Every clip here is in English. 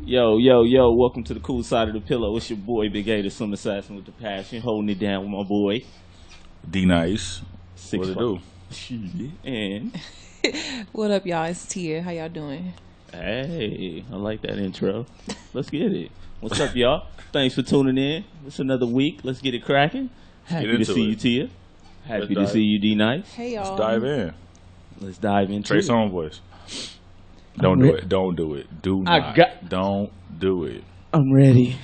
Yo, welcome to the cool side of the pillow. It's your boy, Big A, the Slim Assassin with the passion, holding it down with my boy. D Nice. What it do? And What up, y'all? It's Tia. How y'all doing? hey, I like that intro. Let's get it. What's up, y'all? Thanks for tuning in. It's another week. Let's get it cracking. Happy to see you, Tia. Happy to see you, D Nice. Hey, y'all. Let's dive in. Let's dive into Trey it. Songz voice. Don't do it. Don't do it. Do not. Don't do it. I'm ready.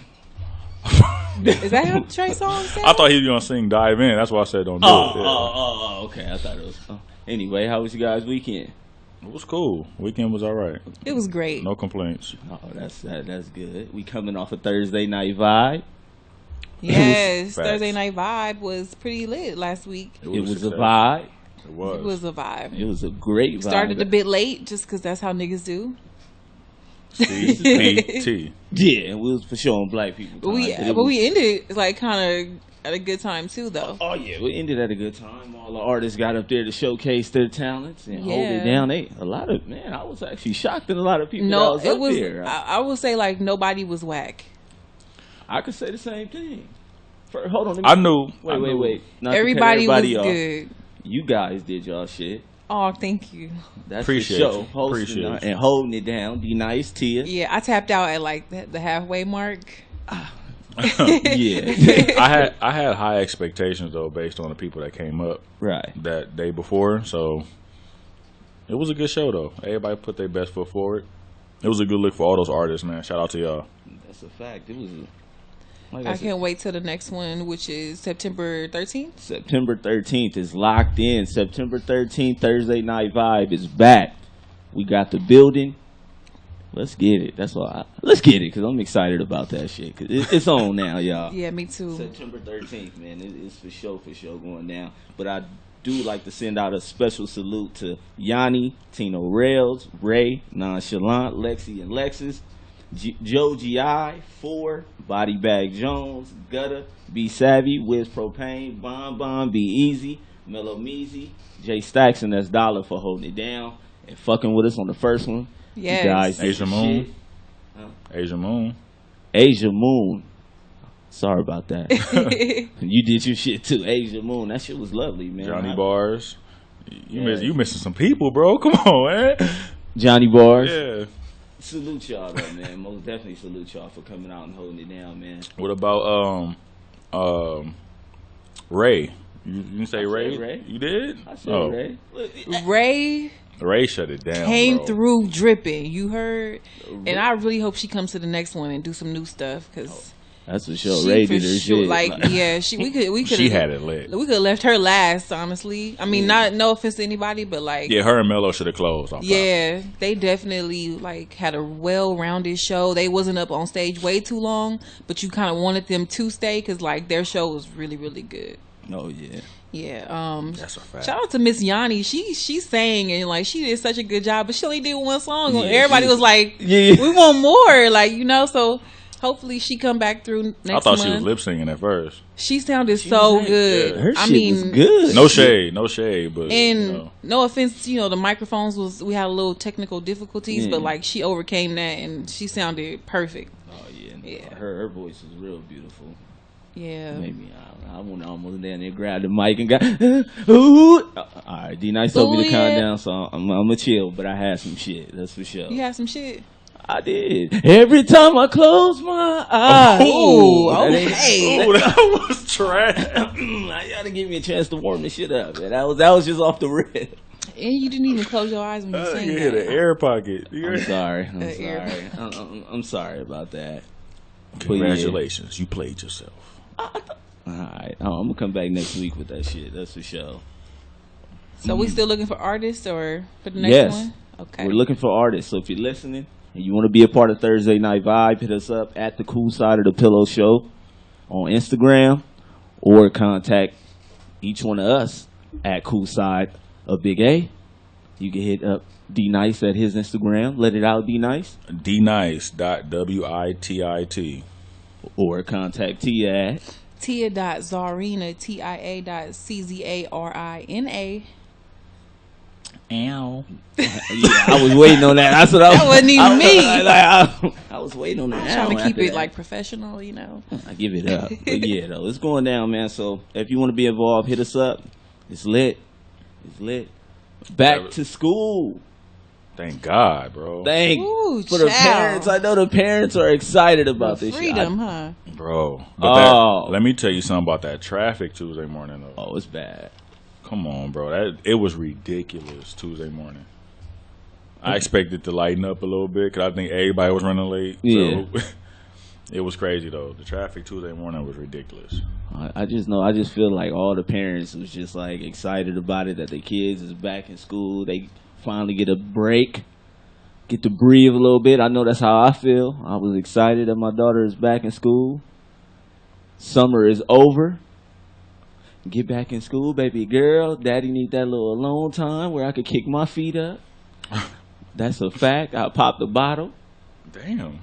Is that how Trey Songz said? I thought he was gonna sing "Dive In." That's why I said don't do it. Yeah. Okay. I thought it was. Anyway, how was you guys' weekend? It was cool. Weekend was all right. It was great. No complaints. Oh, that's good. We coming off a Thursday night vibe. Yes, Facts. Thursday Night Vibe was pretty lit last week. It was a success. vibe. It was. It was a vibe. It was a great vibe. Started a bit late just because that's how niggas do. CPT. Yeah, we was for showing black people. But we ended like kind of at a good time too, though. Oh yeah, we ended at a good time. All the artists got up there to showcase their talents and hold it down. I was actually shocked that a lot of people. No, that it was. there. I would say like nobody was whack. I could say the same thing. Hold on, I knew. Wait. Not to cut Everybody was off. good. You guys did y'all shit. Oh, thank you. That's Appreciate the show, you. hosting Appreciate you. and holding it down. Be nice, Tia. Yeah, I tapped out at like the halfway mark. Yeah, I had high expectations though, based on the people that came up right. that day before. So it was a good show though. Everybody put their best foot forward. It was a good look for all those artists, man. Shout out to y'all. That's a fact. It was. I can't wait till the next one, which is September 13th. September 13th is locked in. September 13th, Thursday Night Vibe is back. We got the building. Let's get it. That's all. Let's get it because I'm excited about that shit. Cause it's on now, y'all. Yeah, me too. September 13th, man. It's for sure going down. But I do like to send out a special salute to Johnnie, Tino Rails, Ray, Nonchalant, Lexi and Lexus, Joe G.I., 4, Body Bag Jones, Gutter, Be Savvy, Wiz Propane, Bon, Be Easy, Mellow Meezy, Jay Stacks, and that's Dollar for holding it down and fucking with us on the first one. Yes. You guys, Asia Moon. shit. Asia Moon. Asia Moon. Sorry about that. You did your shit too, Asia Moon. That shit was lovely, man. Johnny Bars. You missing some people, bro. Come on, man. Johnny Bars. Yeah. Salute y'all though, man. Most definitely salute y'all for coming out and holding it down, man. What about Ray? You didn't say Ray? Ray. You did? I said Ray. Ray shut it down. came bro. through dripping. You heard, and I really hope she comes to the next one and do some new stuff because That's for sure. Ray did her shit. Like yeah, we could. She had it lit. We could have left her last. Honestly, I mean, no offense to anybody, but like Yeah, her and Mello should have closed. Yeah, they definitely like had a well-rounded show. They wasn't up on stage way too long, but you kind of wanted them to stay because like their show was really, really good. Oh yeah. Yeah, That's a fact. shout out to Miss Yanni. She sang and like she did such a good job, but she only did one song. Yeah, Everybody was like, yeah. "We want more!" Like so hopefully she come back through next I thought month. she was lip singing at first. She sounded so good. Her I shit mean, was good. No shade, but and no offense, the microphones we had a little technical difficulties, but like she overcame that and she sounded perfect. Oh yeah. Yeah. Her voice was real beautiful. Yeah. Maybe I went almost down there, grabbed the mic and got. Ooh. All right, D Nice told me to calm down, so I'm gonna chill. But I had some shit. That's for sure. You had some shit. I did. Every time I close my eyes. Oh, That Ooh, that was trash. I gotta give me a chance to warm the shit up. Man. That was just off the rip. And you didn't even close your eyes when you sang You hit that. an air pocket. I'm sorry. Air. I'm sorry about that. Congratulations, you played yourself. Alright, I'm gonna come back next week with that shit. That's for sure. So we still looking for artists or for the next one? Okay. We're looking for artists. So if you're listening and you want to be a part of Thursday Night Vibe, hit us up at the Cool Side of the Pillow Show on Instagram, or contact each one of us at Cool Side of Big A. You can hit up D Nice at his Instagram. Let it out, D Nice. dnice.wittit. Or contact Tia at Tia.Zarina, TIA.CZARINA. Ow. Yeah, I was waiting on that. That's what That wasn't even me. I was waiting on that. Trying to keep it like professional, you know. I give it up. But yeah, though, it's going down, man. So if you want to be involved, hit us up. It's lit. It's lit. Back to school. Thank God, bro. Ooh, for the parents. I know the parents are excited about this freedom, huh? Bro. But let me tell you something about that traffic Tuesday morning, though. Oh, it's bad. Come on, bro. It was ridiculous Tuesday morning. I expected to lighten up a little bit because I think everybody was running late. Yeah. So it was crazy, though. The traffic Tuesday morning was ridiculous. I just feel like all the parents was just like excited about it, that their kids is back in school. They finally get a break, get to breathe a little bit. I know that's how I feel. I was excited that my daughter is back in school. Summer is over. Get back in school, baby girl. Daddy need that little alone time where I could kick my feet up. That's a fact. I popped the bottle. Damn.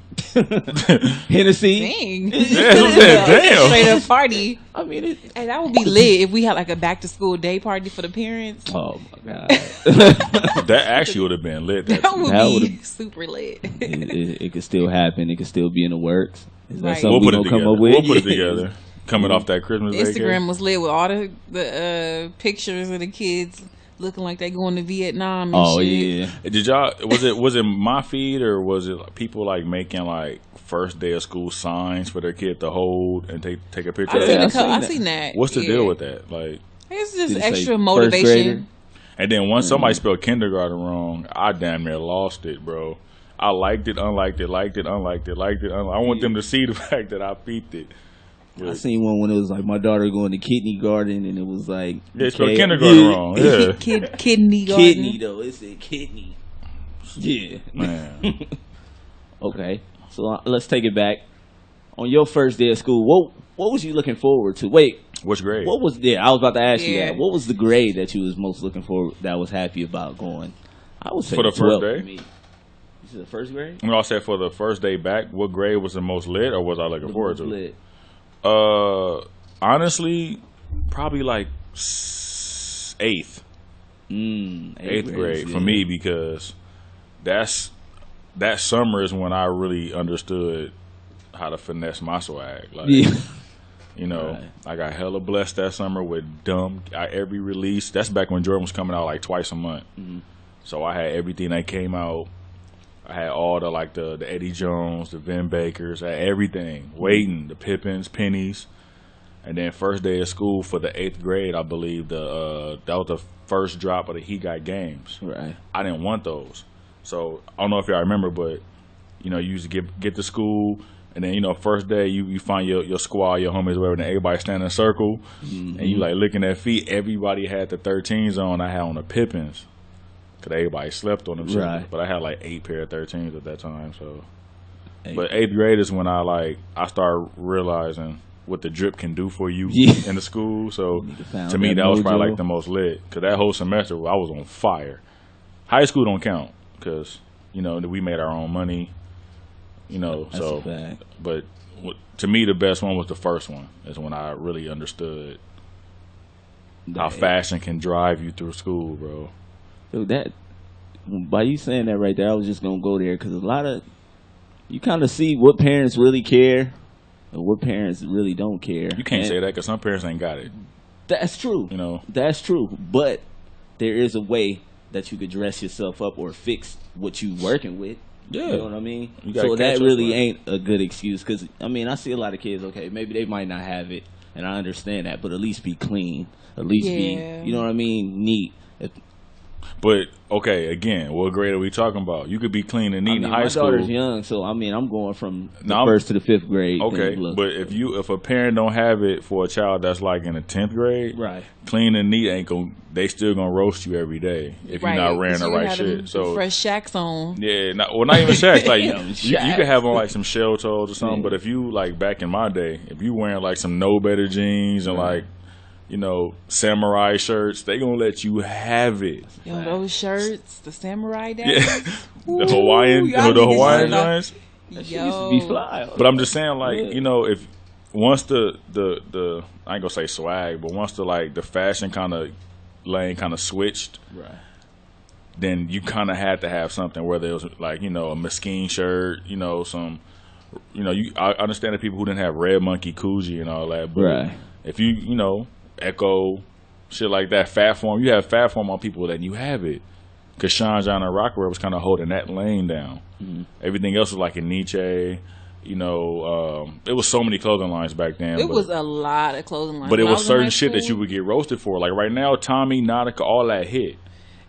Hennessy. Dang. Damn. Straight up party. I mean, And that would be lit if we had like a back to school day party for the parents. oh my God. That actually would have been lit. That would be super lit. It could still happen. It could still be in the works. Is that Right. something We'll we gonna come up with? We'll put it together. Coming off that Christmas vacation. Instagram was lit with all the pictures of the kids looking like they going to Vietnam and shit. Yeah. Did y'all? Was it my feed or was it people like making like first day of school signs for their kid to hold and take a picture? I seen that. What's the deal with that? Like, it's just Did it extra say motivation. and then once somebody spelled kindergarten wrong, I damn near lost it, bro. I liked it, unliked it, liked it, unliked it, liked it. I want them to see the fact that I peeped it. I seen one when it was like my daughter going to kidney garden and it was like They spelled kindergarten wrong. Yeah, Kidney garden. Kidney though, it said kidney. Yeah. man. Okay, so let's take it back. On your first day of school, what was you looking forward to? Wait, Which grade? what was there? I was about to ask you Yeah. that. What was the grade that you was most looking forward? That was happy about going? I would say For the first 12 day? for me. You said the first grade? I said for the first day back, what grade was the most lit, or was I looking forward to? Lit. Honestly, probably like eighth grade for me, because that summer is when I really understood how to finesse my swag. Like, you know, Right. I got hella blessed that summer with every release. That's back when Jordan was coming out like twice a month. Mm-hmm. So I had everything that came out. I had all the Eddie Jones, the Vin Bakers, I had everything waiting, the Pippins, Pennies. And then first day of school for the 8th grade, I believe that was the first drop of the He Got Games. Right. I didn't want those. So I don't know if y'all remember, but you know, you used to get to school, and then, you know, first day you find your squad, your homies, whatever, and everybody stand in a circle, and you like licking their feet. Everybody had the 13s on. I had on the Pippins, because everybody slept on them. Right. But I had like 8 pair of 13s at that time. So, Hey. but 8th grade is when I started realizing what the drip can do for you in the school. So to me, that was probably like the most lit, because that whole semester I was on fire. High school don't count because, you know, we made our own money, you know. That's a fact. But to me, the best one was the first one. Is when I really understood how fashion can drive you through school, bro. Dude, that, by you saying that right there, I was just gonna go there because a lot of, you kind of see what parents really care and what parents really don't care. You can't say that because some parents ain't got it. That's true. You know, That's true. But there is a way that you could dress yourself up or fix what you working with. yeah. You know what I mean? You gotta So catch that up, really right? ain't a good excuse, because, I mean, I see a lot of kids, okay, maybe they might not have it, and I understand that, but at least be clean. At least Yeah. be, you know what I mean, neat. But okay, again, what grade are we talking about? You could be clean and neat I mean, in high my school. daughter's young, so I mean, I'm going from the No, I'm- first to the 5th grade. Okay, thing. Look, but if a parent don't have it for a child that's like in the 10th grade, right, clean and neat ain't gonna. They still gonna roast you every day if you're not wearing the right shit. So fresh shacks on. yeah, not even shacks. Like you Shacks. could have on like some shell toes or something. Yeah. But if you like back in my day, if you wearing like some No Better jeans and like, you know, samurai shirts, they gonna let you have it. Yo, those shirts, the samurai days. Yeah, the Hawaiian joints. that shit used to be fly. But I'm just saying, like, Yeah. you know, if once the I ain't gonna say swag, but once the fashion kind of lane kind of switched, Right. then you kind of had to have something, whether it was like, you know, a Mesquite shirt, you know, some, you know, I understand the people who didn't have Red Monkey, Coogee, and all that, but Right. if you know, Echo, shit like that, Fat Form, you have Fat Form on people, then you have it. Because Sean John and Rockaway was kind of holding that lane down. Mm-hmm. Everything else was like a Nietzsche. You know, it was so many clothing lines back then. It was a lot of clothing lines. But it was certain shit that you would get roasted for. Like right now, Tommy, Nautica, all that hit.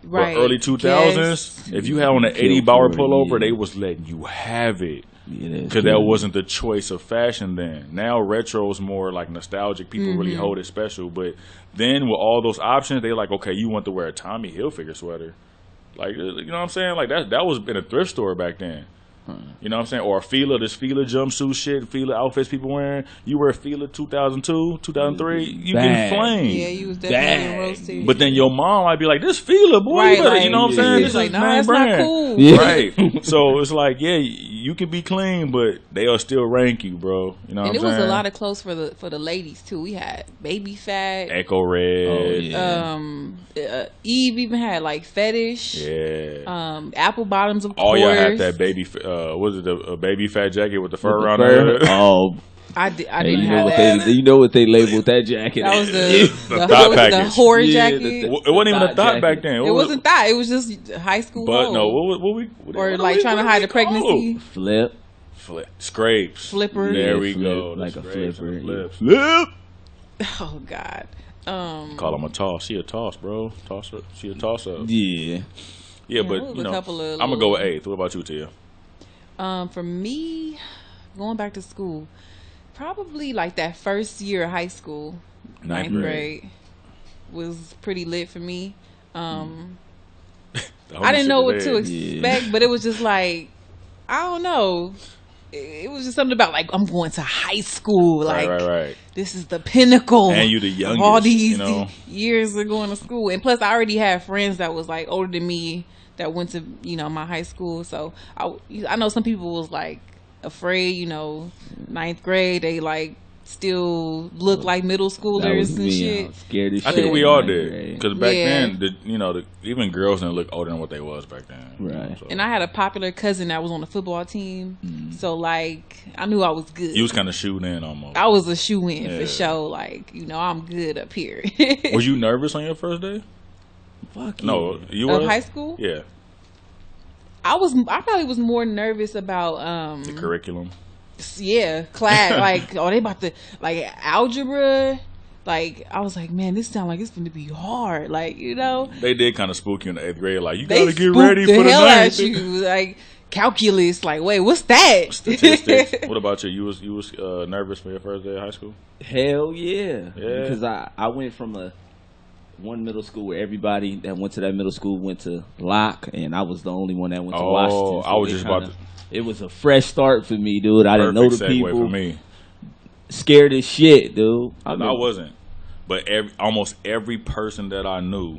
Right. But early 2000s, if you had on an 80 Bauer pullover, they was letting you have it. Because that wasn't the choice of fashion then. Now retro is more like nostalgic. People really hold it special. But then with all those options, they like, okay, you want to wear a Tommy Hilfiger sweater. Like, you know what I'm saying? Like, that was in a thrift store back then. You know what I'm saying? Or a Fila, this Fila jumpsuit shit, Fila outfits people wearing. You wear Fila 2002, 2003, you getting flamed. Yeah, you was definitely roasted. But then your mom might be like, this Fila, boy, right, you better, like, you know what I'm saying? This like, is no, name that's brand. not cool. Yeah. Right. So it's like, yeah, you can be clean, but they'll still rank you, bro. You know what I'm saying? And it was a lot of clothes for the ladies, too. We had Baby Fat. Echo Red. Oh, yeah. Eve even had, like, Fetish. Yeah. Apple Bottoms, of course. All y'all had that baby, was it a baby fat jacket with the fur around fur? the head? Oh, I didn't you know have what that. you know what they labeled that jacket? That was The thought the package. whore Yeah, jacket. It wasn't even a thought back then. It wasn't that. It was just high school. But hoe. no, what Like trying to hide a pregnancy. Flip. Scrapes. Flipper. There we flip, go. like a flipper. Yeah. Flip. Oh God. Call him a toss. She a toss, bro. Toss up. She a toss up. Yeah. Yeah, it but was you a know, couple of I'm gonna go with 8th. What about you, Tia? For me, going back to school, probably like that first year of high school, ninth grade, was pretty lit for me. I didn't know what to expect, but it was just like, I don't know. It was just something about like, I'm going to high school. Like, right. This is the pinnacle. And you the youngest. All these you know? years of going to school. And plus, I already had friends that was like older than me that went to, my high school. So I know some people was like afraid, ninth grade, they like still look like middle schoolers and shit. I was scared as shit. I think we all did. Because back Yeah. then, even girls didn't look older than what they was back then. Right. So. And I had a popular cousin that was on the football team. So, like, I knew I was good. You was kind of shooting in almost. I was a shoe-in Yeah. for sure. Like, I'm good up here. Was you nervous on your first day? Fuck No, you Of were? high school? Yeah. I probably was more nervous about The curriculum. Yeah, class. Like, they about to, like, algebra. Like, I was like, man, this sound like it's going to be hard. Like, They did kind of spook you in the 8th grade. Like, you they got to get spooked ready for the hell ninth. at you. Like, calculus. Like, wait, what's that? Statistics. What about you? You was nervous for your first day of high school? Hell yeah. Yeah. Because I went from one middle school where everybody that went to that middle school went to Locke, and I was the only one that went to Washington. So I was just about to. It was a fresh start for me, dude. I didn't know the Perfect segue people. for me. Scared as shit, dude. I wasn't. But almost every person that I knew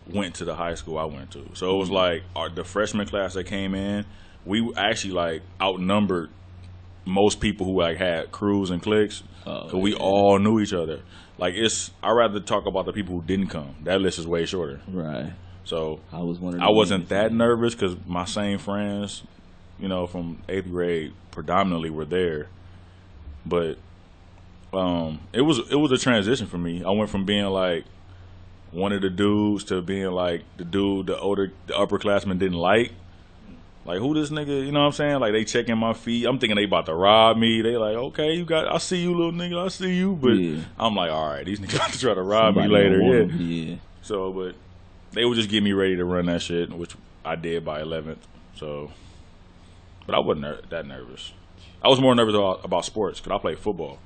went to the high school I went to. So it was like the freshman class that came in, we actually like outnumbered most people who like had crews and cliques. Cause we all knew each other. Like I'd rather talk about the people who didn't come. That list is way shorter. Right. So I wasn't that nervous because my same friends, from 8th grade predominantly were there. But it was a transition for me. I went from being like one of the dudes to being like the dude the upperclassmen didn't like. Like, who this nigga, you know what I'm saying? Like, they checking my feet. I'm thinking they about to rob me. They like, okay, I see you, little nigga, I see you. But I'm like, all right, these niggas about to try to rob me later. Yeah. So, but they would just get me ready to run that shit, which I did by 11th. So, but I wasn't that nervous. I was more nervous about sports because I played football.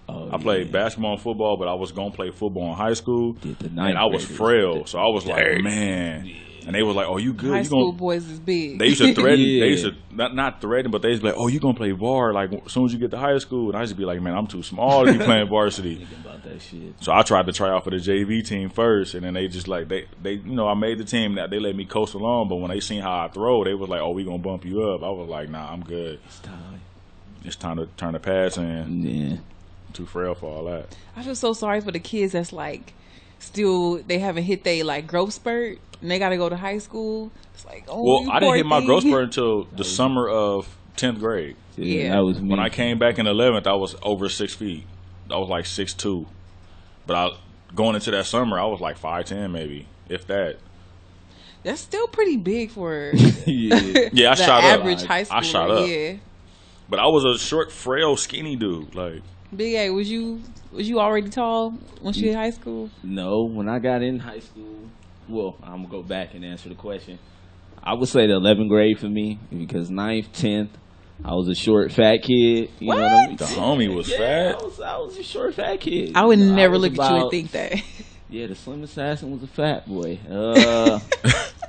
I played basketball and football, but I was going to play football in high school. And I was frail. So I was like, man. Yeah. And they was like, oh, you good? High school boys is big. They used to threaten. They used to, not threaten, but they used to be like, oh, you going to play VAR like as soon as you get to high school. And I used to be like, man, I'm too small to be playing varsity. Thinking about that shit. So I tried to try out for the JV team first. And then they just like, they I made the team. That they let me coast along. But when they seen how I throw, they was like, oh, we going to bump you up. I was like, nah, I'm good. It's time to turn the pass in. Yeah. Too frail for all that. I feel so sorry for the kids that's like they haven't hit they like growth spurt and they got to go to high school. It's like, oh, Well, you I didn't poor hit my thing. growth spurt until the summer of 10th grade. Yeah. that was me. When I came back in 11th, I was over 6 feet. I was like 6'2". But going into that summer, I was like 5'10", maybe, if that. That's still pretty big for yeah. Yeah, I the shot average up. high school. I shot up. Yeah. But I was a short, frail, skinny dude. Like, Big A, was you already tall once you hit high school? No, when I got in high school, well, I'm gonna go back and answer the question. I would say the 11th grade for me because 9th, 10th, I was a short, fat kid. You know what I mean? the homie was fat. I was a short, fat kid. I would You know, never was look at you and about- think that. Yeah, the Slim Assassin was a fat boy.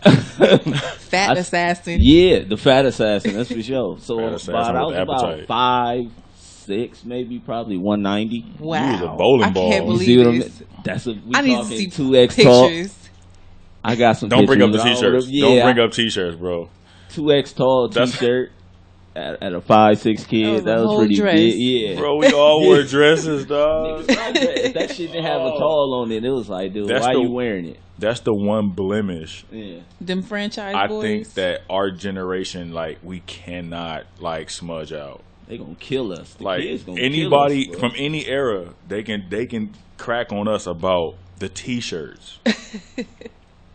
Fat assassin. Yeah, the fat assassin. That's for sure. So Fat I assassin was with about appetite. 5'6", maybe probably 190. Wow. You was a bowling I ball. can't You You believe see what I mean? this. That's we I need to talking see 2X tall. pictures. I got some. Don't bring up the pictures. t-shirts. Yeah, Don't bring up t-shirts, bro. 2X tall That's- t-shirt at a 5'6" kid. That was a That was whole pretty dress. big. Yeah, Bro, we all wore dresses, dog. If that shit didn't have a tall on it, it was like, dude, That's why the- you wearing it? That's the one blemish. Yeah, Them franchise I boys. think that our generation, like, we cannot, like, smudge out. they gonna kill us. The Like, kids gonna anybody kill us, from any era, they can crack on us about the t-shirts.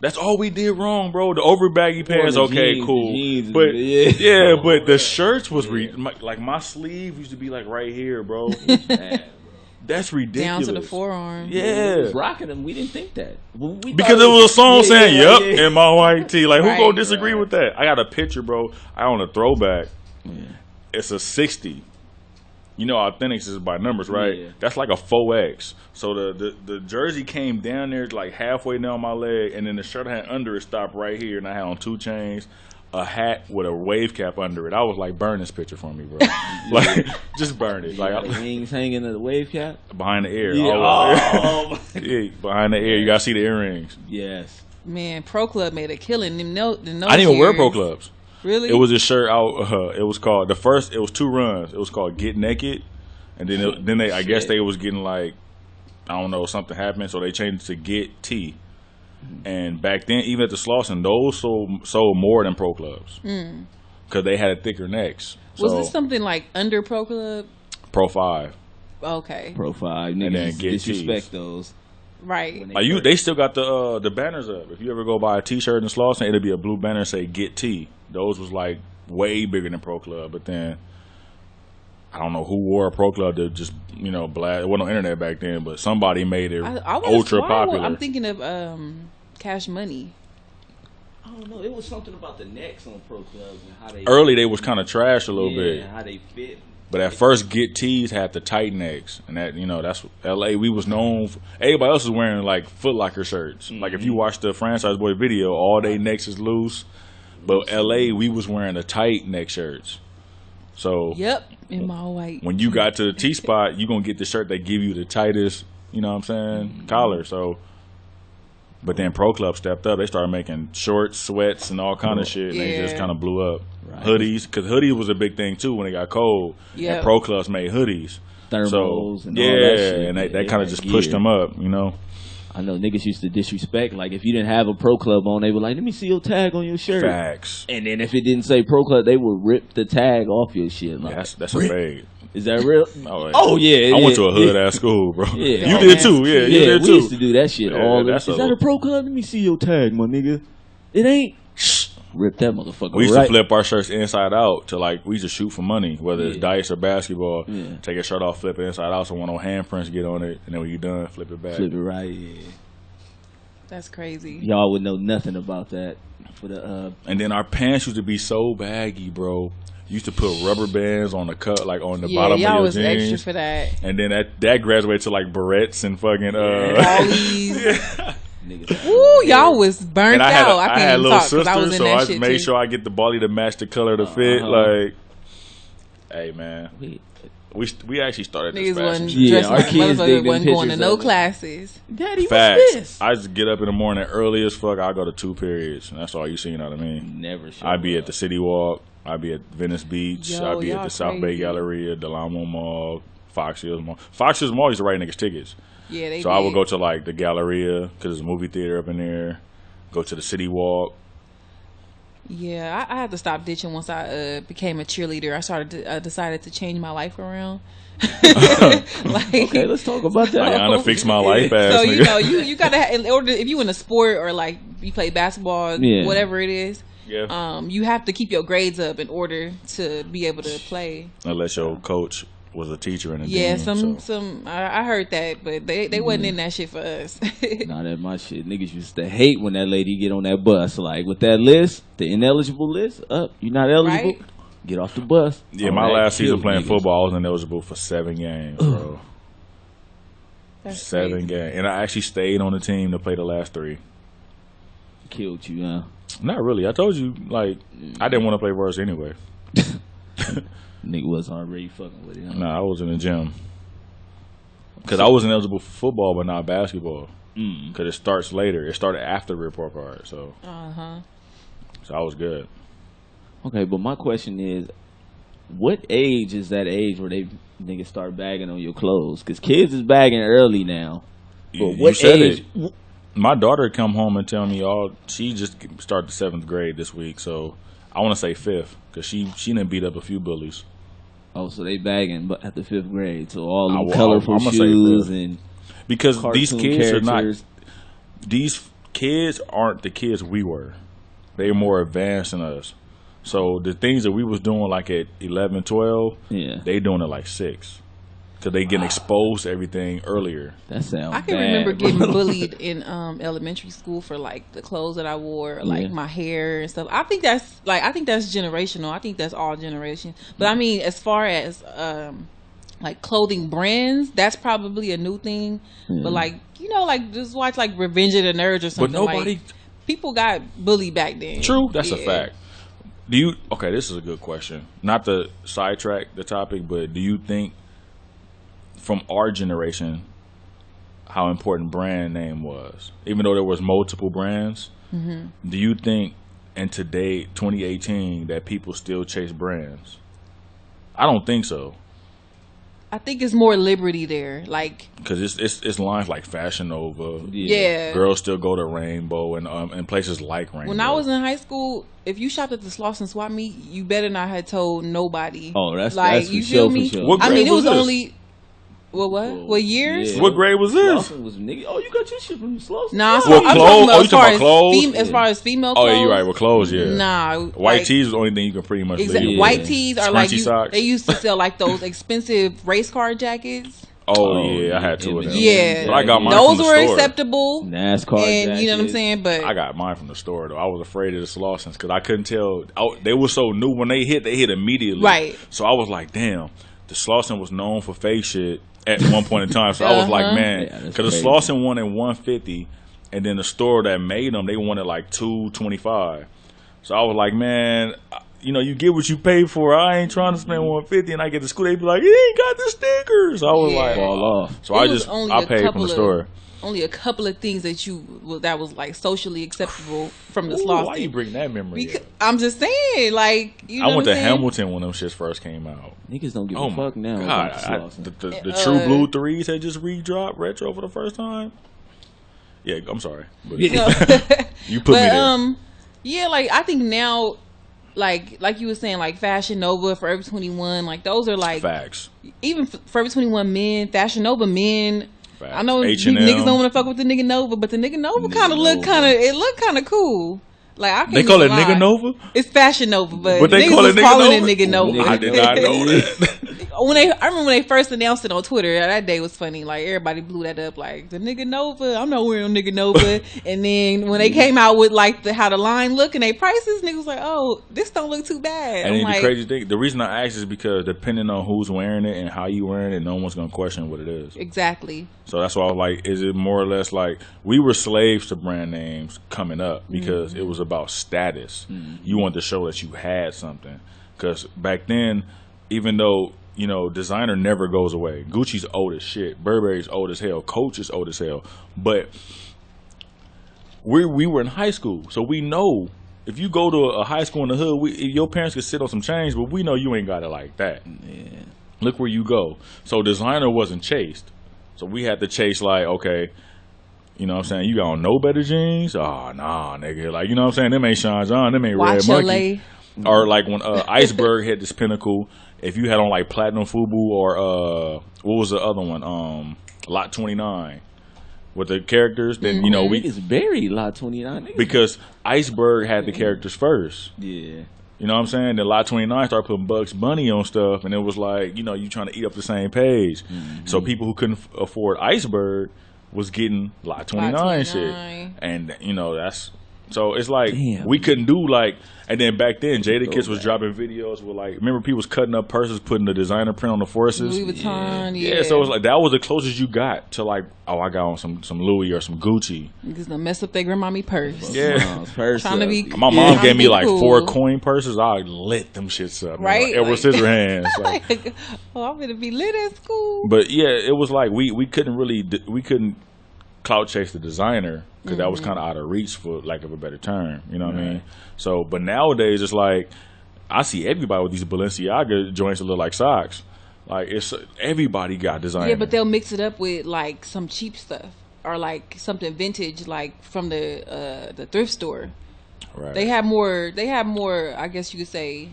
That's all we did wrong, bro. The over baggy pants, the okay, jeans, cool. the jeans, But yeah. but the shirts was like my sleeve used to be like right here, bro. That's down ridiculous. to the forearm. Yeah. We was rocking them. We didn't think that Because it was a song saying "Yup" "Yup" in my white tee. Like, who Right. gonna disagree with that? I got a picture, bro. I own a throwback. Yeah. It's a 60. You know, Authentics is by numbers, right? Yeah. That's like a 4X. So the jersey came down there like halfway down my leg, and then the shirt I had under it stopped right here, and I had on 2 chains, a hat with a wave cap under it. I was like, burn this picture for me, bro. Like, just burn it. Like, the rings hanging in the wave cap. behind the ear. Yeah. Oh, Oh, my- yeah, behind the ear. You gotta see the earrings. yes. Man, Pro Club made a killing. Them I didn't even wear Pro Clubs. Really? It was a shirt out. It was called it was 2 runs. It was called Get Naked, and then I guess they was getting like, I don't know, something happened, so they changed it to Get T. And back then, even at the Slauson, those sold more than Pro Clubs because they had thicker necks. Was So, this something like under Pro Club? Pro 5? Okay. Profile then niggas get disrespect cheese. those. Right. When Like they still got the banners up. If you ever go buy a T-shirt in Slauson, it'll be a blue banner say Get T. Those was like way bigger than Pro Club, but then I don't know who wore a Pro Club to just blast. It wasn't on internet back then, but somebody made it I was ultra why- popular. I'm thinking of Cash Money. I don't know. It was something about the necks on Pro Clubs and how they Early they was kind of trash a little bit, how they fit. but at first Get T's had the tight necks, and that's LA. We was known. Everybody else was wearing like Foot Locker shirts. Like if you watch the Franchise Boy video, all they necks is loose, but LA we was wearing the tight neck shirts. So Yep. In my white. when you got to the T spot, you gonna get the shirt that give you the tightest, you know what I'm saying, collar. So, but then Pro Club stepped up. They started making shorts, sweats, and all kind of shit, and they just Yeah. kind of blew up. Right. Hoodies, because hoodies was a big thing too when it got cold. Yep. And Pro Clubs made hoodies. Thermals So and yeah, all that shit. and they They kind of had just pushed gear. them up, you know. I know niggas used to disrespect. Like if you didn't have a Pro Club on, they were like, "Let me see your tag on your shirt." Facts. And then if it didn't say Pro Club, they would rip the tag off your shit. Like, That's a fade. is that real? Oh, yeah. I went to a hood yeah. ass school, bro. Yeah. You Oh, did man. too. Yeah, you Yeah, did we too. used to do that shit Yeah, all the that's Is a- that a Pro Club? Let me see your tag, my nigga. It ain't. Shh. Rip that motherfucker. We used right. to flip our shirts inside out to like we used to shoot for money, whether it's Yeah. dice or basketball. Yeah. Take a shirt off, flip it inside out, so one of handprints get on it, and then when you done, flip it back. Flip it right. Yeah. That's crazy. Y'all would know nothing about that. For the And then our pants used to be so baggy, bro. You used to put rubber bands on the cut, like on the Yeah, bottom of y'all your was extra jeans. for that. And then that graduated to like barrettes and fucking Ballies. niggas. Ooh, y'all was burnt And I had, out. I I can't had even little talk because I was sisters, in so that I shit made too. sure I get the bally to match the color of the fit. Like, hey man, Wait, we actually started this Niggas fashion wasn't shit. Yeah, dressing our like kids dig motherfuckers. them Wasn't going to pictures no of it. classes. Daddy, what's Facts. this? I just get up in the morning early as fuck. I go to 2 periods, and that's all you see. You know what I mean? Never. Show I'd be up. at the City Walk. I'd be at Venice Beach. Yo, I'd be at y'all the South Bay crazy. Galleria, Delamo Mall, Fox Hills Mall. Fox Hills Mall used to write niggas tickets. Yeah, they So did. I would go to like the Galleria because there's a movie theater up in there. Go to the City Walk. Yeah, I had to stop ditching once I became a cheerleader. I decided to change my life around. Like, Okay, let's talk about that. Ayana fix my life ass so nigga. you know you gotta in order if you in a sport or like you play basketball, Yeah. whatever it is. Yeah. You have to keep your grades up in order to be able to play. Unless your coach was a teacher in the Yeah, team, I heard that, but they wasn't in that shit for us. Not that my shit. Niggas used to hate when that lady get on that bus. Like with that list, the ineligible list, you're not eligible. Right. Get off the bus. Yeah, Oh, my that last season killed playing niggas. football, I was ineligible for 7 games, bro. That's 7 crazy. games. And I actually stayed on the team to play the last 3. Killed you, huh? Not really. I told you, like, I didn't want to play verse anyway. Nigga was already fucking with him. Nah, I was in the gym. Because I wasn't eligible for football, but not basketball. Because it starts later. It started after the report card, so so I was good. Okay, but my question is, what age is that age where they niggas start bagging on your clothes? Because kids is bagging early now. But You what said age? it. My daughter come home and tell me she just started the 7th grade this week, so I want to say 5th because she done beat up a few bullies. Oh, so they bagging, but at the 5th grade. So all I the will- colorful I'ma say shoes fifth. and Because these cartoon kids are characters. not. These kids aren't the kids we were. They're more advanced than us. So the things that we was doing like at 11, 12, Yeah, they doing it like 6. Because they getting exposed to everything earlier. that sounds. I can bad, remember getting bro. bullied in elementary school for like the clothes that I wore, like Yeah. my hair and stuff. I think that's generational. I think that's all generation. But I mean, as far as like clothing brands, that's probably a new thing. But like like just watch like Revenge of the Nerds or something. But nobody. like, people got bullied back then. True, that's a Yeah. fact. Do you? Okay, this is a good question. Not to sidetrack the topic, but do you think from our generation how important brand name was, even though there was multiple brands? Do you think in today 2018 that people still chase brands? I don't think so. I think it's more liberty there. Like, Because it's lines like Fashion Nova. yeah. Girls still go to Rainbow and places like Rainbow. When I was in high school, if you shopped at the Slauson Swap Meet, you better not have told nobody. Oh, that's like, for you sure, feel for me? sure. What I mean, grade it was was this? only what years? Yeah. What grade was this? Slauson was nigga. Oh, you got your shit from Slauson. Nah, I'm What, talking clothes? about Oh, you as far talking as about clothes? as far as female Oh, clothes. yeah, you're right. With clothes, yeah. Nah, White like, tees is the only thing you can pretty much Exactly. leave. White tees are like Scrunchy socks. they used to sell like those expensive race car jackets. Oh, yeah, I had 2 of them. Yeah, But I got mine those from the were store. acceptable. NASCAR. And you know what I'm jackets. saying, but I got mine from the store, though. I was afraid of the Slausons because I couldn't tell. They were so new. When they hit immediately. Right. So I was like, damn, the Slauson was known for fake shit at one point in time. So I was like, man, Yeah, that's because the crazy. Slauson wanted 150, and then the store that made them, they wanted like 225. So I was like, man, you get what you pay for. I ain't trying to spend 150, and I get to school, they be like, he ain't got the stickers. I was Yeah. like, Fall off. So It I was just only I a paid from couple the store. only a couple of things that was like socially acceptable from the Ooh, Slauson. why you bring that memory Because, up? I'm just saying, like, you know I went what to I'm saying? Hamilton when them shits first came out. Niggas don't give Oh a my fuck now. God! about Slauson. The True Blue 3s had just redropped retro for the first time. Yeah, I'm sorry, but You know? you put me there. Yeah, like I think now, like you were saying, like Fashion Nova, Forever 21, like those are like Facts. even Forever 21 men, Fashion Nova men. Facts. I know H&M. niggas don't want to fuck with the nigga Nova, but the nigga Nova kind of look kind of cool. Like I can't They call it even lie. nigga Nova, It's Fashion Nova, but but they niggas call was it calling nigga it Nova. nigga Nova. I did not know that. I remember when they first announced it on Twitter. That day was funny. Like everybody blew that up. Like the nigga Nova. I'm not wearing nigga Nova. And then when they came out with like how the line look and they prices, niggas was like, oh, this don't look too bad. And I'm then like, the crazy thing, the reason I asked is because depending on who's wearing it and how you wearing it, no one's gonna question what it is. exactly. So that's why I was like, is it more or less like we were slaves to brand names coming up because it was about status. You wanted to show that you had something. Because back then, even though, designer never goes away. Gucci's old as shit. Burberry's old as hell. Coach is old as hell. But we were in high school, so we know if you go to a high school in the hood, your parents could sit on some change, but we know you ain't got it like that. Yeah. Look where you go. So designer wasn't chased. So we had to chase like, okay, you know what I'm saying? You got on no better jeans? Oh, nah, nigga. Like, you know what I'm saying? Them ain't Sean John. Them ain't Red Monkey. Or like when Iceberg hit this pinnacle, if you had on like Platinum Fubu or what was the other one? Lot 29 with the characters, then you know we niggas buried Lot 29 because Iceberg had the characters first. Yeah. You know what I'm saying? Then Lot 29 started putting Bugs Bunny on stuff, and it was like, you know, you trying to eat up the same page. So people who couldn't afford Iceberg was getting Lot 29 shit. And, you know, that's... So it's like, we couldn't do like... And then back then, Jadakiss was dropping videos with like... Remember people was cutting up purses, putting the designer print on the forces? Louis Vuitton, yeah. So it was like, that was the closest you got to like, oh, I got on some Louis or some Gucci. Because they mess up their grandmommy purse. Yeah. Trying to be My mom gave me like 4 coin purses. I lit them shits up. Right? Like, Edward Scissorhands. Like, oh, I'm going to be lit at school. But yeah, it was like, we couldn't clout chase the designer because that was kind of out of reach, for lack of a better term. You know what I mean? So, but nowadays it's like I see everybody with these Balenciaga joints that look like socks. Like it's everybody got designer. Yeah, but they'll mix it up with like some cheap stuff or like something vintage, like from the thrift store. Right. They have more. I guess you could say.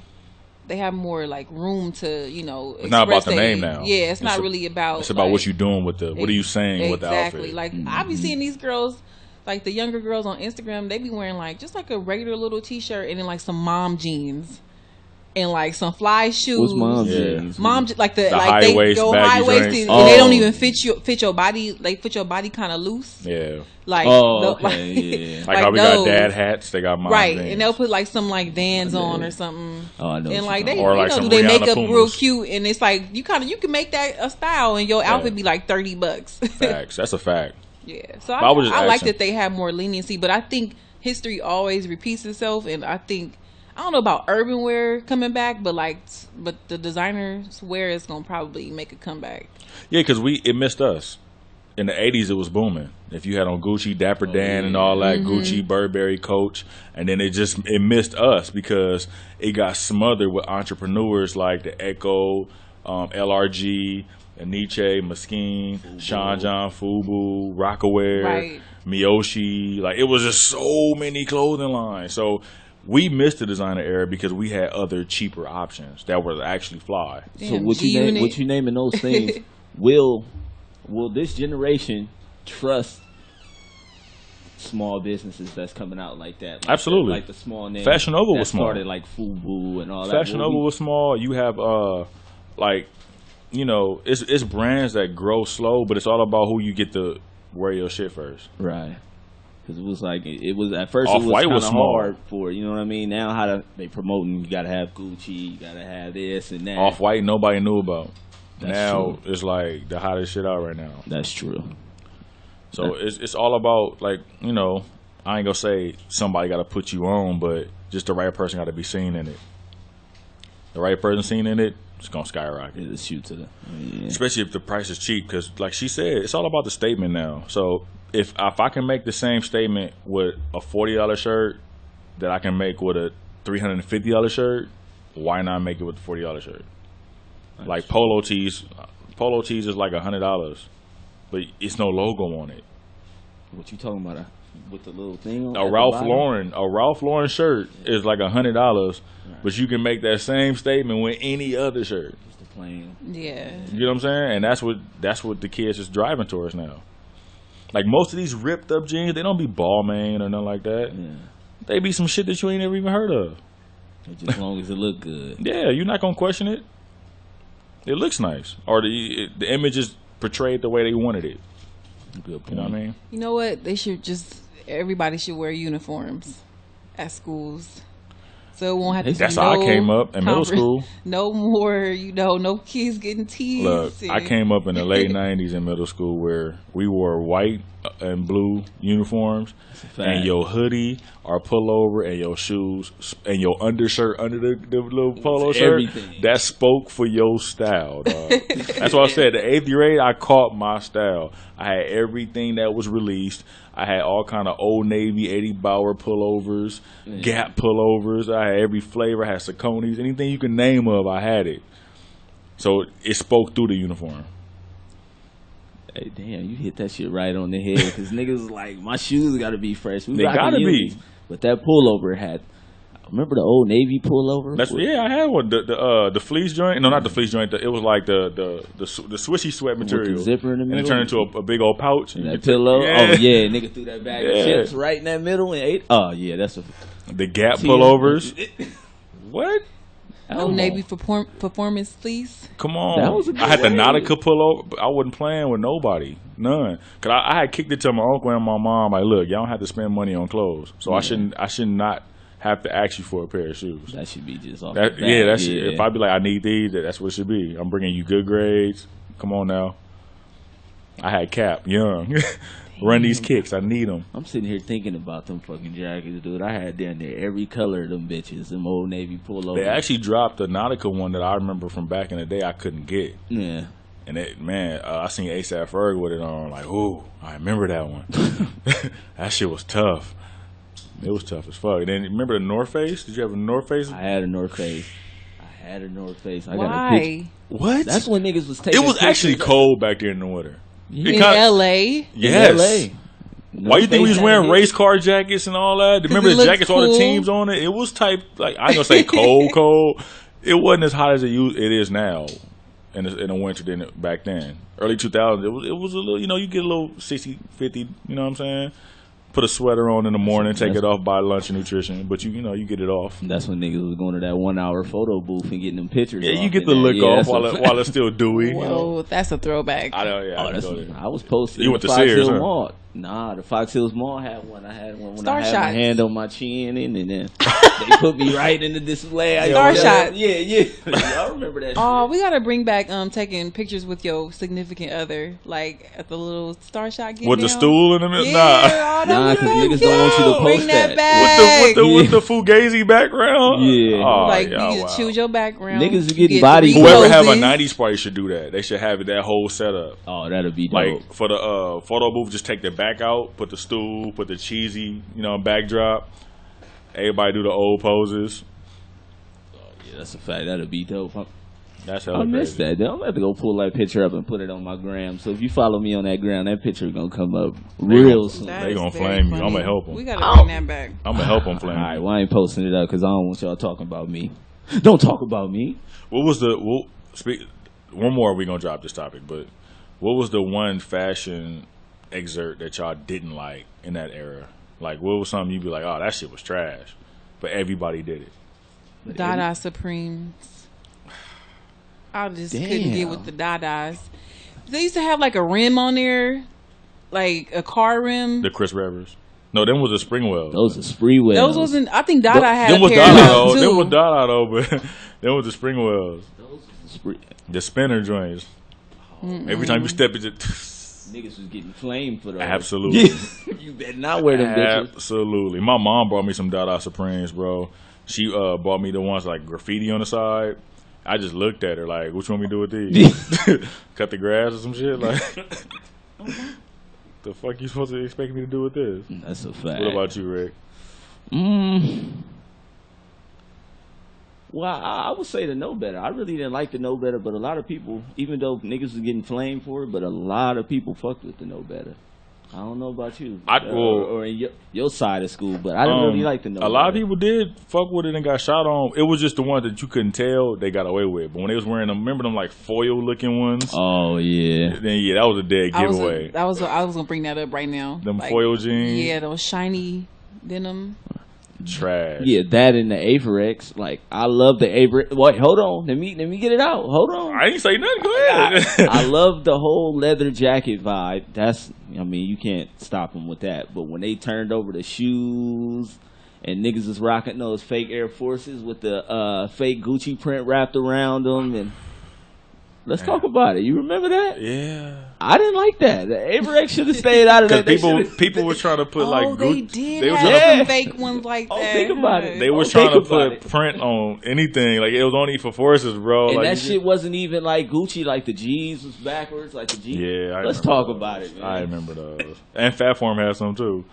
They have more like room to, you know. It's not about the name now. Yeah, it's not really about. It's about like, what you're doing with the. What are you saying with the outfit? Exactly. Like I be seeing these girls, like the younger girls on Instagram. They be wearing like just like a regular little t-shirt and then like some mom jeans. And like some fly shoes. What's mom jeans? Mom like the like high they waist, go high waisted and they don't even fit your body. They fit your body kind of loose. Yeah. Like okay, like how we got dad hats, they got mom right, jeans. And they'll put like some like Vans on or something. Oh, I know. And like they, or like do some they Rihanna make up Pumas. real cute, and it's like you can make that a style, and your outfit be like $30. Facts, that's a fact. Yeah, so I like that they have more leniency, but I think history always repeats itself, and I think. I don't know about urban wear coming back, but the designers wear is gonna probably make a comeback. Yeah, because it missed us. In the 80s, it was booming. If you had on Gucci, Dapper Dan, and all that, Gucci, Burberry, Coach, and then it missed us because it got smothered with entrepreneurs like the Echo, LRG, Nietzsche, Moschine, Sean John, Fubu, Rockaware, Miyoshi. Like it was just so many clothing lines. So. We missed the designer era because we had other cheaper options that were actually fly. Damn, so what you naming those things? will this generation trust small businesses that's coming out like that? Like absolutely, like the small names. Fashion Nova was small. Started like Fubu and all that. Fashion Nova was small. You have like you know it's brands that grow slow, but it's all about who you get to wear your shit first. Right. Because it was like it was at first Off-White it was kind of small. hard for you know what I mean. Now they promoting you gotta have Gucci, you gotta have this and that. Off-White nobody knew about. That's now true. It's like the hottest shit out right now. That's true. So it's all about like you know I ain't gonna say somebody got to put you on, but just the right person got to be seen in it. The right person seen in it, it's gonna skyrocket. It'll shoot to the especially if the price is cheap. Because like she said, it's all about the statement now. So. If I can make the same statement with a $40 shirt that I can make with a $350 shirt, why not make it with the $40 shirt? That's like polo tees is like $100, but it's no logo on it. What you talking about? With the little thing on a Ralph Lauren shirt is like $100, but you can make that same statement with any other shirt. Just the plain. Yeah. You know what I'm saying? And that's what the kids is driving towards now. Like most of these ripped up jeans, they don't be Balmain or nothing like that. Yeah. They be some shit that you ain't never even heard of. Just as long as it look good. Yeah, you're not gonna question it. It looks nice, or the image is portrayed the way they wanted it. Good point. You know what I mean? You know what? Everybody should wear uniforms at schools. So it won't have to be That's how I came up in middle school. No more, no kids getting teased. Look, I came up in the late 90s in middle school where we wore white and blue uniforms and your hoodie or pullover and your shoes and your undershirt under the little polo shirt. That spoke for your style, dog. That's what I said. The 8th grade, I caught my style. I had everything that was released. I had all kind of Old Navy, Eddie Bauer pullovers, Gap pullovers. I had every flavor. I had Saucony's. Anything you can name of, I had it. So it spoke through the uniform. Hey, damn, you hit that shit right on the head. Because niggas was like, my shoes got to be fresh. They got to be. But that pullover had, remember the old Navy pullover? I had one. The fleece joint. No, not the fleece joint. It was like the swishy sweat material. With the zipper in the middle. And it turned into a big old pouch. And that pillow. Yeah. Oh, yeah. Nigga threw that bag of chips right in that middle and ate. Oh, yeah. That's the Gap pullovers. What? Oh, Navy performance fleece. Come on. I had the Nautical Pillow. I wasn't playing with nobody. None. Because I had kicked it to my uncle and my mom. Like, look, y'all don't have to spend money on clothes. So I should not have to ask you for a pair of shoes. That should be just off If I be like, I need these, that's what it should be. I'm bringing you good grades. Come on now. I had Cap, young. Run these kicks. I need them. I'm sitting here thinking about them fucking jackets, dude. I had down there every color of them bitches, them old Navy pullovers. They actually dropped a Nautical one that I remember from back in the day I couldn't get. Yeah. And I seen A$AP Ferg with it on. Like, ooh, I remember that one. That shit was tough. It was tough as fuck. And then remember the North Face? Did you have a North Face? I had a North Face. I Why? got a picture. What? That's when niggas was taking. It was actually cold back there in the winter. In LA? Yes. In LA. Why you think we was wearing race car jackets and all that? Remember the jackets, all the teams on it? It was type, like, I ain't gonna say cold. It wasn't as hot as it is now in the winter than back then. Early 2000s, it was a little, you get a little 60, 50, you know what I'm saying? Put a sweater on in the morning, take it off by lunch and nutrition, but you get it off. That's when niggas was going to that 1 hour photo booth and getting them pictures. Yeah, you get the look off while it's still dewy. Whoa, that's a throwback. I know, yeah. I was posting. You went to Sears, huh? Mall. Nah, the Fox Hills Mall had one. I had one when Star I had shots. my hand on my chin, and then they put me right in the display. Star shot. Yeah. I remember that. Oh, we gotta bring back taking pictures with your significant other, like at the little Star Shot. With the stool in the middle. Yeah, nah, because niggas don't want you to post bring that that. back. With the Fugazi background. Yeah, like you choose your background. Niggas are getting body. Whoever have a '90s party should do that. They should have that whole setup. Oh, that'll be dope. Like for the photo booth, just take the back out, put the stool, put the cheesy, backdrop. Everybody do the old poses. Oh, yeah, that's a fact. That'll be dope. That's I missed that. I'm gonna have to go pull that picture up and put it on my gram. So if you follow me on that gram, that picture gonna come up real soon. They gonna flame me. I'm gonna help them. We gotta bring that back. I'm gonna help them flame. All right, well I ain't posting it up because I don't want y'all talking about me. Don't talk about me. What was one more? We gonna drop this topic, but what was the one fashion excerpt that y'all didn't like in that era? Like, what was something you'd be like, oh, that shit was trash, but everybody did it? Dada Supremes. I just couldn't get with the Dadas. They used to have like a rim on there, like a car rim. The Chris Revers. No, them was the Springwells. Those are Spreewells. Those wasn't. I think Dada had them a was pair Dada of though. them too. Them was Dada though, but them was the Springwells. Those the spinner joints. Every time you step into. Niggas was getting flamed for those. Absolutely. You better not wear them bitches. Absolutely. My mom brought me some Dada Supremes, bro. She bought me the ones like graffiti on the side. I just looked at her like, what you want me to do with these? Cut the grass or some shit? Like, the fuck you supposed to expect me to do with this? That's a fact. What about you, Rick? Well, I would say to know better. I really didn't like to know better, but a lot of people, even though niggas was getting flamed for it, but a lot of people fucked with the know better. I don't know about you, or in your side of school, but I didn't really like to know. A lot of people did fuck with it and got shot on. It was just the ones that you couldn't tell they got away with. But when they was wearing them, remember them like foil looking ones? Oh yeah. Then that was a dead giveaway. I was gonna bring that up right now. Them like, foil jeans. Yeah, those shiny denim. Trash. Yeah, that and the Averex. Like, I love the Averex. Wait, hold on. Let me get it out. Hold on. I ain't say nothing. Go ahead. I love the whole leather jacket vibe. You can't stop them with that. But when they turned over the shoes and niggas was rocking those fake Air Forces with the fake Gucci print wrapped around them, and let's talk about it. You remember that? Yeah. I didn't like that. The Averex should have stayed out of that. People were trying to put like Gucci. They had some fake ones like that. Think about it. They were trying to put print on anything. Like, it was only for forces, bro. And like, that shit wasn't even like Gucci. Like the G's was backwards. Like the G's. Yeah, let's talk about it, man. I remember those. And Fat Form had some too.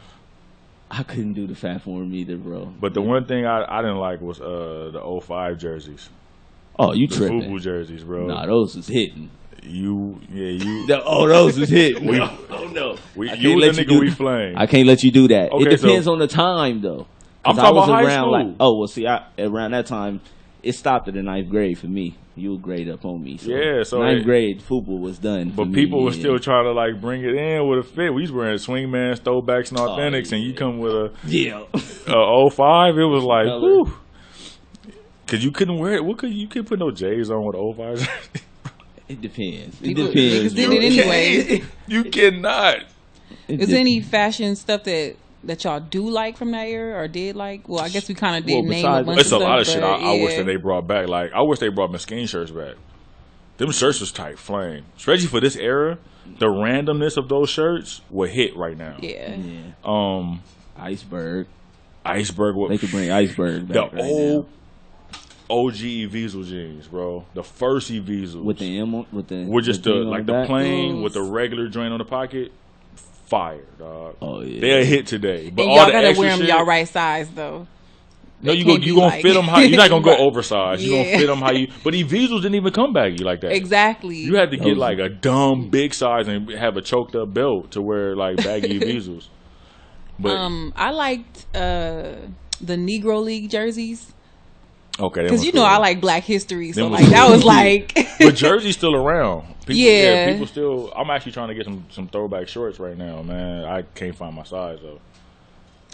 I couldn't do the Fat Form either, bro. But the one thing I didn't like was the 05 jerseys. Oh, you The tripping? FUBU jerseys, bro. Nah, those was hitting. You. Those was hitting. Oh no, You was the nigga we flame. I can't let you do that. Okay, It depends on the time, though. I'm 'Cause talking I was about high around school. well, see, around that time, it stopped at the 9th grade for me. You would grade up on me. So Yeah, so 9th grade football was done. For But me, people were yeah. still trying to like bring it in with a fit. We was wearing swingmans, throwbacks, and authentics, and you come with a Yeah. 05. It was like, Color. whew. Cause you couldn't wear it. You couldn't put no J's on with 05. It depends. It People- depends. niggas did bro. it anyway. You cannot. Is there any fashion stuff that y'all do like from that era or did like? Well, I guess we kind of did Well, name a besides- bunch It's a of lot of stuff, shit but I wish yeah. that they brought back. Like I wish they brought Mesquite shirts back. Them shirts was tight flame, especially for this era. The randomness of those shirts would hit right now. Yeah. Yeah. Iceberg. Iceberg. They could bring Iceberg The back right old now. OG Evizel jeans, bro. The first Evizel With the M on, with the just thing on like the back. plain with the regular joint on the pocket. Fire, dog. Oh yeah. They're a hit today. But And all y'all the gotta extra wear them shit, y'all right size though. No, They you can't be gonna like- fit them how you're not gonna go Right. oversized. You Yeah. gonna fit them how you. But Evizels didn't even come baggy like that. Exactly. You had to get Those- like a dumb big size and have a choked up belt to wear like baggy Evizels. But I liked the Negro League jerseys okay, because you know I like Black history, so Them was like that cool. was like. But Jersey's still around. People, Yeah. people still. I'm actually trying to get some throwback shorts right now, man. I can't find my size though.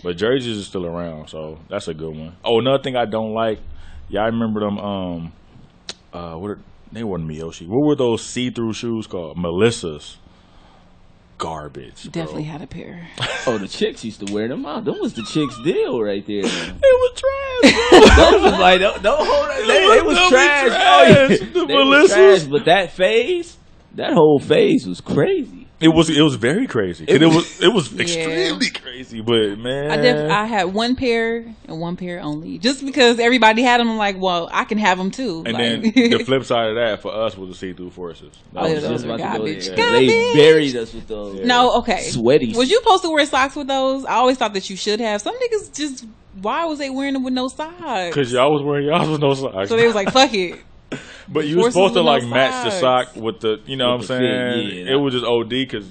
But jerseys is still around, so that's a good one. Oh, another thing I don't like, y'all remember them? They weren't Miyoshi. What were those see-through shoes called? Melissa's. Garbage. Bro. Definitely had a pair. Oh, the chicks used to wear them out. Them was the chicks' deal right there. It was trash, bro. Those was like, don't hold it. They was Them trash. trash. Oh, yeah. The They was Melissas. trash, but that phase, that whole phase was crazy. It was very crazy. It was Yeah. extremely crazy. But man, I had one pair and one pair only, just because everybody had them. I'm like, well, I can have them too. and Like- then the flip side of that for us was the see-through forces. That Oh, was yeah, just- those are garbage. there. Garbage. They buried us with those. No, okay. Sweaty. Was you supposed to wear socks with those? I always thought that you should have. Some niggas just, why was they wearing them with no socks? Cause y'all was wearing y'all with no socks. So they was like, fuck it. but you were forces supposed to with no like match the socks. sock with the, you know With what I'm the saying? fit, yeah. It was just OD because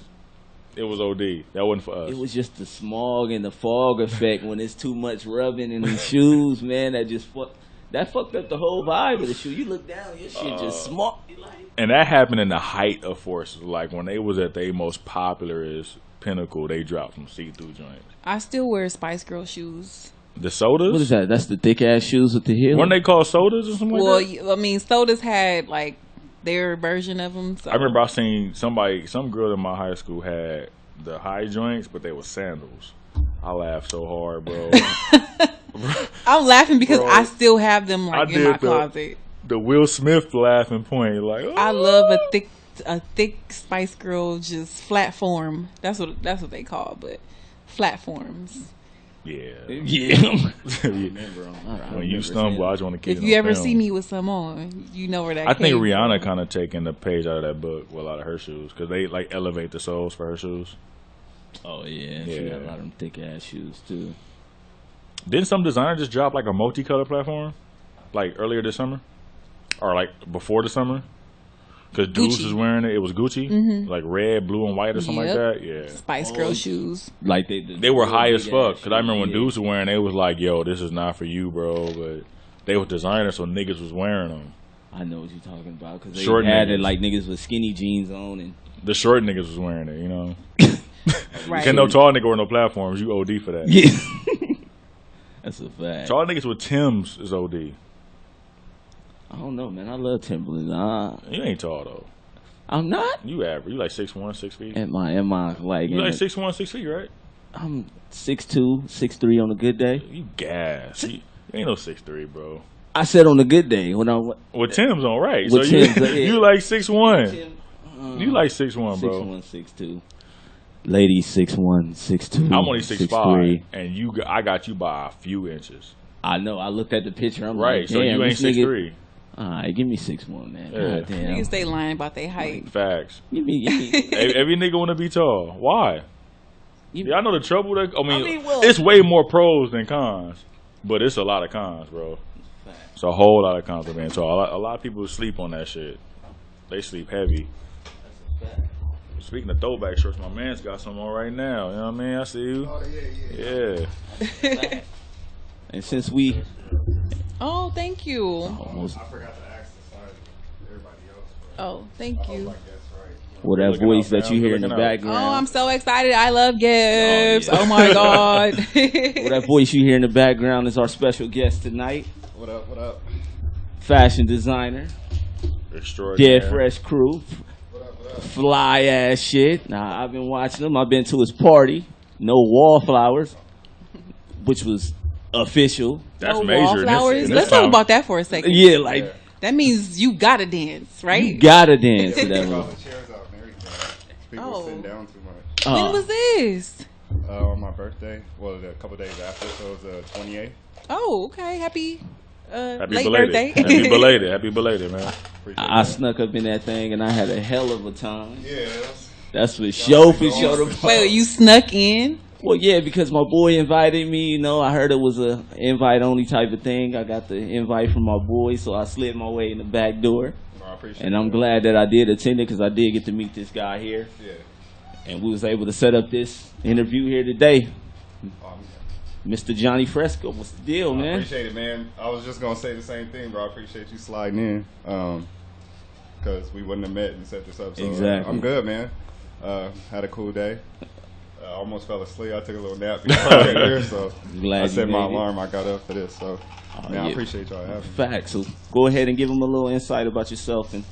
it was OD. That wasn't for us. It was just the smog and the fog effect when it's too much rubbing in the shoes, man. That fucked up the whole vibe of the shoe. You look down, your shit just smog. You like, And that happened in the height of forces. Like when they was at their most popular pinnacle, they dropped some see-through joints. I still wear Spice Girl shoes. The sodas? what is that? That's the thick ass shoes with the heel. Weren't they called sodas or something Well, like that? I mean, Sodas had like their version of them. So. I remember I seen some girl in my high school had the high joints, but they were sandals. I laughed so hard, bro. I'm laughing because Bro, I still have them like I in my did closet. The Will Smith laughing point, like I oh. love a thick Spice Girl, just flat form. That's what they call, but flat forms. Yeah. Yeah. When you stumble, I just want to keep If it you on ever film. see me with some on, you know where that. I think came Rihanna from. kind of taking the page out of that book with a lot of her shoes because they like elevate the soles for her shoes. Oh yeah, she Yeah. got a lot of them thick ass shoes too. Didn't some designer just drop like a multicolor platform, like earlier this summer, or like before the summer? Because Deuce Gucci. was wearing it. It was Gucci, like red, blue, and white or something Yep. like that. Yeah. Spice Girl shoes. Like They were high as fuck. Because I remember when dudes. Deuce was wearing it, it was like, yo, this is not for you, bro. But they were designers, so niggas was wearing them. I know what you're talking about because they Short had it niggas. like niggas with skinny jeans on and The short niggas was wearing it, you know. Right. Can't no tall nigga wear no platforms. You OD for that. yeah. That's a fact. Tall niggas with Timbs is OD. I don't know, man. I love Timberland. You ain't tall, though. I'm not You average. You like 6'1", 6 feet? at my like. You like 6'1", 6 feet, right? I'm 6'2", 6'3" on a good day. You gas. You ain't no 6'3", bro. I said on a good day when I With Tim's on, right? With so you, Timbs, yeah. you like 6'1". You like 6'1", bro. 6'1", 6'2". Ladies 6'1", 6'2". I'm only 6'5", 6'3". and I got you by a few inches. I know. I looked at the picture. I'm Right, like, so damn, you ain't this nigga- 6'3". All right, give me 6'1", man. Yeah. God damn. Niggas stay lying about their height. Facts. Give me. Every nigga want to be tall. Why? Yeah, I know the trouble. I mean, well- it's way more pros than cons, but it's a lot of cons, bro. It's a whole lot of compliment. So a lot of people sleep on that shit. They sleep heavy. Speaking of throwback shirts, my man's got some on right now. You know what I mean? I see you. Oh, yeah. And since we... Oh, thank you. Almost, I forgot to ask the size of everybody else. Oh, thank you. Like, that's right. well, that Looking voice out, that man. you hear in Looking the out. background. Oh, I'm so excited. I love gifts. Oh, yeah. Oh my God. Well, that voice you hear in the background is our special guest tonight. What up? What up? Fashion designer. Extraordinary. Dead Fresh crew. What up? What up? Fly ass shit. Now, I've been watching him. I've been to his party. No wallflowers, which was official. That's No major. wallflowers. In this Let's talk town. about that for a second. Yeah, like, Yeah. That means you gotta dance, right? you gotta dance to We that took all one. the chairs out and everything. People Oh. were sitting down too much. When was this? On my birthday. Well, a couple days after, so it was 28. Oh, okay. Happy Happy late belated. birthday. Happy belated. Happy belated, man. Appreciate I that. snuck up in that thing and I had a hell of a time. Yeah. That's for sure, for sure. Wait, you snuck in? Well, yeah, because my boy invited me. You know, I heard it was a invite only type of thing. I got the invite from my boy, so I slid my way in the back door. No, I appreciate And I'm that. glad that I did attend it because I did get to meet this guy here, Yeah. and we was able to set up this interview here today. Mr. Johnnie Fresco, what's the deal, I man? appreciate it, man. I was just gonna say the same thing, bro. I appreciate you sliding in, because we wouldn't have met and set this up. So Exactly. I'm good, man. Had a cool day. Almost fell asleep. I took a little nap before I came here, so Glad I you set my made it. alarm. I got up for this, so man, I yeah. appreciate y'all having me. Facts. So go ahead and give him a little insight about yourself. And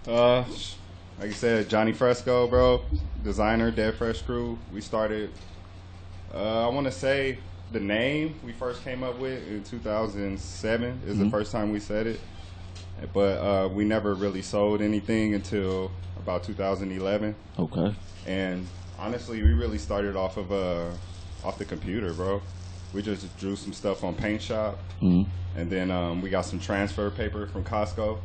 Like you said, Johnnie Fresco, bro, designer, Dead Fresh crew. We started. I want to say the name we first came up with in 2007 is the first time we said it, but we never really sold anything until about 2011. okay, And honestly, we really started off of off the computer, bro. We just drew some stuff on Paint Shop, and then we got some transfer paper from Costco,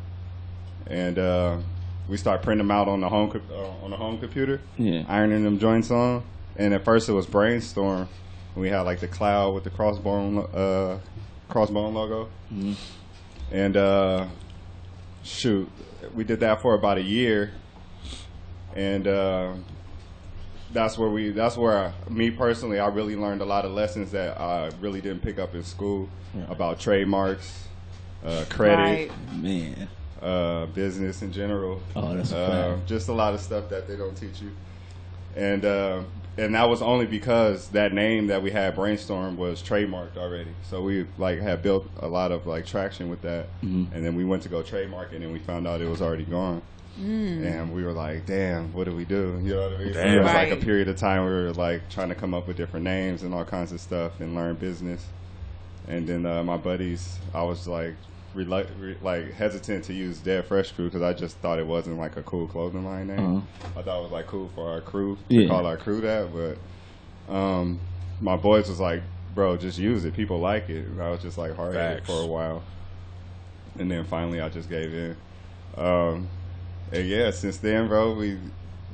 and we started printing them out on the home computer, Yeah. ironing them joints on. And at first it was Brainstorm. We had like the cloud with the crossbone logo, and shoot, we did that for about a year, and that's where me personally, I really learned a lot of lessons that I really didn't pick up in school about trademarks, credit, Right. man. business in general. Oh, that's a fact. Just a lot of stuff that they don't teach you. And that was only because that name that we had, Brainstorm, was trademarked already. So we like had built a lot of like traction with that, and then we went to go trademark it, and we found out it was already gone. And we were like, damn, what do we do? You know what I mean? So Damn. it was like a Right. period of time where we were like trying to come up with different names and all kinds of stuff and learn business. And then my buddies, I was like hesitant to use Dead Fresh Crew because I just thought it wasn't like a cool clothing line name. I thought it was like cool for our crew to Yeah. call our crew that, but my boys was like, bro, just use it. People like it. And I was just like hard-headed Facts. for a while, and then finally I just gave in. And yeah, since then, bro,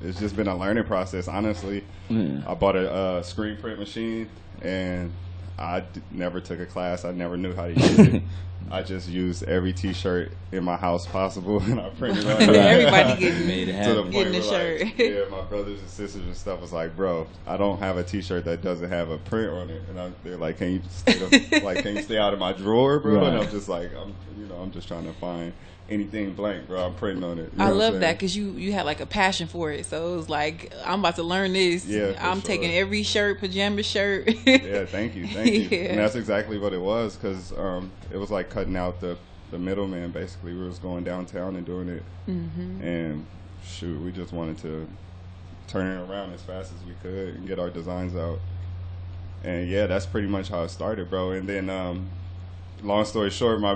it's just been a learning process. Honestly, Yeah. I bought a screen print machine, and I never took a class. I never knew how to use it. I just used every T-shirt in my house possible, and I printed on it. Everybody getting Made it To the happen. point Getting a where, like, shirt. yeah, my brothers and sisters and stuff was like, bro, I don't have a T-shirt that doesn't have a print on it, and they're like, can you stay out of my drawer, bro? And Right. I'm just like, I'm just trying to find anything blank, bro. I'm printing on it. You know I what I'm love saying? that because you had like a passion for it. So it was like, I'm about to learn this. Yeah, for I'm sure. taking every shirt, pajama shirt. Yeah, thank you. Yeah. And that's exactly what it was, because it was like cutting out the middleman. Basically, we was going downtown and doing it, and shoot, we just wanted to turn it around as fast as we could and get our designs out. And yeah, that's pretty much how it started, bro. And then, long story short, my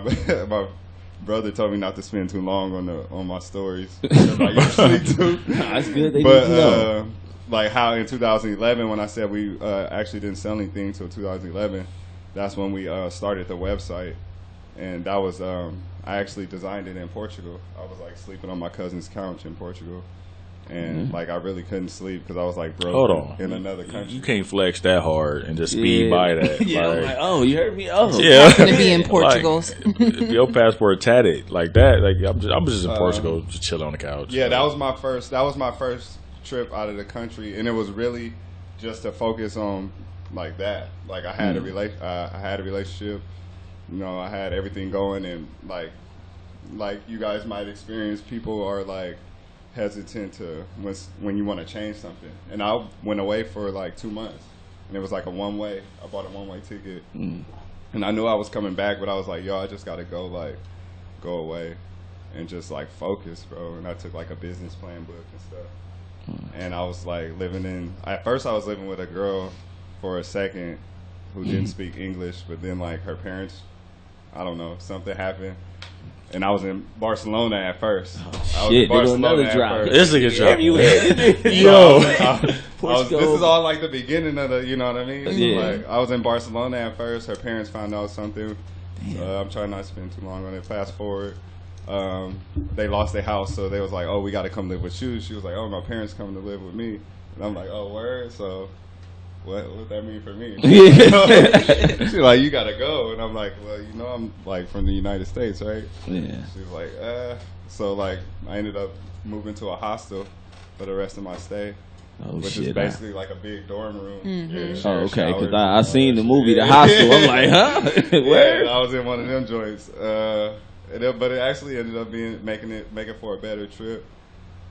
brother told me not to spend too long on my stories, because I usually do. That's good. They But need to know. like how in 2011, when I said we actually didn't sell anything till 2011, that's when we started the website, and that was I actually designed it in Portugal. I was like sleeping on my cousin's couch in Portugal, And like I really couldn't sleep because I was like broke Hold on. in another country. You can't flex that hard and just speed by that. Yeah, like, I'm like, oh, you heard me? Oh. yeah. Happen to be in Portugal. Like, if your passport tatted like that, like I'm just in Portugal, just chilling on the couch. Yeah, that was my first trip out of the country, and it was really just to focus on like that. Like I had I had a relationship, you know, I had everything going, and like you guys might experience, people are like hesitant to when you want to change something. And I went away for like 2 months, and it was like a one-way. I bought a one-way ticket, and I knew I was coming back, but I was like, yo, I just gotta go away and just like focus, bro. And I took like a business plan book and stuff, and I was like at first I was living with a girl for a second who didn't speak English, but then like her parents, I don't know, something happened. And I was in Barcelona at first. Shit, they another drop. This is a good drop. Yo, this is all like the beginning of the, you know what I mean? Yeah. Like I was in Barcelona at first. Her parents found out something. I'm trying not to spend too long on it. Fast forward, they lost their house, so they was like, "Oh, we got to come live with you." She was like, "Oh, my parents coming to live with me," and I'm like, "Oh, word." So what that mean for me? She's like, you gotta go, and I'm like, well, you know, I'm like from the United States, right? Yeah. She's like, so like I ended up moving to a hostel for the rest of my stay, which is basically like a big dorm room. Yeah, oh, okay, because I seen the movie The Hostel. I'm like, huh? Where? Yeah, I was in one of them joints, but it actually ended up making for a better trip.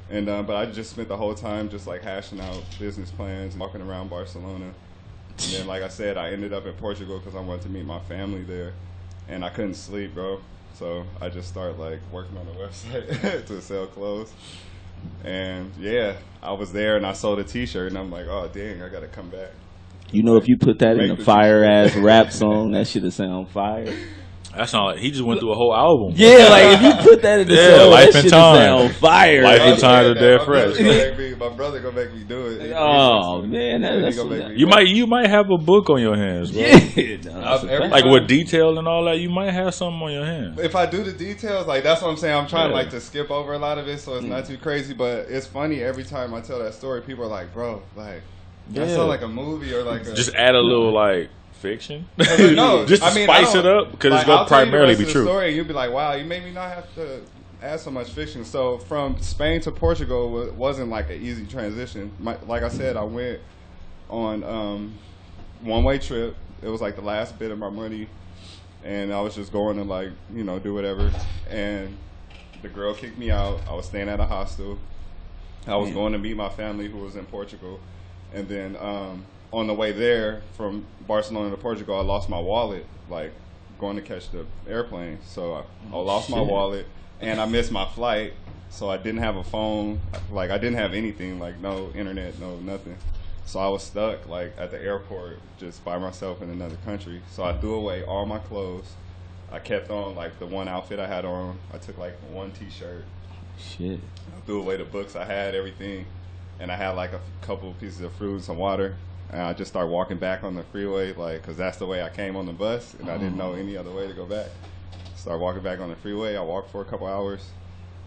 And but I just spent the whole time just like hashing out business plans, walking around Barcelona. And then, like I said, I ended up in Portugal because I wanted to meet my family there, and I couldn't sleep, bro. So I just started like working on the website to sell clothes. And yeah, I was there and I sold a T-shirt, and I'm like, oh dang, I gotta come back. You know, if you put that in a fire ass rap song, that shit would sound fire. That's not like he just went through a whole album. Yeah, like if you put that in the song, Life that and shit Time. sound fire. Life and Time of Dead Fresh. My brother gonna make me do it. Oh man, that's you might have a book on your hands, bro. Yeah, like with detail and all that, you might have something on your hands. If I do the details, like that's what I'm saying. I'm trying like to skip over a lot of it, so it's not too crazy. But it's funny every time I tell that story, people are like, "Bro, like that sound like a movie or like just add a little like fiction." No, just to spice it up because it's gonna primarily be true. Story, and you'll be like, "Wow, you made me not have to add so much fiction." So from Spain to Portugal wasn't like an easy transition. Like I said, I went on one-way trip. It was like the last bit of my money, and I was just going to like do whatever. And the girl kicked me out. I was staying at a hostel. I was going to meet my family who was in Portugal, and then on the way there from Barcelona to Portugal, I lost my wallet, like going to catch the airplane. So I lost my wallet, and I missed my flight. So I didn't have a phone, like I didn't have anything, like no internet, no nothing. So I was stuck like at the airport just by myself in another country. So I threw away all my clothes. I kept on like the one outfit I had on. I took like one T-shirt. Shit. I threw away the books I had, everything, and I had like a couple of pieces of fruit and some water. And I just started walking back on the freeway, like, because that's the way I came on the bus, and I didn't know any other way to go back. Started walking back on the freeway. I walked for a couple hours.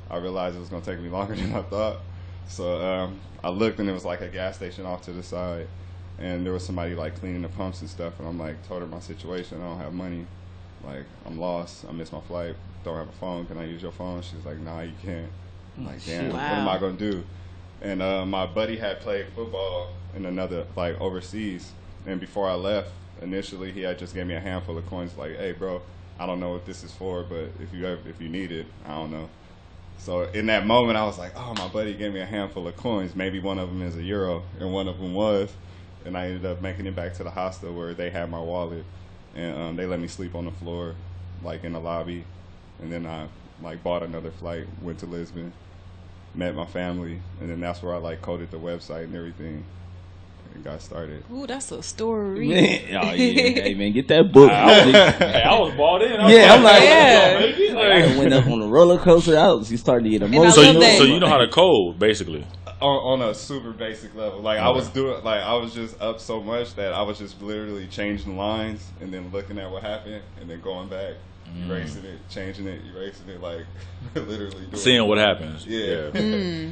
I realized it was going to take me longer than I thought. So I looked, and it was like a gas station off to the side, and there was somebody like cleaning the pumps and stuff. And I'm like, told her my situation. I don't have money. Like, I'm lost. I missed my flight. Don't have a phone. Can I use your phone? She's like, nah, you can't. I'm like, damn, what am I going to do? And my buddy had played football in another, like, overseas. And before I left, initially, he had just gave me a handful of coins, like, hey, bro, I don't know what this is for, but if you need it, I don't know. So in that moment, I was like, oh, my buddy gave me a handful of coins. Maybe one of them is €1, and one of them was. And I ended up making it back to the hostel where they had my wallet. And they let me sleep on the floor, like, in the lobby. And then I, like, bought another flight, went to Lisbon, met my family, and then that's where I like coded the website and everything and got started. Ooh, that's a story. Man, oh yeah, hey man, get that book. I was bought in. I'm like, I went up on the roller coaster. You started to get emotional. So you know how to code, basically. On a super basic level, like I was just up so much that I was just literally changing lines and then looking at what happened and then going back. erasing it, changing it, erasing it, like literally doing Seeing what happens. Yeah.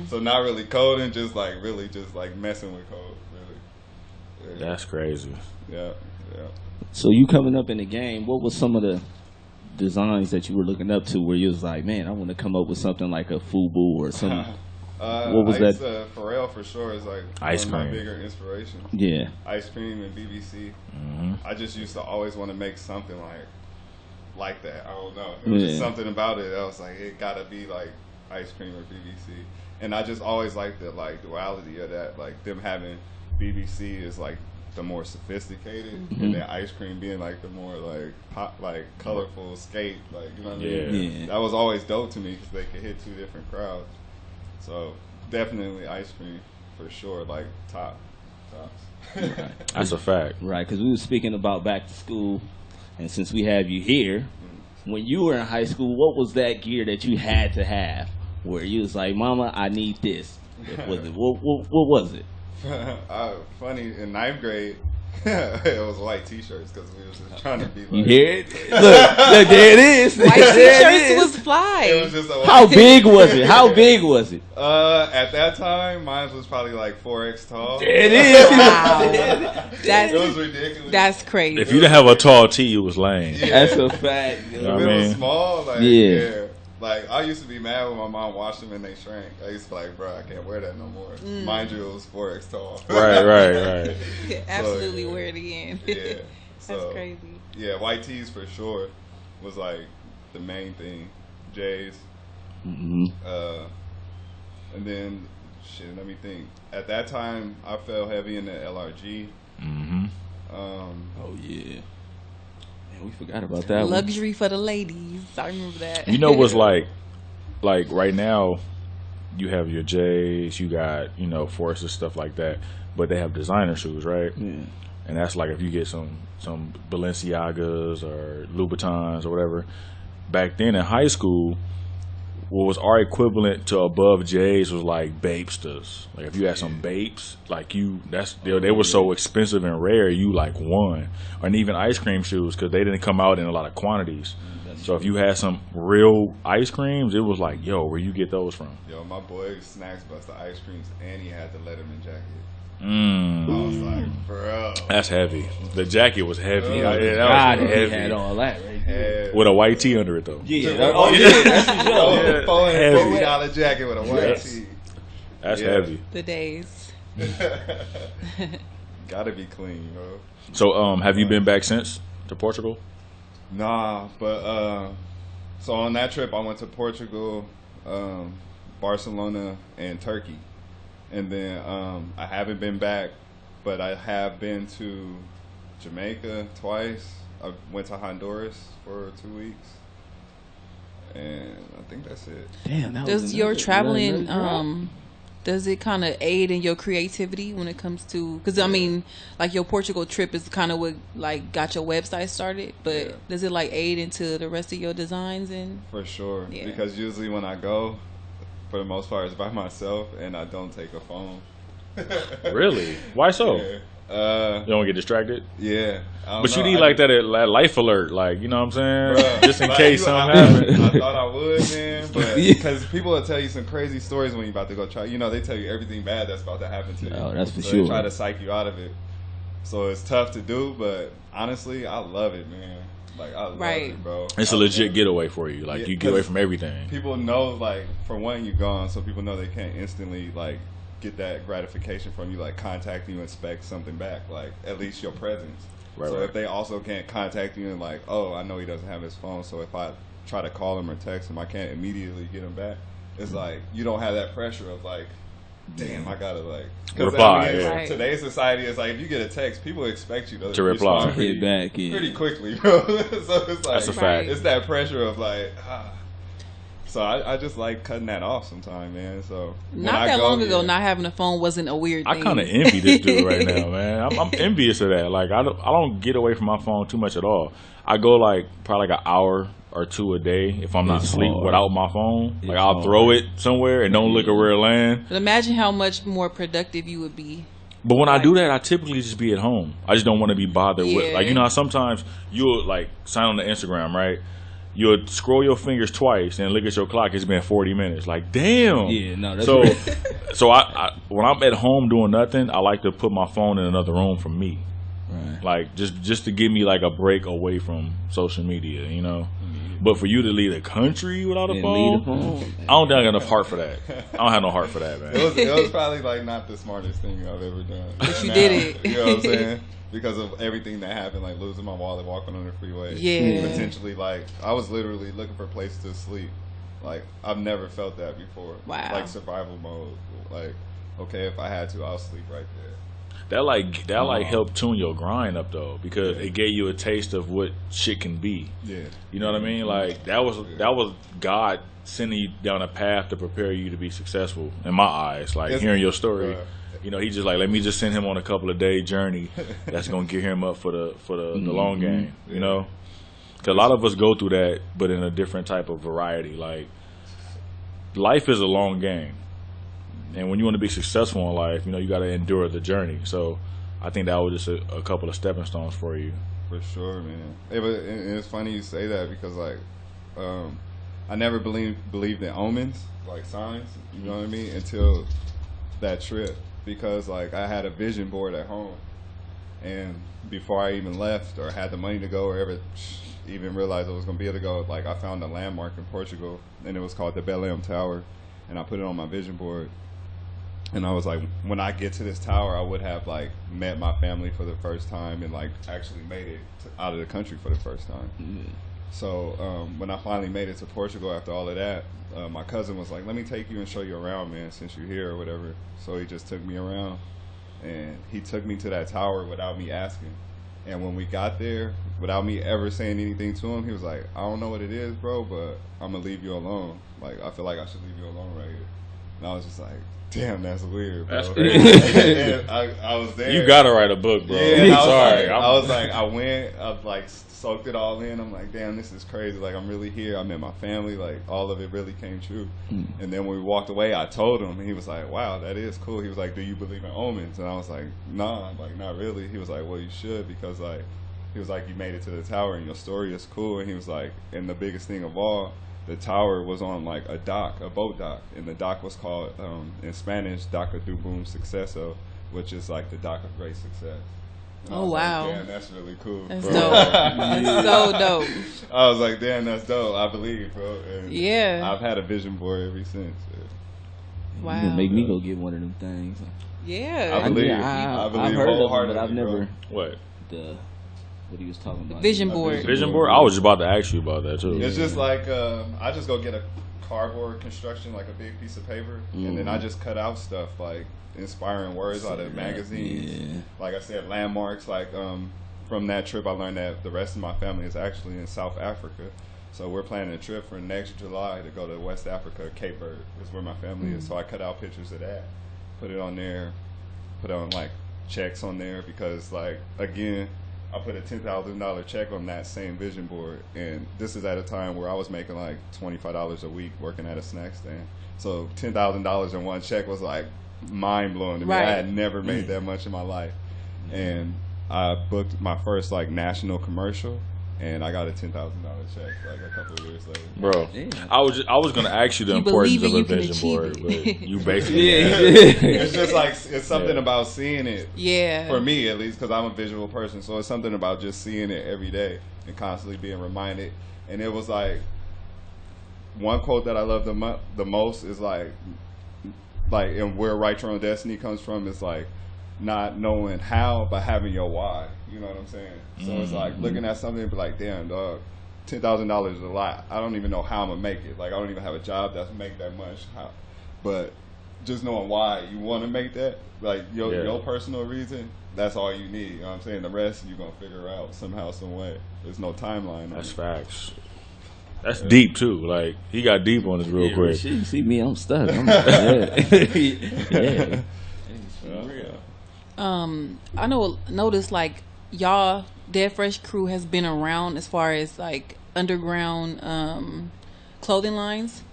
So not really coding, just like really just like messing with code. Really. Yeah. That's crazy. Yeah. So you coming up in the game, what was some of the designs that you were looking up to where you was like, man, I want to come up with something like a FUBU or something? What was that? Pharrell for sure is like Ice one of my cream. bigger inspiration. Yeah. Ice cream and BBC. I just used to always want to make something like that. I don't know. It was just something about it. I was like, it gotta be like ice cream or BBC. And I just always liked the like duality of that. Like them having BBC is like the more sophisticated, and then ice cream being like the more like pop, like colorful skate. Like you know what I mean? Yeah. That was always dope to me because they could hit two different crowds. So definitely ice cream for sure, like tops. Right. That's a fact. Right, because we were speaking about back to school, and since we have you here, when you were in high school, what was that gear that you had to have? Where you was like, "Mama, I need this." What was it? Funny, in ninth grade, it was white T-shirts because we was just trying to be like. You hear it? Look, there it is. White T-shirts was fly. It was just a How big was it? How big was it? At that time, mine was probably like 4X tall. There it is. Wow. It was ridiculous. That's crazy. If you didn't have a tall T, it was lame. Yeah. That's a fact. You If know what I it was mean? small, like Yeah. Like I used to be mad when my mom washed them and they shrank. I used to be like, bro, I can't wear that no more. Mind you, it was 4X tall. Right. Absolutely So, yeah. wear it again. Yeah. That's So, crazy. yeah, white tees for sure was like the main thing. J's. And then let me think. At that time, I fell heavy in the LRG. Oh yeah. Man, we forgot about that one. Luxury for the ladies. I remember that. You know what's like right now, you have your J's, you got, Forces, stuff like that, but they have designer shoes, right? Yeah. And that's like if you get some Balenciagas or Louboutins or whatever. Back then in high school, what was our equivalent to above J's was like Bapesters. Like if you had some Bapes, like they were so expensive and rare, you like won. And even ice cream shoes, because they didn't come out in a lot of quantities. So if you had some real ice creams, it was like, yo, where you get those from? Yo, my boy Snacks bust the ice creams and he had the Letterman jacket. I Mm, was like, bro. that's heavy. The jacket was heavy. Oh, Yeah, God, that was he heavy. had all that right there. Yeah. With a white tee under it though. Yeah. Oh yeah. That's for sure. $40 jacket with a white Yes. tee. That's Yeah. heavy. The days. Gotta be clean, bro. So, have you been back since to Portugal? Nah, but so on that trip I went to Portugal, Barcelona, and Turkey, and then I haven't been back, but I have been to Jamaica twice. I went to Honduras for 2 weeks, and I think that's it. Damn. That Does was your another- traveling another drop. does it kind of aid in your creativity when it comes to, because I mean, like your Portugal trip is kind of what like got your website started, but Yeah. does it like aid into the rest of your designs? And For sure, Yeah. because usually when I go, for the most part, it's by myself, and I don't take a phone. Really? Why so? Yeah. You don't get distracted? Yeah. I don't But you know. need like that life alert, like, you know what I'm saying? Bruh, Just in like, case I something happens. thought I would, man, but Yeah. because people will tell you some crazy stories when you're about to go try. You know, they tell you everything bad that's about to happen to you. Oh, that's for so sure. They try to psych you out of it. So it's tough to do, but honestly, I love it, man. Like I love Right. it, bro. It's a I legit love it. getaway for you. Like, Yeah, you get away 'cause from everything. People know, like, for one, you're gone, so people know they can't instantly like get that gratification from you, like contacting you and expect something back, like at least your presence. Right, So right. if they also can't contact you and like, oh, I know he doesn't have his phone, so if I try to call him or text him, I can't immediately get him back. It's like you don't have that pressure of like, damn, I gotta like 'cause, Reply, in yeah. Right. today's society, it's like if you get a text, people expect you to reply. respond pretty, Hit back, yeah. pretty quickly, bro. So it's like That's a fact. Right. it's that pressure of like. So I just like cutting that off sometime, man. So when not I that go, long ago, yeah. not having a phone wasn't a weird I thing. kind of envy this dude right now, man. I'm envious of that. Like, I don't get away from my phone too much at all. I go like probably like an hour or two a day if I'm not It's asleep hard. without my phone. Like, It's I'll hard. throw it somewhere and don't look at where it land. But imagine how much more productive you would be. But when I do that, I typically just be at home. I just don't want to be bothered with, Yeah. like, you know how sometimes you'll like sign on to Instagram, right? you'll scroll your fingers twice and look at your clock. It's been 40 minutes. Like, damn. Yeah, no, that's so. right. So I when I'm at home doing nothing, I like to put my phone in another room from me. Right. Like just to give me like a break away from social media, you know. But for you to leave the country without a And phone, leave the phone, I don't think I got enough heart for that. I don't have no heart for that, man. It was probably like not the smartest thing I've ever done. But you did it. You know what I'm saying? Because of everything that happened, like losing my wallet, walking on the freeway. Yeah. Potentially, like, I was literally looking for a place to sleep. Like, I've never felt that before. Wow. Like, survival mode. Like, okay, if I had to, I'll sleep right there. That helped tune your grind up though, because it gave you a taste of what shit can be. Yeah. You know what I mean? Like that was God sending you down a path to prepare you to be successful in my eyes. Like hearing your story. You know, he just like, let me just send him on a couple of day journey that's gonna gear him up for the long game. You know, because a lot of us go through that, but in a different type of variety. Like, life is a long game, and when you want to be successful in life, you know, you got to endure the journey. So, I think that was just a couple of stepping stones for you. For sure, man. And it's funny you say that because like, I never believed in omens, like signs. You know what I mean? Until that trip. Because like I had a vision board at home, and before I even left or had the money to go or ever even realized I was gonna be able to go, like I found a landmark in Portugal, and it was called the Belém Tower, and I put it on my vision board, and I was like, when I get to this tower, I would have like met my family for the first time and like actually made it out of the country for the first time. So when I finally made it to Portugal after all of that, my cousin was like, let me take you and show you around, man, since you're here or whatever. So he just took me around, and he took me to that tower without me asking. And when we got there, without me ever saying anything to him, he was like, I don't know what it is, bro, but I'm going to leave you alone. Like, I feel like I should leave you alone right here. And I was just like, damn, that's weird, bro. That's crazy. And I was there. You gotta write a book, bro. Yeah, Sorry. I went, I've like soaked it all in. I'm like, damn, this is crazy. Like, I'm really here. I met my family. Like, all of it really came true. And then when we walked away, I told him, and he was like, wow, that is cool. He was like, do you believe in omens? And I was like, nah, like, not really. He was like, well, you should, because like, he was like, you made it to the tower and your story is cool. And he was like, and the biggest thing of all, the tower was on like a dock, a boat dock, and the dock was called in Spanish Doca do Boom Suceso, which is like the dock of great success. And I was wow. like, damn, that's really cool. That's bro. dope. That's so dope. I was like, damn, that's dope. I believe, bro. And Yeah. I've had a vision board ever since. Wow. You gonna make me go get one of them things. Yeah. I believe. I've believe heard of them, but wholeheartedly, I've never What? What he was talking about. Vision board. Vision board? I was just about to ask you about that too. It's just like I just go get a cardboard construction, like a big piece of paper, and then I just cut out stuff like inspiring words out of magazines. Yeah. Like I said, landmarks. Like from that trip, I learned that the rest of my family is actually in South Africa. So we're planning a trip for next July to go to West Africa. Cape Verde is where my family is. So I cut out pictures of that, put it on there, put on like checks on there because like again, I put a $10,000 check on that same vision board, and this is at a time where I was making like $25 a week working at a snack stand. So $10,000 in one check was like mind blowing to me. Right. I had never made that much in my life, and I booked my first like national commercial, and I got a $10,000 check like a couple of years later. Bro, Damn. I was gonna ask you the You importance believe of a it, you can vision achieve board, it. but you basically It's just like it's something Yeah. about seeing it. Yeah. For me, at least, because I'm a visual person, so it's something about just seeing it every day and constantly being reminded. And it was like one quote that I love the most is like, and where Write Your Own Destiny comes from is like not knowing how, but having your why. You know what I'm saying? So it's like looking at something and be like, damn, dog, $10,000 is a lot. I don't even know how I'm gonna make it. Like I don't even have a job that's make that much. How, but just knowing why you want to make that, like your personal reason, that's all you need. You know what I'm saying? The rest you're gonna figure out somehow, some way. There's no timeline. That's facts. That's deep too. Like he got deep on this real quick. Shit, you see me, I'm stuck. Yeah. I noticed like y'all Dead Fresh crew has been around as far as like underground clothing lines.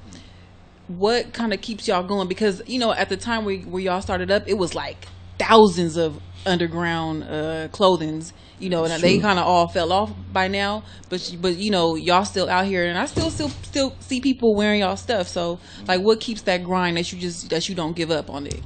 What kind of keeps y'all going? Because you know at the time where y'all started up, it was like thousands of underground clothings, you know, and they kind of all fell off by now. But you know, y'all still out here, and I still see people wearing y'all stuff. So like, what keeps that grind that you don't give up on it?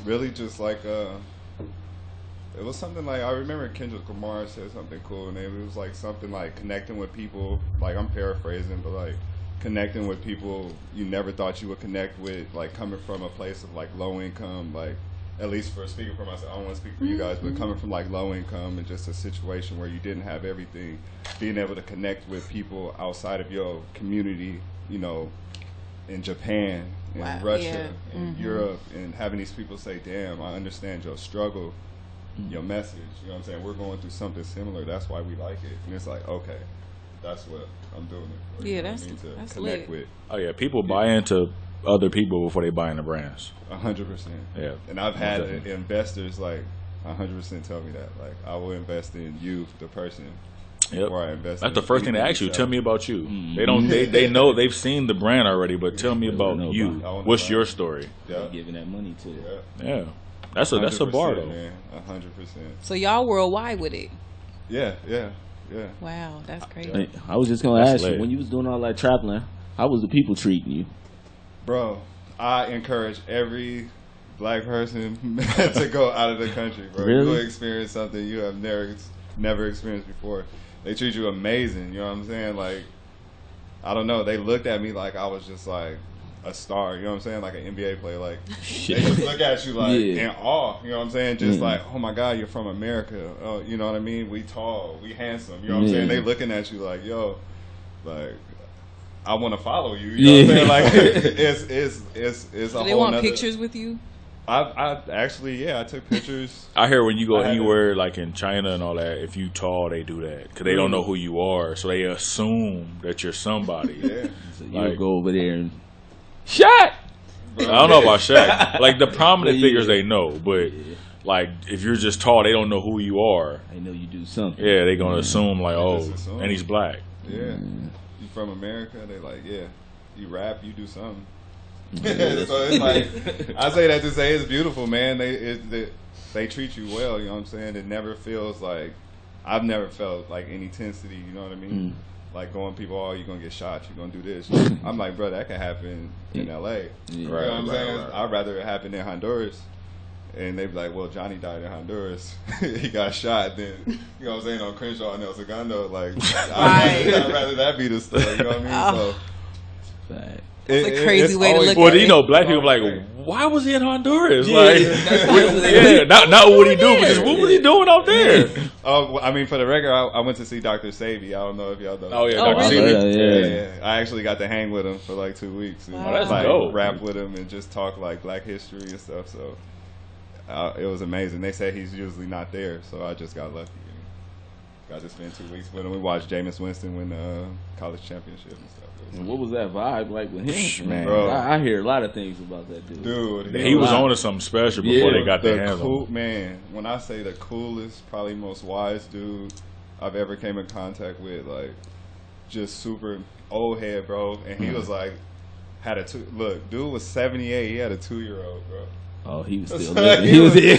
Really, just like it was something like, I remember Kendrick Lamar said something cool, and it was like something like connecting with people. Like, I'm paraphrasing, but like connecting with people you never thought you would connect with, like coming from a place of like low income, like, at least for speaking for myself, I don't want to speak for you guys, but coming from like low income and just a situation where you didn't have everything, being able to connect with people outside of your community, you know, in Japan, in Russia, in Europe, and having these people say, damn, I understand your struggle, your message, you know what I'm saying? We're going through something similar, that's why we like it. And it's like, okay, that's what I'm doing it for. Yeah, that's connect lit. With. Oh yeah, people buy into other people before they buy into brands. 100%. Yeah. And I've had investors like 100% tell me that. Like, I will invest in you, the person. Yep. Before I invest. That's the first thing they ask you. Tell me about you. They don't. They know they've seen the brand already, but tell me about you. What's your story? Yeah. Giving that money to. Yeah. That's a bar though. Man, 100%. So y'all worldwide with it? Yeah. Wow, that's crazy. Hey, I was just gonna ask lit. you, when you was doing all that traveling, how was the people treating you? Bro, I encourage every black person to go out of the country, bro. Really? You will experience something you have never experienced before. They treat you amazing, you know what I'm saying? Like, I don't know, they looked at me like I was just like a star, you know what I'm saying? Like an NBA player, like they just look at you like in awe, you know what I'm saying? Just like, oh my God, you're from America. Oh, you know what I mean? We tall, we handsome, you know what I'm saying? They looking at you like, yo, like, I want to follow you. You know what I'm saying? Like, it's a So whole. they want nother, pictures with you? I actually, I took pictures. I hear when you go anywhere like in China and all that, if you tall, they do that because they don't know who you are, so they assume that you're somebody. So Like, you'll go over there and Shaq. I don't know about Shaq. Like the prominent figures, they know, but like if you're just tall, they don't know who you are. They know you do something. Yeah, they gonna assume like, oh, assume. and he's black. Yeah, you from America? They like, yeah, you rap, you do something. So it's like, I say that to say it's beautiful, man. They treat you well, you know what I'm saying? It never feels like, I've never felt like any intensity, you know what I mean? Like going people, oh, you're gonna get shot, you're gonna do this. I'm like, bro, that could happen in LA. You know what I'm saying? I'd rather it happen in Honduras. And they be like, well, Johnnie died in Honduras. He got shot. Then, you know what I'm saying, on Crenshaw and El Segundo. Like, I'd rather that be the story. You know what I mean? So, it's a crazy way to look at it. Well, you know, black people like, why was he in Honduras? Like, not what he do, but just what was he doing out there? Oh, I mean, for the record, I went to see Dr. Savy. I don't know if y'all know. Oh yeah, Dr. Savy. Yeah. I actually got to hang with him for like 2 weeks. And, that's like, dope. Rap with him and just talk like black history and stuff. So it was amazing. They said he's usually not there, so I just got lucky. Got to spend 2 weeks with him. We watched Jameis Winston win the college championship and stuff. And what was that vibe like with him? Man, bro. I hear a lot of things about that dude. He was on to something special before they got their hands on him. Man, when I say the coolest, probably most wise dude I've ever came in contact with, like, just super old head, bro. And he was like, look, dude was 78. He had a 2-year-old, bro. Oh, he was still living.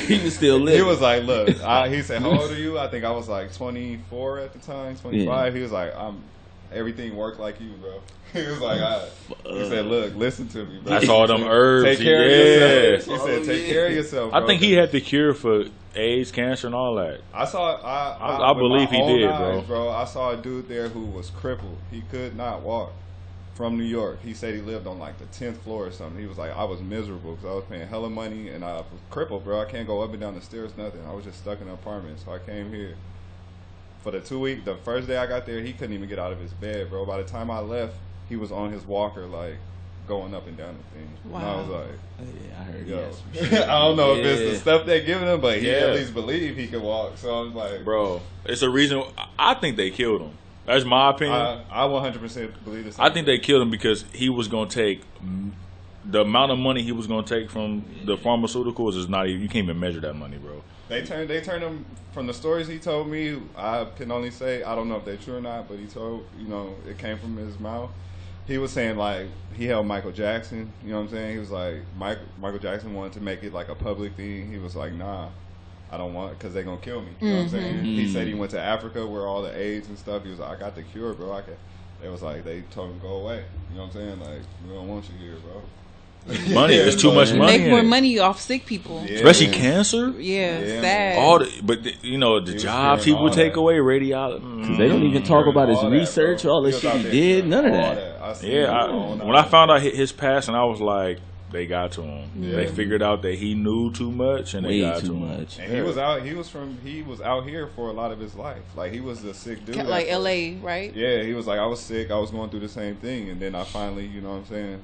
He was still living. He was like, look, he said, how old are you? I think I was like 24 at the time, 25. Yeah. He was like, everything worked like you, bro. He was like, he said, look, listen to me, bro. That's all them herbs. Take care of yourself. He said, take care of yourself, bro. I think he had the cure for AIDS, cancer, and all that. I believe he did, bro. I saw a dude there who was crippled. He could not walk. From New York. He said he lived on like the 10th floor or something. He was like, I was miserable because I was paying hella money and I was crippled, bro. I can't go up and down the stairs, nothing. I was just stuck in an apartment. So I came here. For the 2 weeks, the first day I got there, he couldn't even get out of his bed, bro. By the time I left, he was on his walker, like, going up and down the thing. Wow. And I was like, yeah, I heard yo. I don't know if it's the stuff they're giving him, but he at least believed he could walk. So I was like, bro, it's a reason. I think they killed him. That's my opinion. I 100% believe this. I think they killed him because he was going to take the amount of money he was going to take from the pharmaceuticals is not even, you can't even measure that money, bro. They turned him from the stories he told me. I can only say I don't know if they're true or not, but he told, you know, it came from his mouth. he was saying like he held Michael Jackson. You know what I'm saying? He was like Michael Jackson wanted to make it like a public thing. He was like, nah, I don't want it because they're gonna kill me. You know what I'm saying? He said he went to Africa where all the AIDS and stuff. He was like, I got the cure, bro. It was like they told him go away. You know what I'm saying? Like we don't want you here, bro. Money, it's too much money. Make more money off sick people, especially cancer. Sad. But the jobs people take away, radiology. They don't even talk about his research, all the shit he did, none of that. When I found out his passing, I was like, they got to him. They figured out that he knew too much, and they got to him. And he was out. He was out here for a lot of his life. Like he was a sick dude. Like LA, right? Yeah, he was like, I was sick. I was going through the same thing, and then I finally, you know what I'm saying,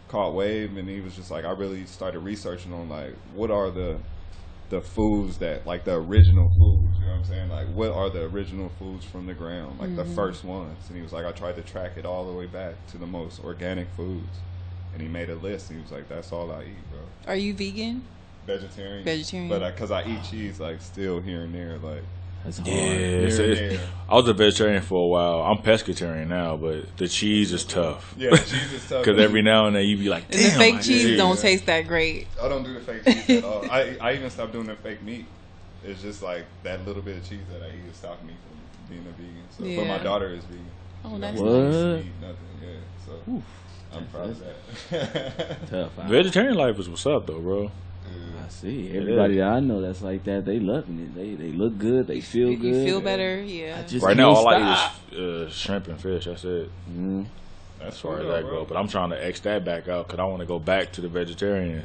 caught wave, and he was just like, I really started researching on like what are the foods that like the original foods, you know what I'm saying, like what are the original foods from the ground, like the first ones. And he was like, I tried to track it all the way back to the most organic foods, and he made a list. He was like, that's all I eat, bro. Are you vegan? Vegetarian, but because I eat cheese like still here and there, like that's hard. I was a vegetarian for a while. I'm pescatarian now, but the cheese is tough. Yeah, the cheese is tough. Because every now and then you be like, damn, the fake cheese don't taste that great. I don't do the fake cheese at all. I even stopped doing the fake meat. It's just like that little bit of cheese that I eat has stopped me from being a vegan. So, but my daughter is vegan. Oh, that's nice. Eat nothing. Yeah, so I'm proud of that. Tough. Vegetarian life is what's up, though, bro. I see. Everybody that I know that's like that, they loving it. They look good. They feel good. You feel better, yeah. Right now, all I eat is shrimp and fish. That's it. That's as far as that goes. But I'm trying to X that back out because I want to go back to the vegetarian.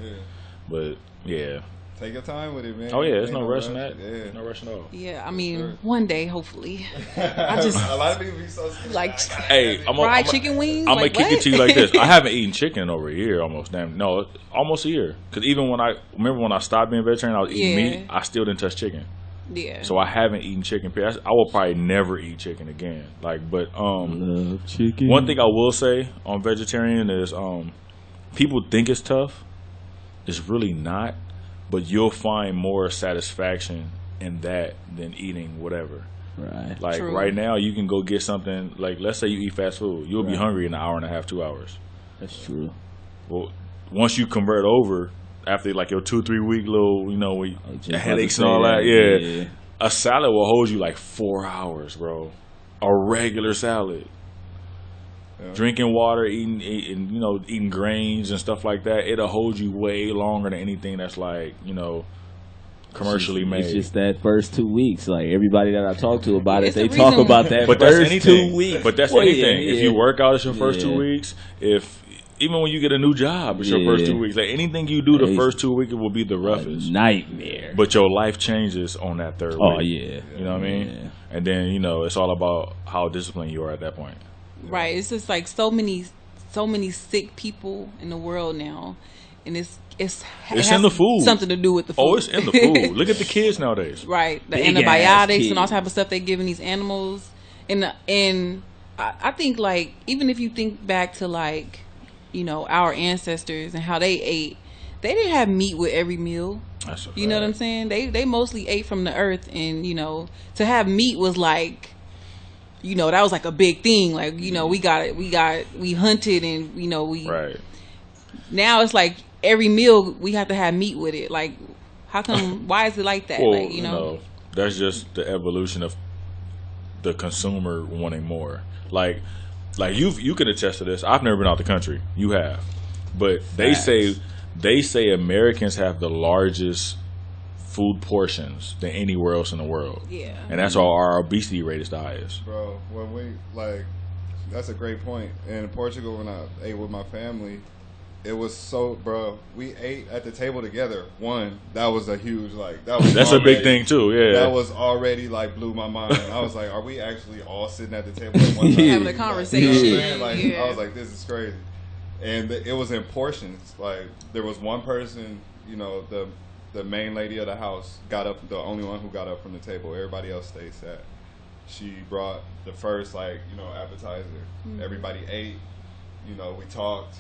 But yeah. Take your time with it, man. Oh yeah, there's no rushing that. Yeah. No rushing at all. Yeah, I mean, one day, hopefully. I just a lot of people be so scared. Like, hey, fried chicken wings. I'm gonna kick it to you like this. I haven't eaten chicken in over a year, almost a year. Because even when I stopped being vegetarian, I was eating meat. I still didn't touch chicken. Yeah. So I haven't eaten chicken. I will probably never eat chicken again. Love chicken. One thing I will say on vegetarian is people think it's tough. It's really not. But you'll find more satisfaction in that than eating whatever. Right. Like right now, you can go get something. Like let's say you eat fast food, you'll be hungry in an hour and a half, 2 hours. That's true. Well, once you convert over, after like your 2-3 week little, headaches and all that, a salad will hold you like 4 hours, bro. A regular salad. Drinking water, eating grains and stuff like that, it'll hold you way longer than anything that's like, commercially made. It's just that first 2 weeks. Like everybody that I talk to about it, they talk about that but first that's anything. 2 weeks. But that's anything. If you work out, it's your first 2 weeks. Even when you get a new job, it's your first 2 weeks. Like anything you do the first 2 weeks, it will be the roughest. Nightmare. But your life changes on that third week. Oh yeah. You know what I mean? Yeah. And then, it's all about how disciplined you are at that point. Right. It's just like so many sick people in the world now, and it's in the food. Something to do with the food. Oh, it's in the food. Look at the kids nowadays. Right. The antibiotics and all type of stuff they giving these animals, and I think like even if you think back to like our ancestors and how they ate, they didn't have meat with every meal. That's a fact. You know what I'm saying? They mostly ate from the earth, and to have meat was like. That was like a big thing. Like, we hunted and, we. Right. Now it's like every meal we have to have meat with it. Like, how come, why is it like that? Well, like, that's just the evolution of the consumer wanting more. Like you can attest to this. I've never been out the country. You have. But they say Americans have the largest food portions than anywhere else in the world. Yeah. And that's why our obesity rate is the highest. Bro, when that's a great point. In Portugal, when I ate with my family, it was so, bro, we ate at the table together. That was a huge, that's a big thing too, yeah. That was already, blew my mind. I was like, are we actually all sitting at the table at one time? Having a conversation. I was like, this is crazy. And it was in portions. Like, there was one person, the main lady of the house got up, the only one who got up from the table. Everybody else stayed sat. She brought the first, appetizer. Everybody ate. We talked,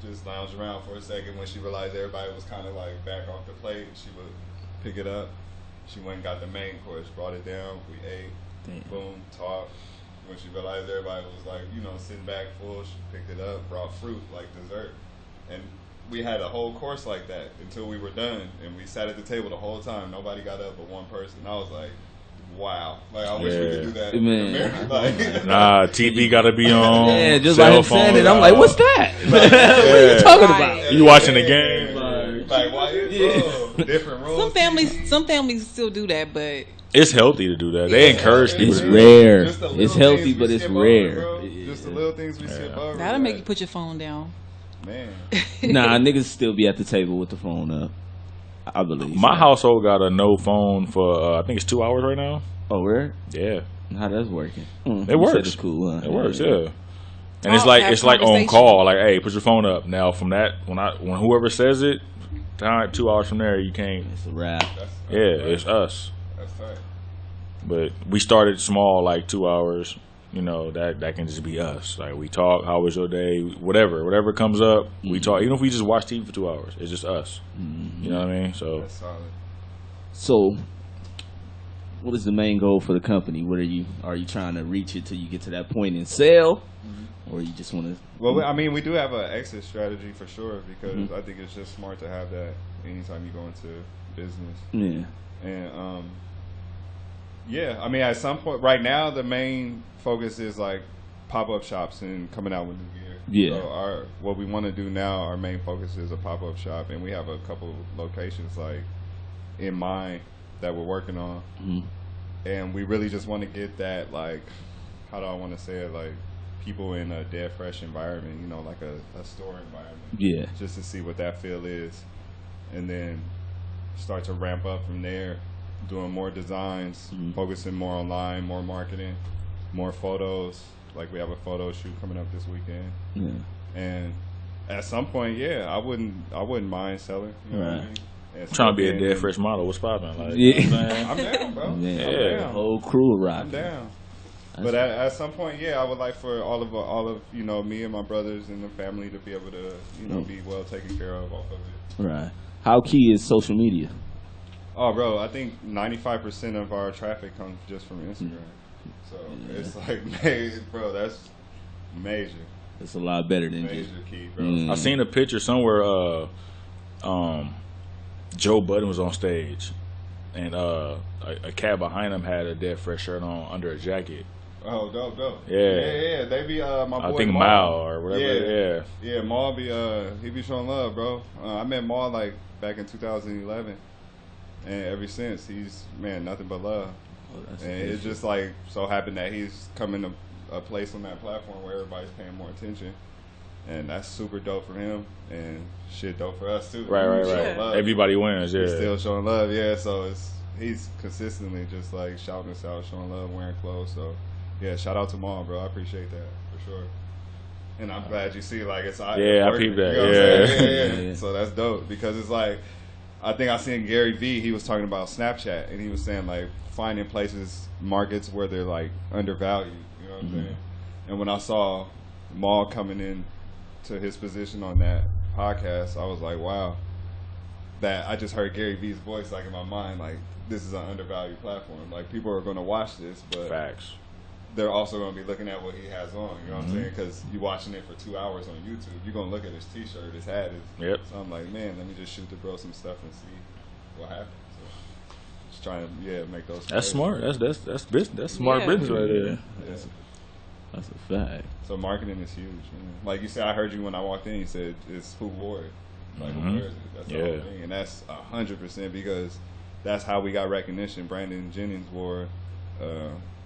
just lounged around for a second. When she realized everybody was kind of, back off the plate, she would pick it up. She went and got the main course, brought it down. We ate. Damn. Boom, talked. when she realized everybody was like, you know, sitting back full, she picked it up, brought fruit like dessert, and we had a whole course like that until we were done, and we sat at the table the whole time. Nobody got up but one person. I was like, wow, like I wish we could do that in America. Like, nah, TV got to be on. Yeah, just like him saying it, I'm like, what's that? Like, what are you talking about? You watching the game? Like why is different rules? Some families still do that, but it's healthy to do that. They encourage people. It's to do rare. That. It's healthy, but it's rare. Just the little things we skip over. that'll make you put your phone down. Man. Nah, niggas still be at the table with the phone up. I believe. My household got a no phone for I think it's 2 hours right now. Oh, where? Yeah, How that's working? it works. It's cool. Huh? It works. Yeah. And Oh, it's like have on conversation. call. Like, hey, put your phone up. Now from that, when whoever says it, 2 hours from there, you can't. It's a wrap. Yeah, it's us. That's tight. But we started small, like 2 hours. You know, that can just be us. Like, we talk, how was your day? Whatever comes up, we talk. Even if we just watch TV for 2 hours, it's just us. You know what I mean? So That's solid. So, what is the main goal for the company? What are you trying to reach it till you get to that point and sell, or you just want to? Well, I mean, we do have an exit strategy for sure because I think it's just smart to have that anytime you go into business. Yeah. And yeah, I mean, at some point, right now, the main focus is like pop-up shops and coming out with new gear. Yeah. So what we want to do now, our main focus is a pop-up shop, and we have a couple locations like in mind that we're working on, and we really just want to get that, like, how do I want to say it, like people in a dead fresh environment, you know, like a store environment. Yeah. Just to see what that feel is, and then start to ramp up from there, doing more designs, focusing more online, more marketing, more photos. Like we have a photo shoot coming up this weekend. Yeah. And at some point, yeah, I wouldn't mind selling. You know what I mean? And trying to be a still dead fresh model. What's poppin'? Like, Yeah. you know what I'm saying? I'm down, bro. Yeah. I'm The down. whole crew rock. I'm down. But at some point, yeah, I would like for all of you know, me and my brothers and the family to be able to, you know, be well taken care of off of it. Right. How key is social media? Oh, bro, I think 95% of our traffic comes just from Instagram. So it's like, bro, that's major. It's a lot better than Major just. key, bro. I seen a picture somewhere. Joe Budden was on stage, and a cat behind him had a dead fresh shirt on under a jacket. Oh, dope. Yeah. They be my boy. I think Mal or whatever. Yeah. Maul be he be showing love, bro. I met Maul like back in 2011, and ever since he's nothing but love. And it's just like so happened that he's coming to a place on that platform where everybody's paying more attention, and that's super dope for him and shit dope for us too. Right. Showing love. Everybody wins. Yeah. He's still showing love, yeah. So he's consistently just like shouting us out, showing love, wearing clothes. So yeah, shout out to Mom, bro. I appreciate that for sure. And I'm glad you see like it's I working, peeped that. you know what I'm Yeah. saying? Yeah. So that's dope because it's like I think I seen Gary Vee. He was talking about Snapchat and he was saying like finding places, markets where they're like undervalued. You know what I'm saying? And when I saw Maul coming in to his position on that podcast, I was like, wow. That I just heard Gary Vee's voice like in my mind, like this is an undervalued platform. Like people are going to watch this, but Facts. they're also going to be looking at what he has on. You know what I'm saying? Because you're watching it for 2 hours on YouTube, you're going to look at his T-shirt, his hat. Yep. So I'm like, man, let me just shoot the bro some stuff and see what happens. So just trying to make those. That's trades. smart. That's business. That's smart Yeah. business right there. Yeah. That's a fact. So marketing is huge. Man. Like you said, I heard you when I walked in. You said it's who wore it. Like who wears it? That's the whole thing, and that's 100% because that's how we got recognition. Brandon Jennings wore.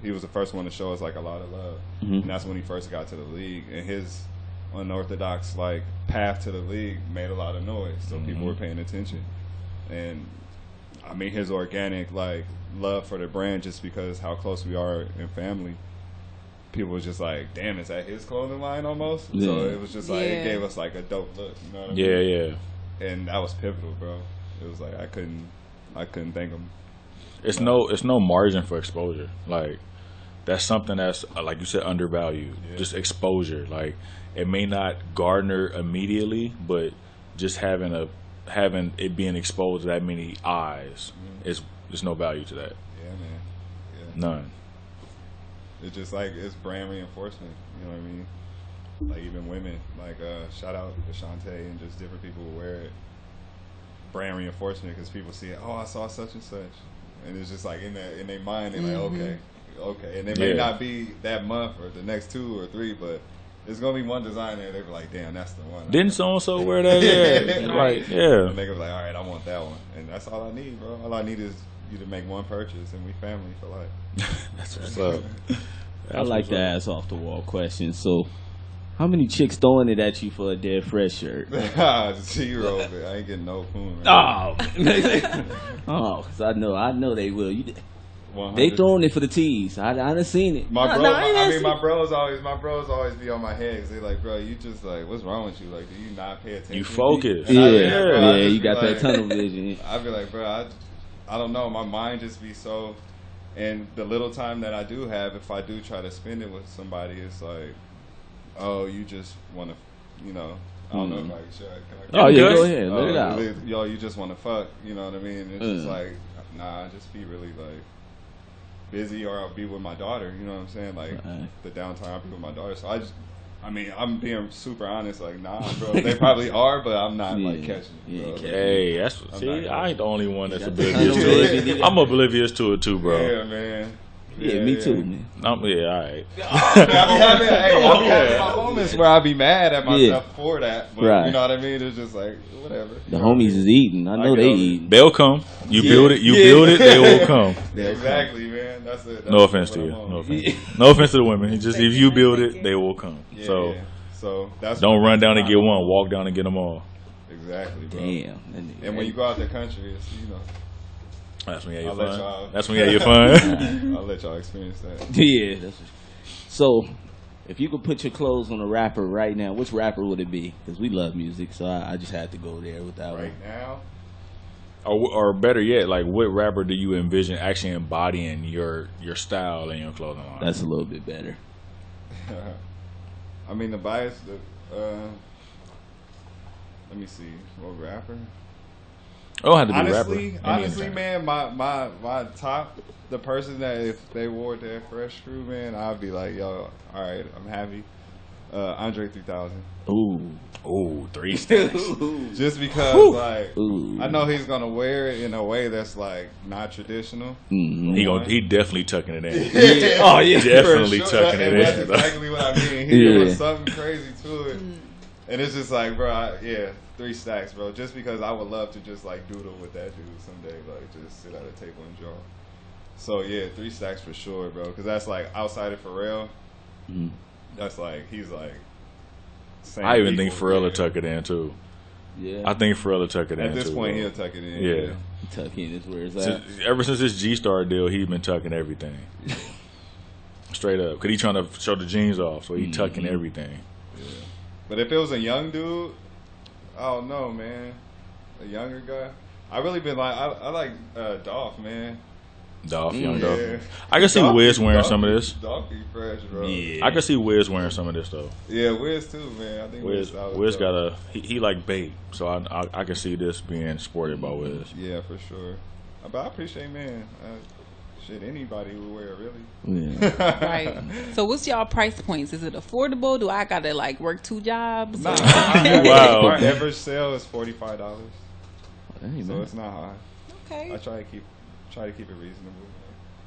He was the first one to show us like a lot of love, and that's when he first got to the league. And his unorthodox like path to the league made a lot of noise, so people were paying attention. And I mean, his organic like love for the brand, just because how close we are in family. People was just like, damn, is that his clothing line almost? Yeah. So it was just like, it Yeah. gave us like a dope look, you know what I mean? Yeah. And that was pivotal, bro. It was like, I couldn't thank him. It's no margin for exposure. Like that's something that's like you said undervalued. Yeah. Just exposure. Like it may not garner immediately, but just having it being exposed to that many eyes is there's no value to that. Yeah, man. Yeah. None. It's just like it's brand reinforcement. You know what I mean? Like even women, like shout out to Shantae and just different people who wear it. Brand reinforcement because people see it. Oh, I saw such and such, and it's just like in their mind, they're like, okay, and it may not be that month or the next 2 or 3, but there's gonna be one design there. They be like, damn, that's the one. Didn't so and so wear that? Yeah, like yeah. And they go like, all right, I want that one, and that's all I need, bro. All I need is you to make one purchase, and we family for life. That's what's up. I like to ask off the wall questions. So, how many chicks throwing it at you for a Dead Fresh shirt? 0, but I ain't getting no poon. Right? Oh, cause I know they will. 100. They throwing it for the tees. I done seen it. My bros always be on my head. Cause they like, bro, you just like, what's wrong with you? Like, do you not pay attention? You focus. Yeah, you got that tunnel vision. I be like, bro, I don't know. My mind just be so, and the little time that I do have, if I do try to spend it with somebody, it's like, oh, you just want to, you know. I don't know if I can share it. Oh yeah, go ahead, let it out. Yo, you just want to fuck. You know what I mean? It's just like, nah, just be really like busy, or I'll be with my daughter. You know what I'm saying? Like the downtime, I'll be with my daughter. So I'm being super honest. Like, nah, bro, they probably are, but I'm not like catching it. Bro. Hey, I ain't the only one that's oblivious to it. I'm oblivious to it too, bro. Yeah, man. Yeah, me too, man. All right. I be having my moments where I be mad at myself for that, but you know what I mean? It's just like whatever. The homies is eating. I know they eating. They'll come. You build it. You build it. They will come. Exactly, man. That's it. No offense to you. No offense to the women. It's just if you build it, they will come. So that's don't run down and get one. Walk down and get them all. Exactly, bro. Damn. And when you go out the country, it's that's when you have your fun. That's when you have your fun. I'll let y'all experience that. Yeah. So, if you could put your clothes on a rapper right now, which rapper would it be? Because we love music, so I just had to go there with that one. Right now? Or better yet, like what rapper do you envision actually embodying your style and your clothing line? That's a little bit better. I mean, the bias, let me see, what rapper? Oh, had to be rapper. Honestly, man, my top, the person that if they wore their Fresh crew, man, I'd be like, yo, all right, I'm happy. Andre 3000. Ooh, 3 stacks. Just because, I know he's gonna wear it in a way that's like not traditional. Mm-hmm. He definitely tucking it in. Definitely tucking it in. That's exactly what I mean. He doing something crazy to it, and it's just like, bro, 3 stacks, bro. Just because I would love to just like doodle with that dude someday, like just sit at a table and draw. So 3 stacks for sure, bro. Because that's like outside of Pharrell. That's like he's like. I even think Pharrell will tuck it in too. Yeah, I think Pharrell will tuck it in. At this point, he'll tuck it in. Yeah, tuck in is where it's at. Ever since this G-Star deal, he's been tucking everything. Straight up, because he's trying to show the jeans off, so he's tucking everything. Yeah. But if it was a young dude, I don't know, man. A younger guy. I really been like, I like Dolph, man. Young Dolph. I can see Wiz wearing some of this. Dolph be fresh, bro. Yeah. I can see Wiz wearing some of this though. Yeah, Wiz too, man. I think Wiz got he like bait, so I can see this being sported by Wiz. Yeah, for sure. But I appreciate, man. Anybody would wear it, really. Yeah. Right. So what's y'all price points? Is it affordable? Do I gotta like work 2 jobs? Nah. Wow. Our average sale is $45. So it's not high. Okay. I try to keep it reasonable.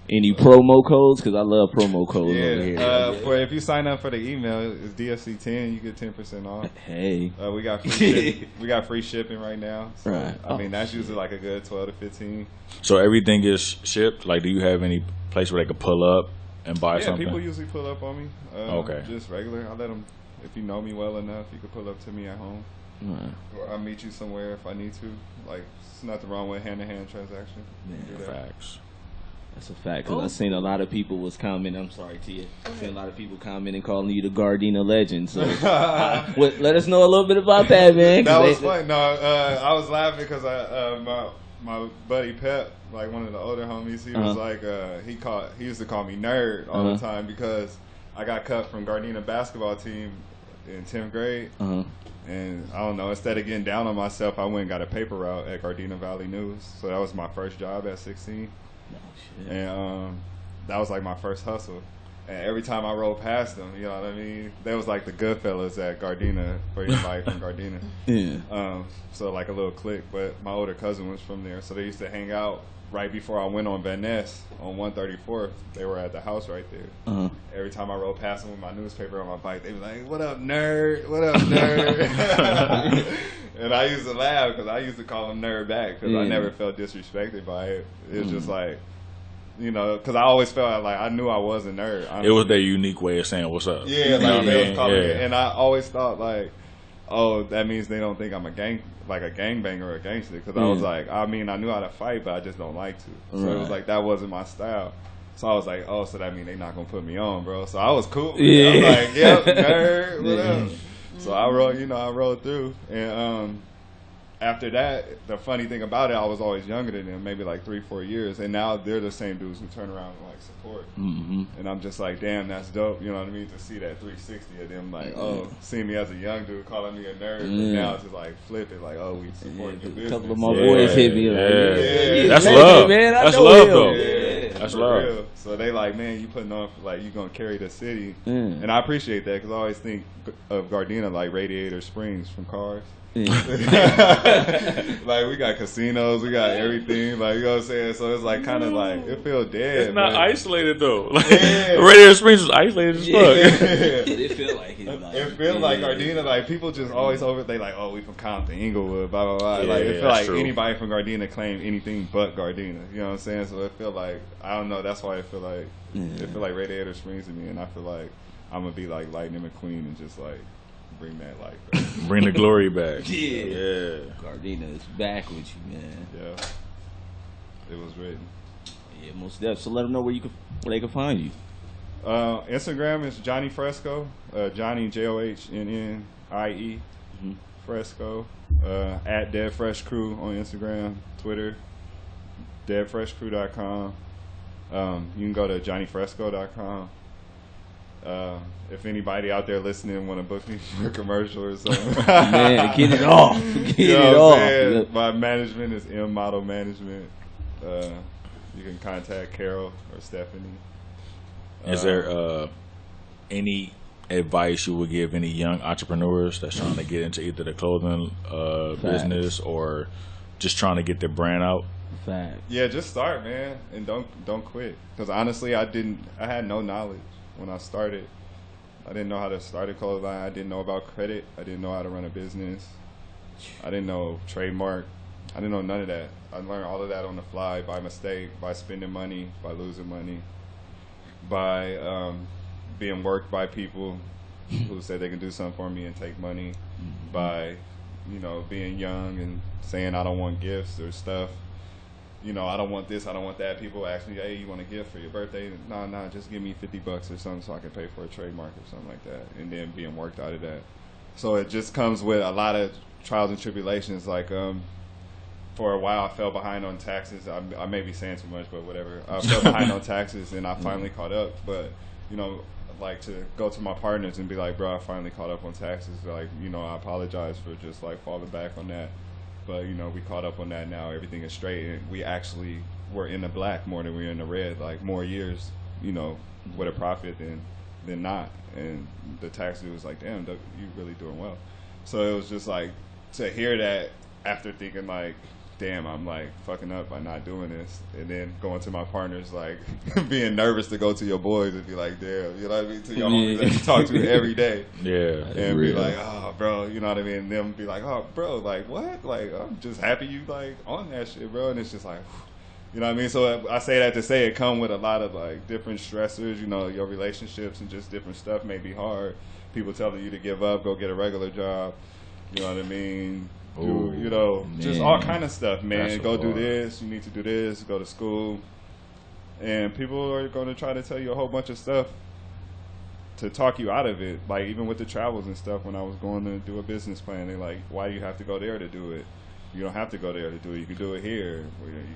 Any promo codes? Because I love promo codes over here. For if you sign up for the email, it's DFC10. You get 10% off. Hey, we got free we got free shipping right now. So, right. I mean, that's usually like a good 12 to 15. So everything is shipped. Like, do you have any place where they could pull up and buy something? Yeah, people usually pull up on me. Okay. Just regular. I let them. If you know me well enough, you could pull up to me at home. Right. Or I'll meet you somewhere if I need to. Like, there's nothing wrong with hand-to-hand transaction. Yeah. Facts. That's a fact. Because I seen a lot of people was commenting. I'm sorry, Tia. I seen a lot of people commenting, calling you the Gardena legend. So let us know a little bit about that, man. That was funny. No, I was laughing because my buddy Pep, like one of the older homies, he was like he used to call me nerd all the time because I got cut from Gardena basketball team in 10th grade. And I don't know, instead of getting down on myself, I went and got a paper route at Gardena Valley News. So that was my first job at 16. Oh, shit. And that was like my first hustle. And every time I rode past them, you know what I mean? They was like the Goodfellas at Gardena, for anybody from Gardena. Yeah. So like a little clique. But my older cousin was from there, so they used to hang out right before I went on Van Ness on 134th. They were at the house right there. Every time I rode past them with my newspaper on my bike, they were like, "What up, nerd? What up, nerd?" And I used to laugh because I used to call them nerd back because I never felt disrespected by it. It was just like, you know, because I always felt like I knew I was a nerd. It was their unique way of saying what's up. Yeah, like they was calling me, and I always thought like, oh, that means they don't think I'm a gangbanger or a gangster. Because I was like, I mean, I knew how to fight, but I just don't like to. So it was like that wasn't my style. So I was like, oh, so that means they not gonna put me on, bro. So I was cool. Yeah. I was like, yep, nerd, what up? So I rode through, and after that, the funny thing about it, I was always younger than them, maybe like 3-4 years, and now they're the same dudes who turn around and like support. And I'm just like, damn, that's dope. You know what I mean? To see that 360 of them, like, oh, seeing me as a young dude calling me a nerd, but now it's just like flip it, like, oh, we support your business. A couple of my boys hit me like, that's love, man. That's love, though. That's love. Real. So they like, man, you putting on like you gonna carry the city, and I appreciate that because I always think of Gardena like Radiator Springs from Cars. Like we got casinos, we got everything, like, you know what I'm saying? So it's like kind of like it feels dead. It's not isolated though. Like, Radio Springs was isolated as fuck. It feel like it feels like Gardena, like people just always they like, oh, we from Compton, Inglewood, blah blah blah. Like it feel like true. Anybody from Gardena claim anything but Gardena. You know what I'm saying? So it feel like, I don't know. That's why it feel like it feel like Radiator Springs to me, and I feel like I'm gonna be like Lightning McQueen and just like bring that life back. Bring the glory back. Gardena is back with you, man. Yeah, it was written. Yeah, most definitely. So let them know where they can find you. Instagram is Johnnie Fresco. Johnnie JOHNNIE Fresco. At Dead Fresh Crew on Instagram, Twitter. DeadFreshCrew.com. You can go to JohnnyFresco.com. If anybody out there listening want to book me for a commercial or something, man, get it off. Get it off. My management is M Model Management. You can contact Carol or Stephanie. Is there any advice you would give any young entrepreneurs that's trying to get into either the clothing business or just trying to get their brand out? Fact. Yeah, just start, man, and don't quit. Because honestly, I had no knowledge when I started. I didn't know how to start a clothing line. I didn't know about credit. I didn't know how to run a business. I didn't know trademark. I didn't know none of that. I learned all of that on the fly, by mistake, by spending money, by losing money, by being worked by people who said they can do something for me and take money, by, you know, being young and saying I don't want gifts or stuff. You know, I don't want this, I don't want that. People ask me, hey, you want a gift for your birthday? Nah, just give me $50 or something so I can pay for a trademark or something like that. And then being worked out of that. So it just comes with a lot of trials and tribulations. Like, for a while, I fell behind on taxes. I may be saying too much, but whatever. I fell behind on taxes, and I finally caught up. But, you know, like to go to my partners and be like, bro, I finally caught up on taxes. Like, you know, I apologize for just like falling back on that. But, you know, we caught up on that now. Everything is straight. And we actually were in the black more than we were in the red. Like, more years, you know, with a profit than not. And the tax dude was like, damn, you really doing well. So it was just like, to hear that after thinking like, damn, I'm like fucking up by not doing this. And then going to my partners, like being nervous to go to your boys and be like, damn, you know what I mean? To your homies that you talk to every day. Yeah. And be like, oh, bro, you know what I mean? And them be like, oh, bro, like what? Like, I'm just happy you like on that shit, bro. And it's just like, you know what I mean? So I say that to say it come with a lot of like different stressors, you know, your relationships and just different stuff may be hard. People telling you to give up, go get a regular job. You know what I mean? Ooh, you know, man. Just all kind of stuff, man. Go do hard. this. You need to do this. Go to school. And people are going to try to tell you a whole bunch of stuff to talk you out of it. Like even with the travels and stuff, when I was going to do a business plan, they're like, why do you have to go there to do it? You don't have to go there to do it. You can do it here.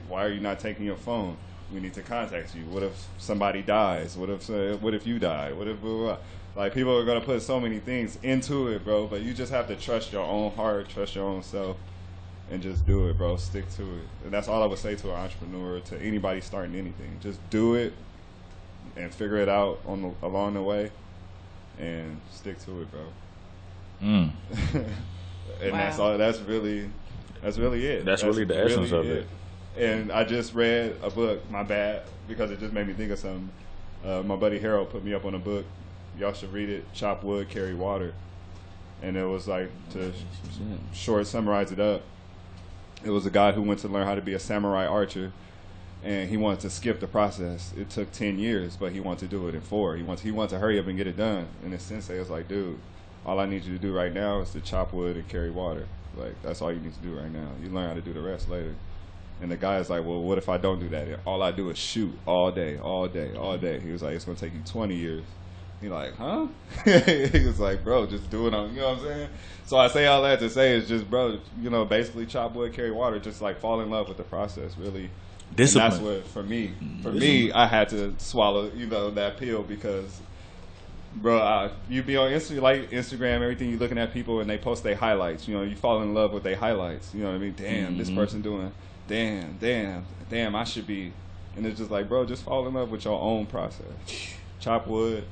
Why are you not taking your phone? We need to contact you. What if somebody dies? What if you die? What if blah, blah, blah. Like people are gonna put so many things into it, bro. But you just have to trust your own heart, trust your own self, and just do it, bro. Stick to it. And that's all I would say to an entrepreneur, to anybody starting anything. Just do it and figure it out along the way, and stick to it, bro. Mm. And Wow. that's all. That's really it. That's really the essence of it. And I just read a book. My bad, because it just made me think of something. My buddy Harold put me up on a book. Y'all should read it. Chop wood, carry water. And it was like, to short summarize it up, it was a guy who went to learn how to be a samurai archer, and he wanted to skip the process. It took 10 years, but he wanted to do it in 4. He wanted to hurry up and get it done. And his sensei was like, dude, all I need you to do right now is to chop wood and carry water. Like, that's all you need to do right now. You learn how to do the rest later. And the guy is like, well, what if I don't do that? All I do is shoot all day, all day, all day. He was like, it's going to take you 20 years. He like, huh? He was like, bro, just do it on, you know what I'm saying? So I say all that to say is just, bro, you know, basically chop wood, carry water, just like fall in love with the process, really. Discipline. And that's what, for me, I had to swallow, you know, that pill because, bro, you be on Instagram, everything, you looking at people and they post their highlights, you know, you fall in love with their highlights, you know what I mean? Damn, this person doing, damn, I should be. And it's just like, bro, just fall in love with your own process. Chop wood,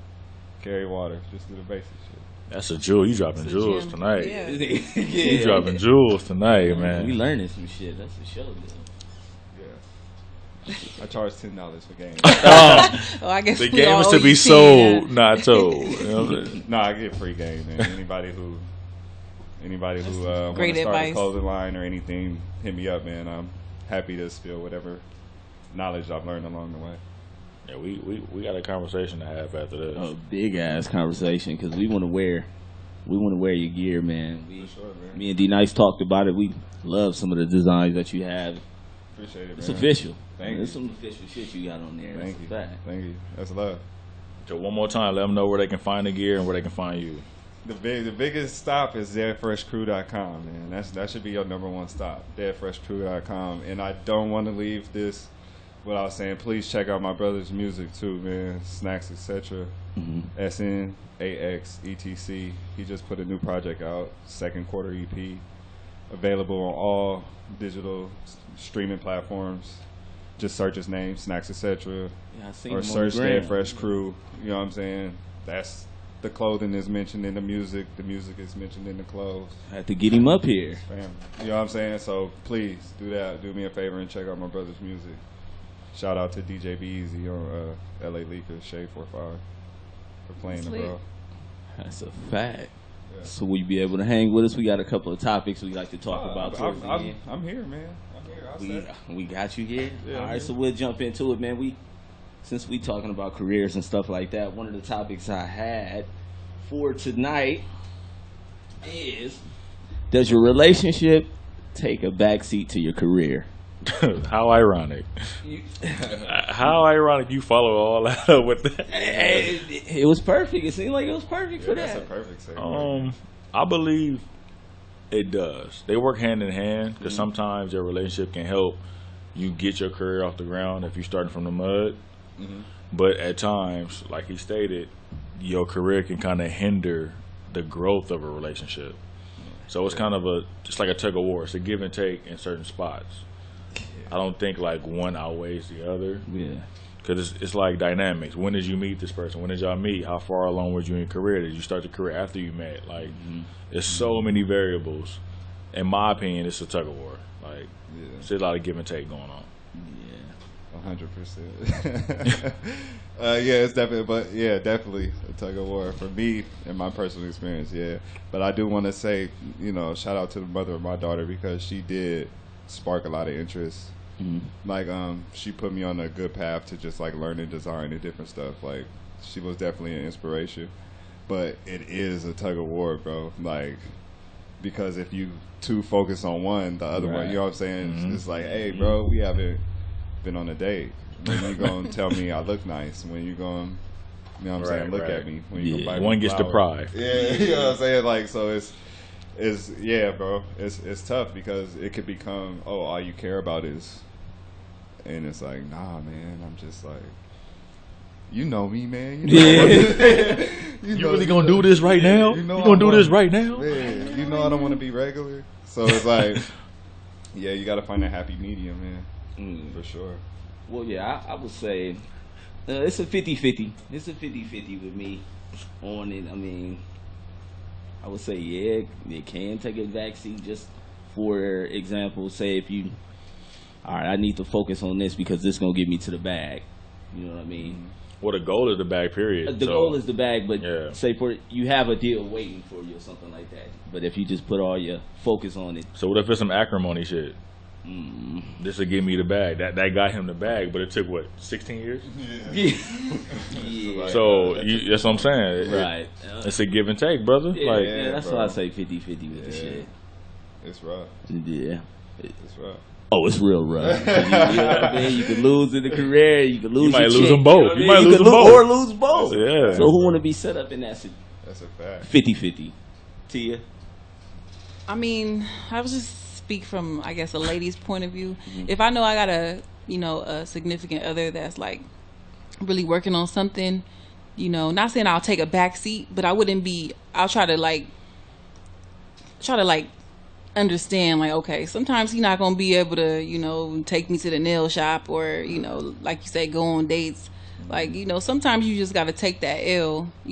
carry water, just do the basic shit. That's a jewel. You dropping jewels tonight. Yeah. You dropping jewels tonight, man. We learning some shit. That's for sure. Yeah. I charge $10 for games. Oh, I guess The we game all is to owe be you sold, 10. not told. You know what I'm saying? No, I get free game, man. Anybody who want to start great a advice. clothing line or anything, hit me up, man. I'm happy to spill whatever knowledge I've learned along the way. Yeah, we got a conversation to have after this. A big ass conversation because we want to wear your gear, man. For sure, man. Me and D Nice talked about it. We love some of the designs that you have. Appreciate it, It's man. official. Thank There's you. some official shit you got on there. Thank That's you. a fact. Thank you. That's love. So one more time, let them know where they can find the gear and where they can find you. The biggest stop is deadfreshcrew.com, man. That should be your number one stop, deadfreshcrew.com. And I don't want to leave this without saying, please check out my brother's music too, man. Snacks, etc. SNAXETC. He just put a new project out, second quarter EP, available on all digital streaming platforms. Just search his name, Snacks, etc. Yeah, I seen Or him on search the gram. Dead Fresh Crew. You know what I'm saying? That's the clothing is mentioned in the music. The music is mentioned in the clothes. I had to get him up here. Family. You know what I'm saying? So please do that. Do me a favor and check out my brother's music. Shout out to DJ Beezy on LA Leakers, Shade 45 for playing the Sweet. bro. That's a fact. Yeah. So will you be able to hang with us? We got a couple of topics we like to talk about towards the end. I'm here, man. I'm here. I'll say. We got you here. Yeah, All I'm right, here. so we'll jump into it, man. Since we talking about careers and stuff like that, one of the topics I had for tonight is: does your relationship take a backseat to your career? How ironic. How ironic you follow all that up with that. It was perfect. It seemed like it was perfect for That's a that. perfect segue. I believe it does. They work hand in hand because sometimes your relationship can help you get your career off the ground if you're starting from the mud. But at times, like he stated, your career can kind of hinder the growth of a relationship. So it's kind of just like a tug of war. It's a give and take in certain spots. I don't think like one outweighs the other. Yeah. Because it's like dynamics. When did you meet this person? When did y'all meet? How far along were you in your career? Did you start your career after you met? Like, there's so many variables. In my opinion, it's a tug of war. Like, there's a lot of give and take going on. Yeah. 100%. Yeah, it's definitely a tug of war for me in my personal experience. Yeah, but I do want to say, shout out to the mother of my daughter because she did spark a lot of interest. Like, she put me on a good path to just like learning design and different stuff. Like, she was definitely an inspiration. But it is a tug of war, bro. Like, because if you too focus on one, the other one, you know what I'm saying? It's like, hey, bro, we haven't been on a date. When you gonna tell me I look nice? When you gonna, you know what I'm saying? Look at me. When you gonna buy me One gets flowers? deprived. Yeah, you know what I'm saying? Like, so it's yeah, bro. It's tough because it could become, all you care about is, and it's like, nah, man. I'm just like, you know me, man. You know, You really gonna do this right now? You know gonna do this right now? Man, you know I don't want to be regular. So it's like, yeah, you got to find a happy medium, man. For sure. Well, yeah, I would say It's a 50-50. It's a 50-50 with me on it. I mean, I would say, yeah, it can take a backseat. Just for example, say if you, all right, I need to focus on this because this going to get me to the bag. You know what I mean? Well, the goal is the bag, period. The goal is the bag, but yeah. say for you have a deal waiting for you or something like that. But if you just put all your focus on it. So what if it's some acrimony shit? This will give me the bag. That got him the bag, but it took what, 16 years? Yeah. Yeah. So that's what I'm saying. Right. It's a give and take, brother. Yeah, like, yeah, that's why I say 50-50 with the shit. It's rough. Yeah. It's rough. Oh, it's real rough. You know what I mean? You could lose in the career. You could lose. You might your lose chick, them both. You, know what I mean? You might You lose could them both. or lose both. Yeah. So who want to be set up in that situation? That's a fact. 50-50. Tia? I mean, I was just speak from, I guess, a lady's point of view. If I know I got a significant other that's like really working on something, not saying I'll take a back seat, but I'll try to understand, like, okay, sometimes he's not gonna be able to, take me to the nail shop or, like you say, go on dates. Like, sometimes you just gotta take that L, I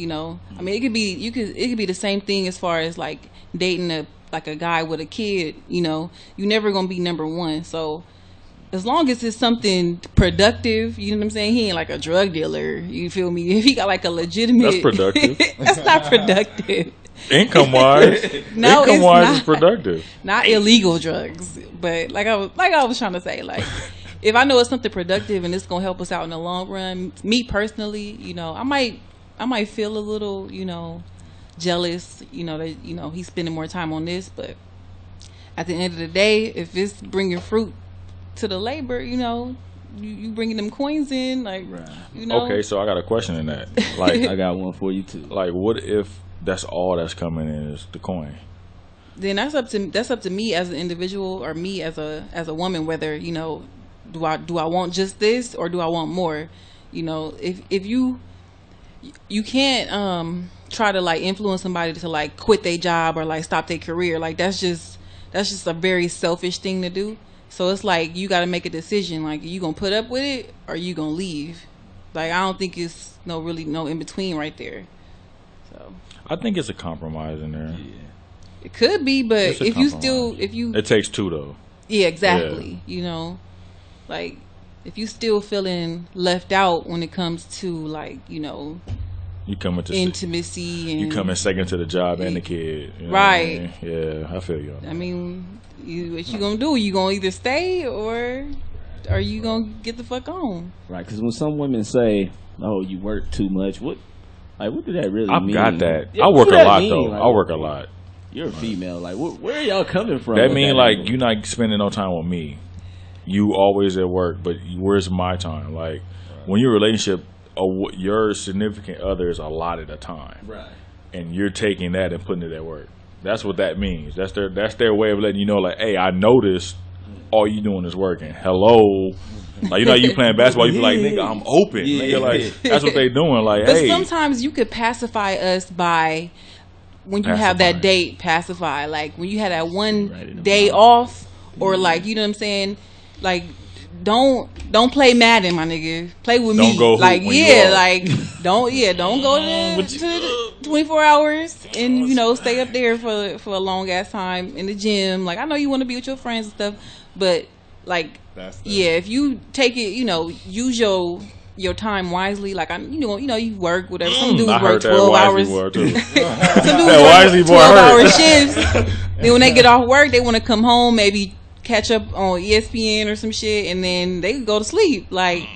mean, it could be the same thing as far as like dating a guy with a kid, you never gonna be number one. So as long as it's something productive, you know what I'm saying? He ain't like a drug dealer, you feel me? If he got like a legitimate, that's productive. That's not productive. Income wise, No, income wise it's is productive. Not illegal drugs, but like I was trying to say, like, if I know it's something productive and it's gonna help us out in the long run, me personally, I might feel a little, jealous, that he's spending more time on this, but at the end of the day, if it's bringing fruit to the labor, you bringing them coins in, like, Right. Okay, so I got a question in that. Like, I got one for you too. like, what if that's all that's coming in is the coin? Then that's up to me as an individual, or me as a woman, whether, do I want just this or do I want more? If you can't try to like influence somebody to like quit their job or like stop their career. Like that's just a very selfish thing to do. So it's like you got to make a decision. Like, you gonna put up with it or you gonna leave? Like, I don't think it's no in between right there. So I think it's a compromise in there. Yeah. it could be, but It's a if you compromise. It takes two though. yeah, exactly. Like, if you still feeling left out when it comes to like, You come into intimacy and you come in second to the job and the kid. You know Right. what I mean? Yeah, I feel you. I mean, what you gonna do? You gonna either stay or are you gonna get the fuck on? Right, because when some women say, "Oh, you work too much," what did that really I've mean? got that. Yeah, I what work do a that lot mean? though. Like, I work a lot. You're a female. Like, where are y'all coming from? That with mean like angle? you not spending no time with me. You always at work, but where's my time? Like when you're in a relationship, your significant other is allotted a time, Right. and you're taking that and putting it at work. That's what that means. That's their way of letting you know, like, hey, I noticed all you doing is working. Hello. Like, you playing basketball, you be like, nigga, I'm open. Yeah. Nigga, like, that's what they doing. Like, But hey. sometimes you could pacify us by when you have that date, pacify. Like when you had that one day off, or like, you know what I'm saying? Like, don't play Madden, my nigga. Play with me. Don't go like, when you off. like don't go to 24 hours and stay up there for a long ass time in the gym. Like, I know you want to be with your friends and stuff, but like, if you take it, use your time wisely. Like, you work, whatever. Some dudes work 12 hours. Some dudes work 12-hour shifts. Then when they get off work, they want to come home, maybe catch up on ESPN or some shit, and then they could go to sleep. Like,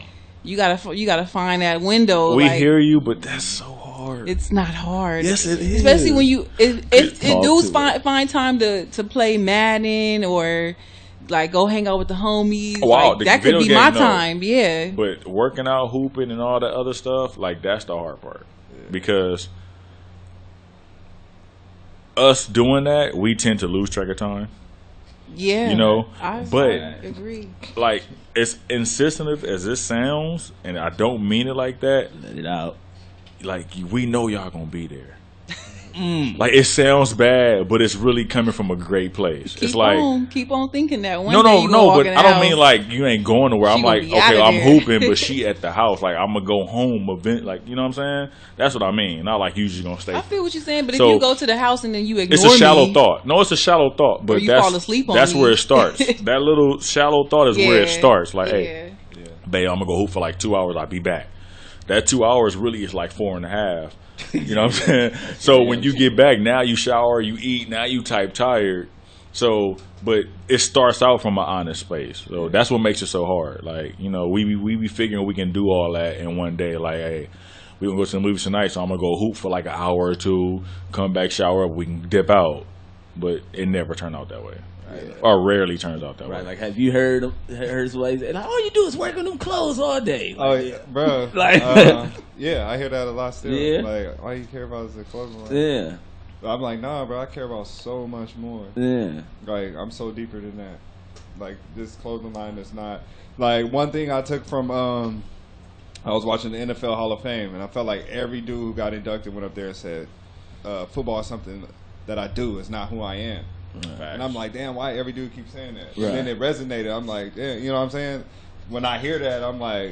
you gotta find that window. We like, hear you, but that's so hard. It's not hard. Yes, it is. Especially when if dudes to find time to play Madden or like go hang out with the homies. Wow, like, that could be my time. Yeah. But working out, hooping, and all that other stuff, like, that's the hard part. Because us doing that, we tend to lose track of time. Yeah. I agree. Like, as insensitive as this sounds, and I don't mean it like that, Let it out. like, we know y'all gonna be there. Like it sounds bad, but it's really coming from a great place. It's like keep on thinking that. One no, day you but in the I don't house, mean like you ain't going nowhere. she I'm gonna like, be outta okay, I'm there. hooping, but she at the house. Like I'm gonna go home event. Like you know what I'm saying? That's what I mean. Not like you just gonna stay. I feel what you're saying, but So, if you go to the house and then you ignore it's a shallow me, thought. No, it's a shallow thought, but or you that's fall asleep on that's me. where it starts. That little shallow thought is where it starts. Like, hey, yeah. babe, I'm gonna go hoop for like 2 hours. I'll be back. That 2 hours really is like 4.5. You know what I'm saying? So when you get back, now you shower, you eat, now you type tired. So, but it starts out from an honest space. So that's what makes it so hard. Like, you know, we be figuring we can do all that in one day. Like, hey, we gonna go to the movies tonight, so I'm gonna go hoop for like an hour or two, come back, shower up, we can dip out. But it never turned out that way. Right. Or rarely turns out that way. Like, have you heard somebody say, like, all you do is work on them clothes all day? Oh, yeah, bro. Like, yeah, I hear that a lot still. Yeah. Like, all you care about is the clothes. Like, yeah. I'm like, nah, bro, I care about so much more. Yeah. Like, I'm so deeper than that. Like, this clothing line is not. Like, one thing I took from, I was watching the NFL Hall of Fame, and I felt like every dude who got inducted went up there and said, football is something that I do, it's not who I am. Right. And I'm like, damn, why every dude keeps saying that? Right. And then it resonated. I'm like, damn, you know what I'm saying? When I hear that, I'm like,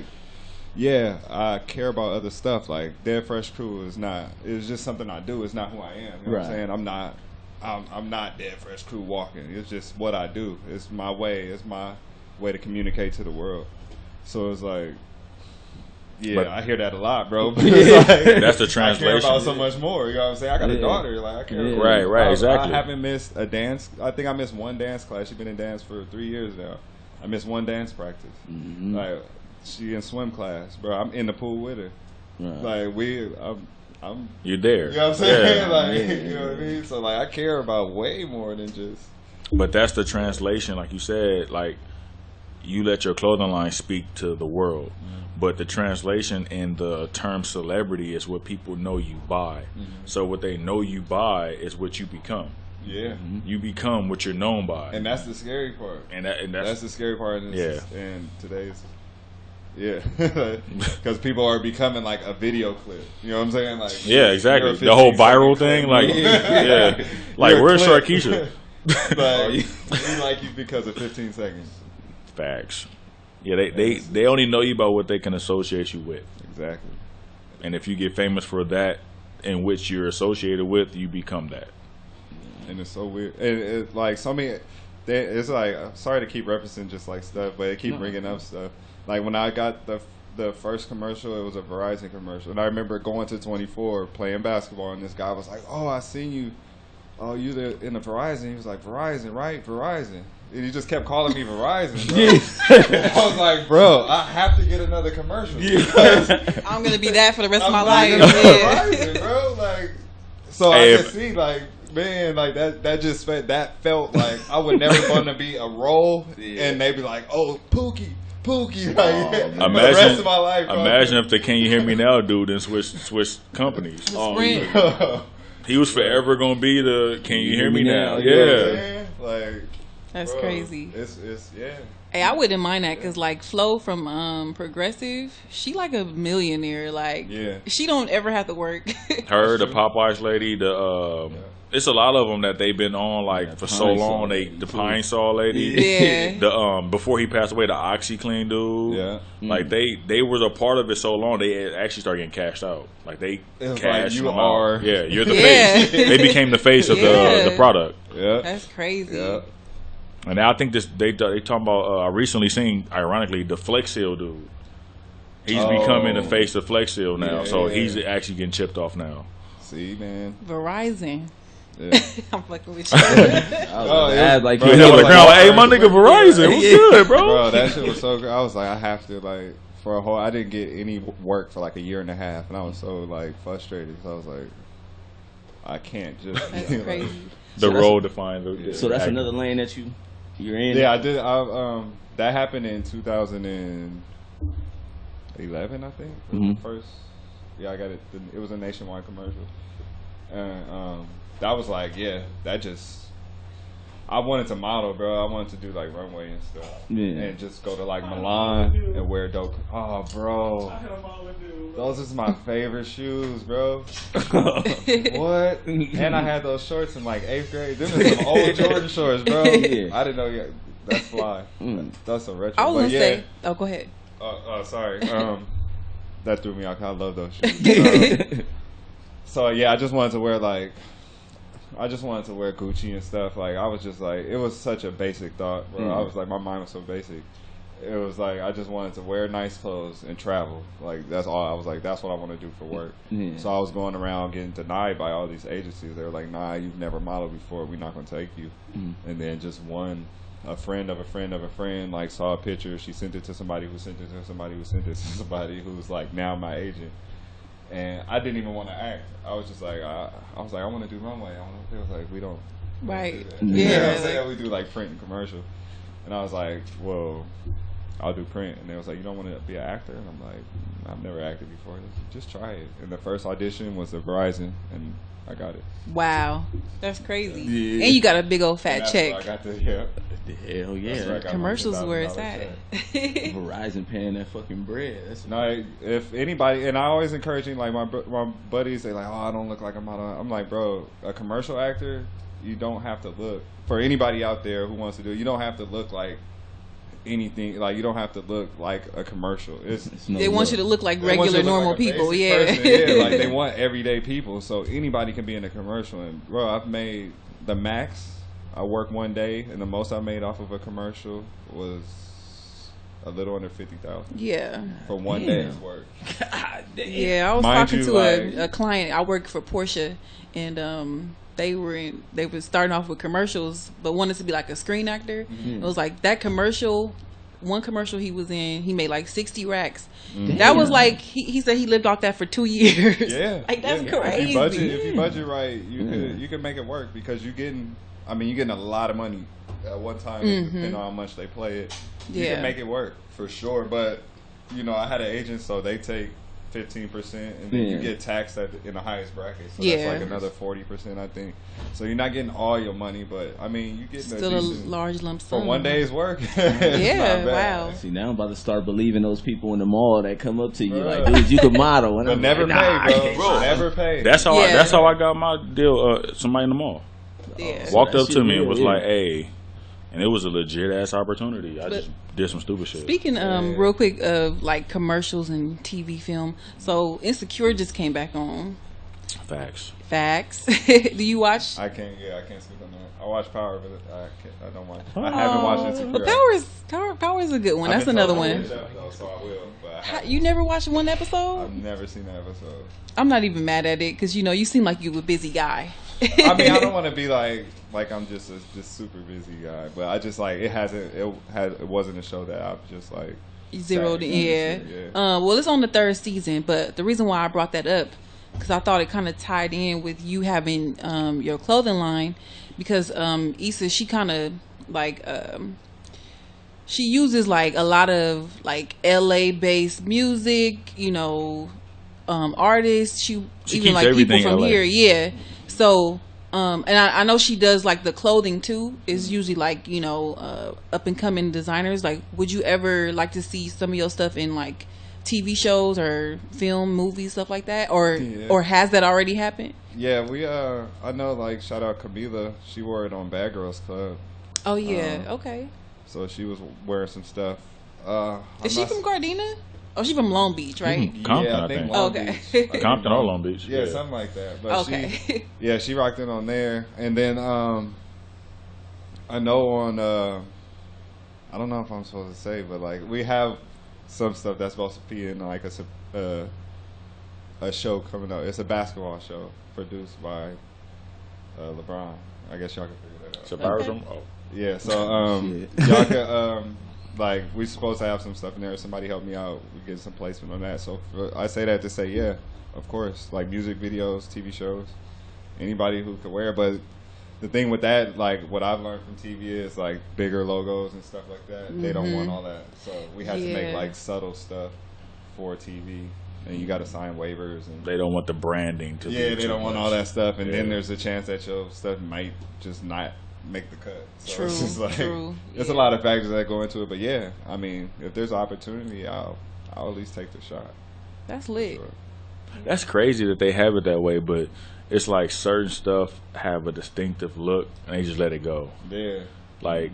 yeah, I care about other stuff. Like, Dead Fresh Crew is not, it's just something I do. It's not who I am. You know what I'm saying? I'm not Dead Fresh Crew walking. It's just what I do. It's my way. It's my way to communicate to the world. So it's like, yeah, but I hear that a lot, bro. Like, that's the translation. I care about so much more. You know what I'm saying? I got a daughter. Like, I care. Right, exactly. I haven't missed a dance. I think I missed one dance class. She's been in dance for 3 years now. I missed one dance practice. Mm-hmm. Like, she in swim class, bro. I'm in the pool with her. Right. Like, I'm. You're there. You know what I'm saying? Yeah. Like, you know what I mean? So like, I care about way more than just. But that's the translation, like you said. Like, you let your clothing line speak to the world. But the translation in the term celebrity is what people know you by. So what they know you by is what you become. Yeah. You become what you're known by. And that's the scary part. And that's the scary part. And today's, yeah. Because people are becoming like a video clip. You know what I'm saying? Like, yeah, exactly. The whole viral thing. Like, yeah. Like, where's Sharkeisha? Like you because of 15 seconds. Facts. Yeah, they only know you by what they can associate you with. Exactly. And if you get famous for that in which you're associated with, you become that. And it's so weird. And it's like so many. It's like, I'm sorry to keep referencing just like stuff, but they keep bringing up stuff. Like when I got the first commercial, it was a Verizon commercial, and I remember going to 24 playing basketball, and this guy was like, "Oh, I seen you. Oh, you in the Verizon?" He was like, "Verizon, right? Verizon." And he just kept calling me Verizon, bro. I was like, bro, I have to get another commercial. I'm gonna be that for the rest of my life. Verizon, bro. Like, so I can see, like, man, like that felt like I would never want to be a role, and they be like, oh, Pookie. Like, for the rest of my life. Imagine if the Can You Hear Me Now dude then switched companies. He was forever gonna be the Can You Hear Me Now? Yeah. Like. That's crazy. It's yeah. Hey, I wouldn't mind that because like Flo from Progressive, she like a millionaire. Like, she don't ever have to work. Her, the Popeyes lady, it's a lot of them that they've been on like for so long. The Pine Saw lady, the before he passed away, the OxyClean dude. Like they was a part of it so long they actually started getting cashed out. Like they cashed them out. Yeah, you're the face. They became the face of the product. Yeah, that's crazy. Yeah. And I think they talking about. I recently seen, ironically, the Flex Seal dude. He's becoming the face of Flex Seal now, so he's actually getting chipped off now. See, man. Verizon. Yeah. I'm fucking with you. Like, hey, my nigga Verizon, what's good, bro? Bro, that shit was so good. I was like, I have to like for a whole. I didn't get any work for like a year and a half, and I was so like frustrated. So I was like, I can't just. That's crazy. The role defined. So that's another lane that you're in. Yeah, I did. That happened in 2011, I think. First, I got it. It was a nationwide commercial, and that was like, that just I wanted to model, bro. I wanted to do like runway and stuff, Yeah. and just go to like Milan and wear dope. Oh, bro, those is my favorite shoes, bro. What? And I had those shorts in like 8th grade. Them is some old Jordan shorts, bro. Yeah. I didn't know. Yeah, that's fly. That's a retro. I was gonna but say. Oh, go ahead. Sorry. That threw me off. I love those shoes. So yeah, I just wanted to wear Gucci and stuff. Like I was just like, it was such a basic thought, bro. I was like, my mind was so basic. It was like I just wanted to wear nice clothes and travel. Like that's all. I was like, that's what I want to do for work. Yeah. So I was going around getting denied by all these agencies. They were like, nah, you've never modeled before. We're not going to take you. And then just a friend of a friend of a friend like saw a picture. She sent it to somebody who sent it to somebody who sent it to somebody who's like now my agent. And I didn't even want to act. I was just like, I want to do runway. They was like, we don't. Right. Do Yeah. You know what I'm saying? We do like print and commercial. And I was like, well, I'll do print. And they was like, you don't want to be an actor? And I'm like, I've never acted before. Just try it. And the first audition was at Verizon, and I got it. Wow, that's crazy. Yeah. And you got a big old fat That's check. where I got the hell Yeah. I got Commercials my where it's $10,000 at. check. Verizon paying that fucking bread. That's No, if anybody, and I always encouraging like my buddies, they like, oh, I don't look like a model. I'm like, bro, a commercial actor, you don't have to look. For anybody out there who wants to do it, you don't have to look like anything. Like you don't have to look like a commercial. It's no They want look. you to look like they want you regular, to look normal like a people. basic Yeah. person. Yeah, like they want everyday people. So anybody can be in a commercial. And bro, I've made the max. I worked one day, and the most I made off of a commercial was a little under 50,000 Yeah. for one day's work. Yeah, I was Mind talking you, to like- a client. I worked for Porsche, and they were starting off with commercials, but wanted to be like a screen actor. It was like that commercial. One commercial he was in, he made like 60 racks. That was like he said he lived off that for 2 years. Yeah, like that's yeah. crazy. If you budget right, you can make it work because you're getting a lot of money at one time, depending on how much they play it. You Yeah. can make it work for sure, but I had an agent, so they take 15%, and then you get taxed in the highest bracket. So Yeah. that's like another 40%, I think. So you're not getting all your money, but I mean, you get Still a large lump sum for one day's work. It's Yeah, not bad. wow. See, now I'm about to start believing those people in the mall that come up to you like, dude, you can model. And But I'm never like, pay, nah, bro. Never pay. That's how Yeah. that's how I got my deal. Somebody in the mall Yeah. walked that up to shit me and real, was yeah. like, "Hey," and it was a legit ass opportunity. I just did some stupid shit. Speaking real quick of like commercials and TV film, so Insecure just came back on. Facts. Facts. Do you watch? I can't speak on that. I watch Power, but I don't watch. I haven't watched Insecure. But Power is a good one. I've That's been another told to one. watch that, though, so I will. But I haven't. You never watched one episode? I've never seen that episode. I'm not even mad at it because you seem like you a busy guy. I mean, I don't want to be like I'm just a super busy guy, but I just like it wasn't a show that I've just like Zeroed sat in. into, yeah. Well, it's on the 3rd season, but the reason why I brought that up because I thought it kind of tied in with you having your clothing line because Issa, she kind of like she uses like a lot of like LA based music, artists. She even keeps like people everything from LA. here, yeah. So and I know she does like the clothing too. It's usually like up and coming designers. Like, would you ever like to see some of your stuff in like TV shows or film, movies, stuff like that, or has that already happened? Yeah, we I know, like, shout out Camila. She wore it on Bad Girls Club. Oh yeah, okay. So she was wearing some stuff. Is she from Gardena? Oh, she from Long Beach, right? Compton, Yeah, I think. Long Okay. Beach. Compton or Long Beach. Yeah, something like that. But Okay. she rocked it on there. And then I know on I don't know if I'm supposed to say, but like we have some stuff that's supposed to be in like a show coming up. It's a basketball show produced by LeBron. I guess y'all can figure that out. Survivors. Okay. Oh. Yeah, so y'all can like we supposed to have some stuff in there. Somebody help me out. We get some placement on that. So I say that to say, yeah, of course, like music videos, TV shows, anybody who could wear. But the thing with that, like what I've learned from TV is like bigger logos and stuff like that. They don't want all that. So we have to make like subtle stuff for TV. And you got to sign waivers, and They don't want the branding to. yeah, be they too don't want much. all that stuff. And then Yeah. there's a chance that your stuff might just not make the cut. So True, it's just like true. there's a lot of factors that go into it. But yeah, I mean, if there's an opportunity, I'll at least take the shot. That's lit. Sure. That's crazy that they have it that way, but it's like certain stuff have a distinctive look and they just let it go. Yeah. Like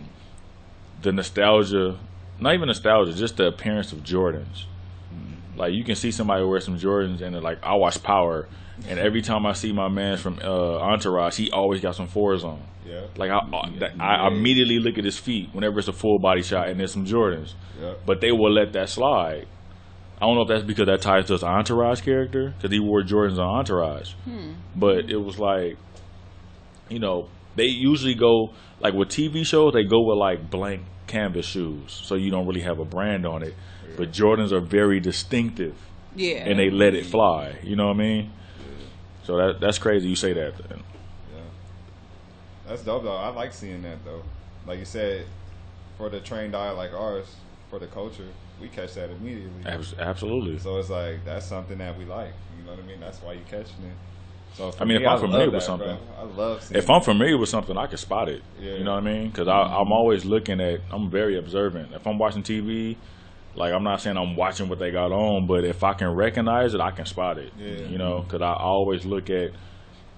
the nostalgia, not even nostalgia, just the appearance of Jordans. Like you can see somebody wear some Jordans and they're like, I watch Power, and every time I see my man from Entourage, he always got some 4s on. Yeah. Like I immediately look at his feet whenever it's a full body shot and there's some Jordans. Yeah. But they will let that slide. I don't know if that's because that ties to his Entourage character, because he wore Jordans on Entourage. But it was like, you know, they usually go, like with TV shows, they go with like blank canvas shoes, so you don't really have a brand on it. Yeah. But Jordans are very distinctive. Yeah. And they let it fly. You know what I mean? Yeah. So that's crazy you say that. Yeah. That's dope though. I like seeing that though. Like you said, for the trained eye like ours, for the culture, we catch that immediately. Absolutely. So it's like that's something that we like. You know what I mean? That's why you catching it. So I mean, if I'm familiar with something, I love seeing if I'm familiar with something, I can spot it. Yeah. You know what I mean? Because I'm always looking at. I'm very observant. If I'm watching TV, like I'm not saying I'm watching what they got on, but if I can recognize it, I can spot it. Yeah. You know, because I always look at.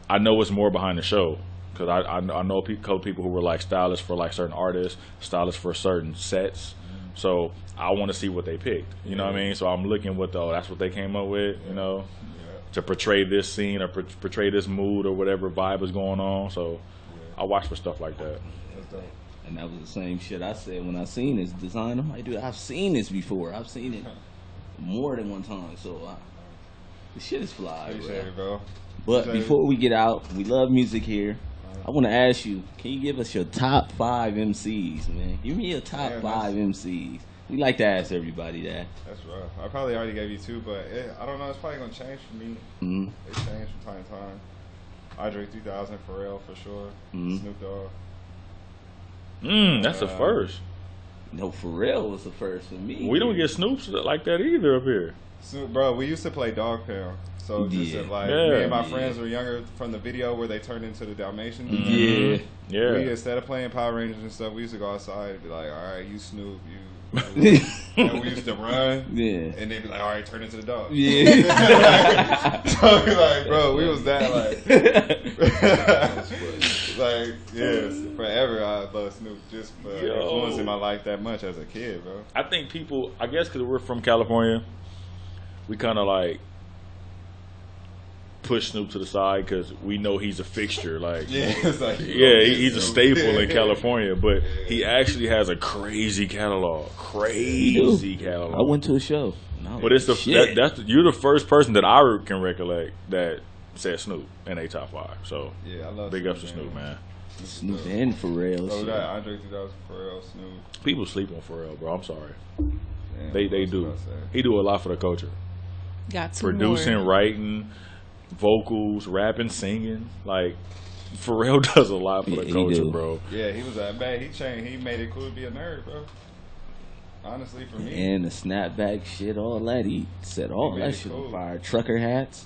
I know what's more behind the show. Because I know people who were like stylists for like certain artists, stylists for certain sets. So I want to see what they picked. You know what I mean? So I'm looking with, that's what they came up with, you know, to portray this scene or portray this mood or whatever vibe is going on. So I watch for stuff like that. That's dope. And that was the same shit I said when I seen this design. I'm like, dude, I've seen this before. I've seen it more than one time. So the shit is fly, Appreciate it, bro. But before we get out, we love music here. I want to ask you, can you give us your top 5 MCs, man? Give me your top 5 MCs. We like to ask everybody that. That's rough. I probably already gave you 2, but I don't know. It's probably going to change for me. Mm-hmm. It change from time to time. Andre 3000, Pharrell for sure. Mm-hmm. Snoop Dogg. That's the first. No, Pharrell was the first for me. We don't get Snoops like that either up here. Snoop, bro, we used to play Dog Pound. So just like me and my friends were younger from the video where they turned into the Dalmatians. Mm-hmm. Yeah. We, instead of playing Power Rangers and stuff, we used to go outside and be like, all right, you Snoop, you. And we used to run. Yeah. And they'd be like, all right, turn into the dog. Yeah. So like, bro, we was that like, yes, forever I love Snoop just for influencing my life that much as a kid, bro. I think people, I guess because we're from California, we kind of like push Snoop to the side because we know he's a fixture. Like, he's a staple in California, but he actually has a crazy catalog. I went to a show. But it's you're the first person that I can recollect that said Snoop in a top 5. So I love big ups to Snoop, man. Snoop and Pharrell. So that Andre 3000, Pharrell, Snoop. People sleep on Pharrell, bro. I'm sorry. Damn, they do. He do a lot for the culture. Got two producing, more. writing, vocals, rapping, singing. Like Pharrell does a lot for the culture, bro. Yeah, he was that bad. He changed. He made it cool to be a nerd, bro. Honestly, for me. And the snapback shit, all that. He said all that shit on fire. Trucker hats.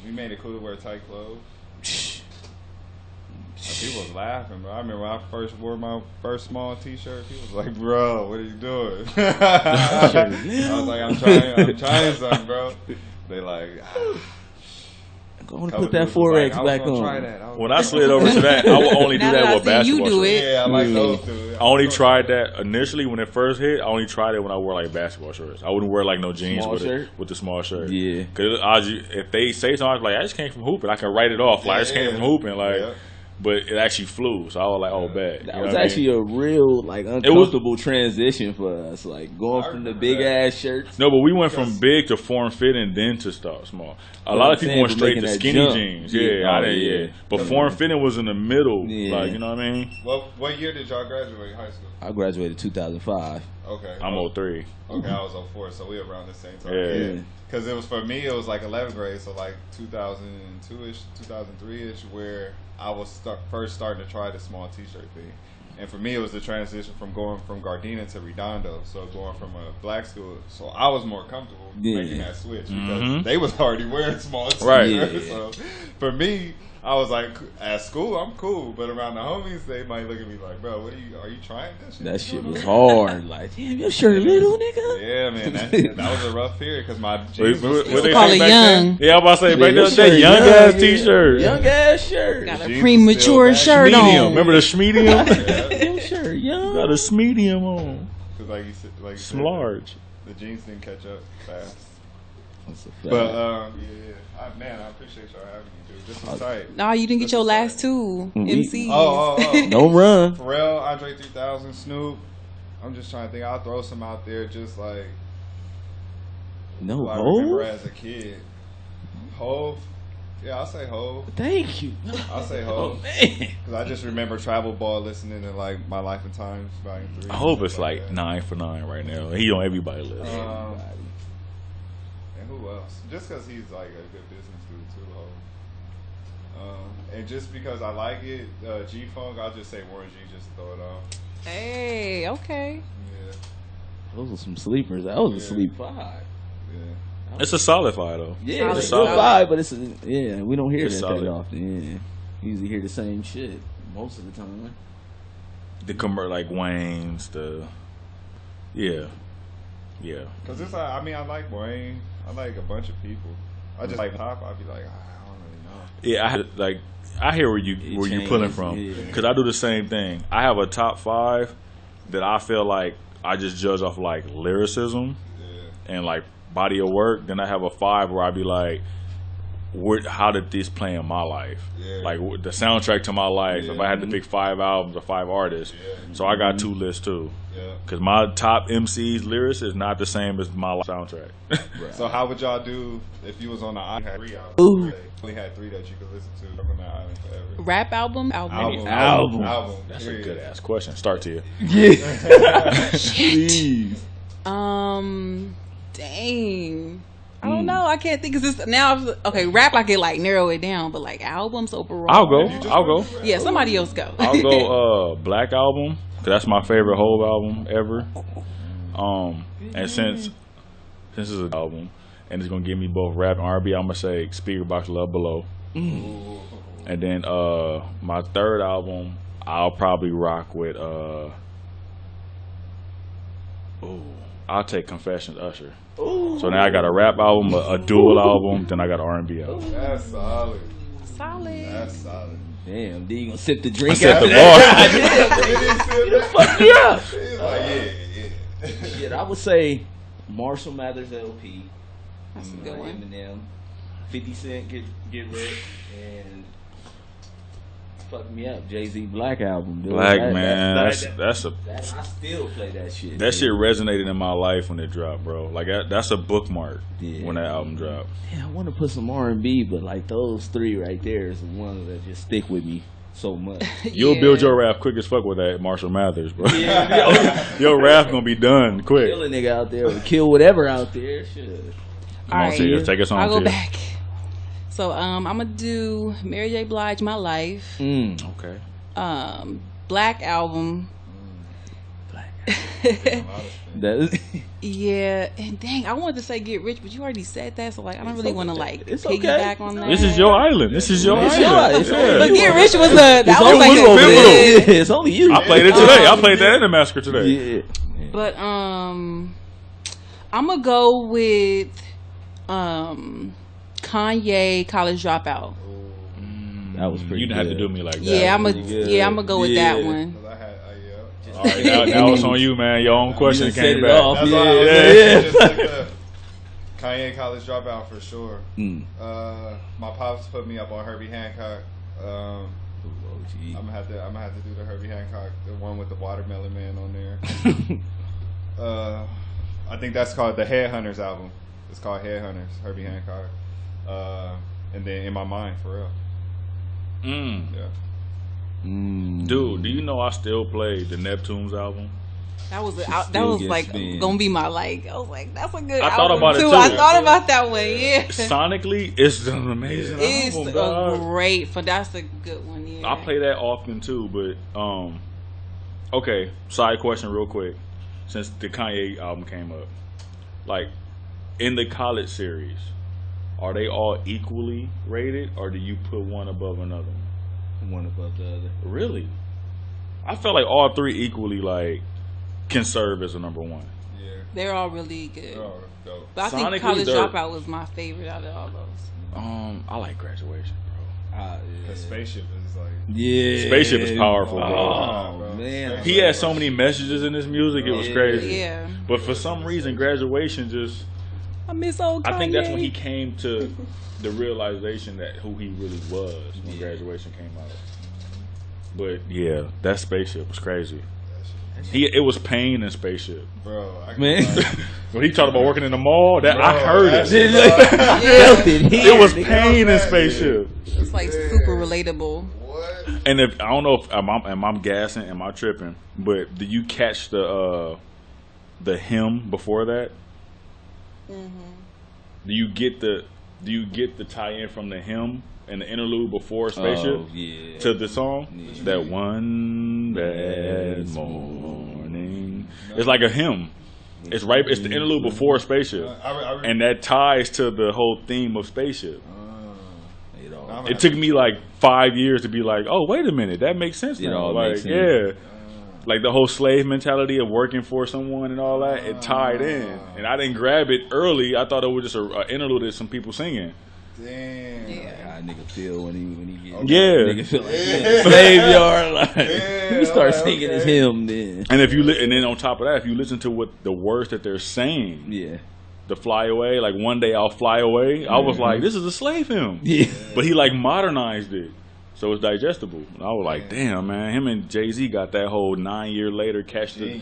We made it cool to wear tight clothes. People was laughing, bro. I remember when I first wore my first small T-shirt. People was like, "Bro, what are you doing?" I was like, "I'm trying something, bro." They like, go on, put that 4X back on. When I slid over to that, I would only do that with basketball shorts. Yeah, I like those too. I only tried that initially when it first hit. I only tried it when I wore like basketball shorts. I wouldn't wear like no jeans with the small shirt. Yeah, because if they say something like, "I just came from hooping," I can write it off. Like I just came from hooping, like. Yeah. But it actually flew, so I was like, "Oh, bad." That was actually a real like uncomfortable transition for us, like going from the big ass shirts. No, but we went from big to form fitting, then to start small. A lot of people went straight to skinny jeans. Yeah. But form fitting was in the middle, like you know what I mean. What year did y'all graduate high school? I graduated 2005. Okay, I'm 03. Okay, I was 04, so we were around the same time. Yeah. Because it was for me, it was like 11th grade, so like 2002ish, 2003ish, where I was first starting to try the small T-shirt thing. And for me, it was the transition from going from Gardena to Redondo, so going from a black school. So I was more comfortable making that switch because they was already wearing small T-shirts. Right. So for me, I was like, at school, I'm cool, but around the homies, they might look at me like, bro, are you trying this shit? That shit was hard. Like, damn, your shirt little, nigga. Yeah, man, that was a rough period because my jeans What They they call say it back young. then? Yeah, I'm about to say back your then, shirt that young ass t-shirt. Young ass shirt. Got a jeans premature was still shirt Medium. on. Remember the schmedium? Your shirt, young. Got a schmedium on. Because like you said, Large. the jeans didn't catch up fast. That's a fact. But man, I appreciate y'all having me, dude. This was tight. No, you didn't get your last two MCs. Oh. Don't run. Pharrell, Andre 3000, Snoop. I'm just trying to think. I'll throw some out there, just like No, I remember Hov? as a kid. Hov. Yeah, I'll say Hov. Thank you. I'll say Oh, Hov. man. Because I just remember Travel Ball listening to like My Life in Times Volume 3. I hope it's stuff like that. 9 for 9 right now. He on everybody's list. And who else? Just because he's like a good business dude too, Hov. And just because I like it, G-Funk, I'll just say Warren G just to throw it on. Hey, okay. Yeah, Those are some sleepers. That was a sleep 5. yeah. It's a solid 5 though. Yeah, it's a Solid. good 5, but we don't hear It's that solid. that often. Yeah, we usually hear the same shit most of the time. The like Wayne's, yeah. Because it's like, I mean, I like Wayne. I like a bunch of people. I just like pop. I'd be like, I don't really know. Yeah, I hear where you pulling changes, from, yeah. because I do the same thing. I have a top 5 that I feel like I just judge off like lyricism and like body of work. Then I have a 5 where I be like, how did this play in my life? Yeah. Like the soundtrack to my life. If I had to pick 5 albums or 5 artists, so I got 2 lists too. Yeah. Because my top MC's lyrics is not the same as my soundtrack. So how would y'all do if you was on the island? You had 3 albums. Ooh. You only had 3 that you could listen to on that island forever. Rap album? Album. That's a period. good ass question. Start to you. Please. Dang. I don't know. I can't think of this now. Okay, rap I can like narrow it down, but like albums overall. I'll go. Yeah, somebody else go. I'll go Black Album, because that's my favorite whole album ever. And since it's an album and it's gonna give me both rap and R&B, I'm gonna say Speaker Box Love Below. And then my third album, I'll probably rock with I'll take Confessions, Usher. So now I got a rap album, a dual album, then I got an R&B album. That's solid. Solid. That's solid. Damn, D, you gonna sip the drink Set after the that? bar. Fuck you up. He's like, yeah. Shit, I would say Marshall Mathers LP. That's a good one. Eminem, 50 Cent, Get Rich, and Fuck Me Up, Jay-Z Black album. Dude. Black That- man, that- that's a I still play that shit. that shit resonated in my life when it dropped, bro. Like that's a bookmark Yeah. when that album dropped. Yeah, I want to put some R&B, but like those 3 right there is the ones that just stick with me so much. You'll Yeah. build your rap quick as fuck with that Marshall Mathers, bro. Your rap gonna be done quick. Kill a nigga out there, or kill whatever out there. Shit. Come on, Alright. Tia, take us on. I'll go Tia. back. So I'm gonna do Mary J. Blige, My Life. Okay. Black album. That is, Yeah, and dang, I wanted to say Get Rich, but you already said that, so like I don't really want to like It's piggyback okay. on that. This is your island. This is your It's island. yours. It's Yeah. But Get Rich was that it's was only like you over pivotal. there. It's only you. I played it today. I played that in the massacre today. Yeah. But I'm gonna go with Kanye College Dropout. That was pretty You didn't have to good. do me like that. Yeah, I'm pretty good. gonna go with that one. Because I had, All right, now it's on you, man. Your own question You just came set it back. off. That's Yeah, all I was yeah. saying. Just like the Kanye College Dropout for sure. My pops put me up on Herbie Hancock. I'm gonna have to do the Herbie Hancock, the one with the Watermelon Man on there. I think that's called the Headhunters album. It's called Headhunters, Herbie Hancock. And then In My Mind, for real. Yeah. Dude, do you know I still play the Neptunes album? That was still gets like spin. gonna be my like. I was like, that's a good. I album thought about it, too. too. I thought about that one. Yeah, Sonically, it's an amazing it's album, a dog. great. That's a good one. Yeah, I play that often too, but okay, side question real quick. Since the Kanye album came up, like in the college series, are they all equally rated, or do you put one above another? One above the other. Really? I felt like all three equally like can serve as a number one. Yeah. They're all really good. Oh, dope. But I think Sonically, College they're- Dropout was my favorite out of all those. I like Graduation, bro. The spaceship is like. Yeah. Spaceship is powerful, bro. Oh, man. He had so many messages in his music, it was crazy. Yeah. But for some reason, Graduation just. I miss old Kanye. I think that's when he came to the realization that who he really was when Graduation came out. But yeah, that Spaceship was crazy. It was pain in Spaceship. Bro, Man. When he talked about working in the mall, that I heard it. Felt it. It was pain in Spaceship. It's like super relatable. What? And if I don't know if I'm gassing, am I tripping? But do you catch the hymn before that? Do you get the tie-in from the hymn and the interlude before Spaceship to the song? Yeah. That one bad morning. It's like a hymn. It's right. It's the interlude before Spaceship, and that ties to the whole theme of Spaceship. It took me like 5 years to be like, oh, wait a minute, that makes sense now. all Like, makes sense. yeah. Like the whole slave mentality of working for someone and all that, it tied in. And I didn't grab it early. I thought it was just an interlude of some people singing. Damn. How nigga feel when he get Yeah. nigga feel like slave yard. Like, you start singing his hymn then. And if you and then on top of that, if you listen to what the words that they're saying, Yeah. the fly away, like one day I'll fly away, I was like, this is a slave hymn. Yeah. But he like modernized it. So it's digestible. And I was like, damn, man, him and Jay-Z got that whole 9 year later catch it.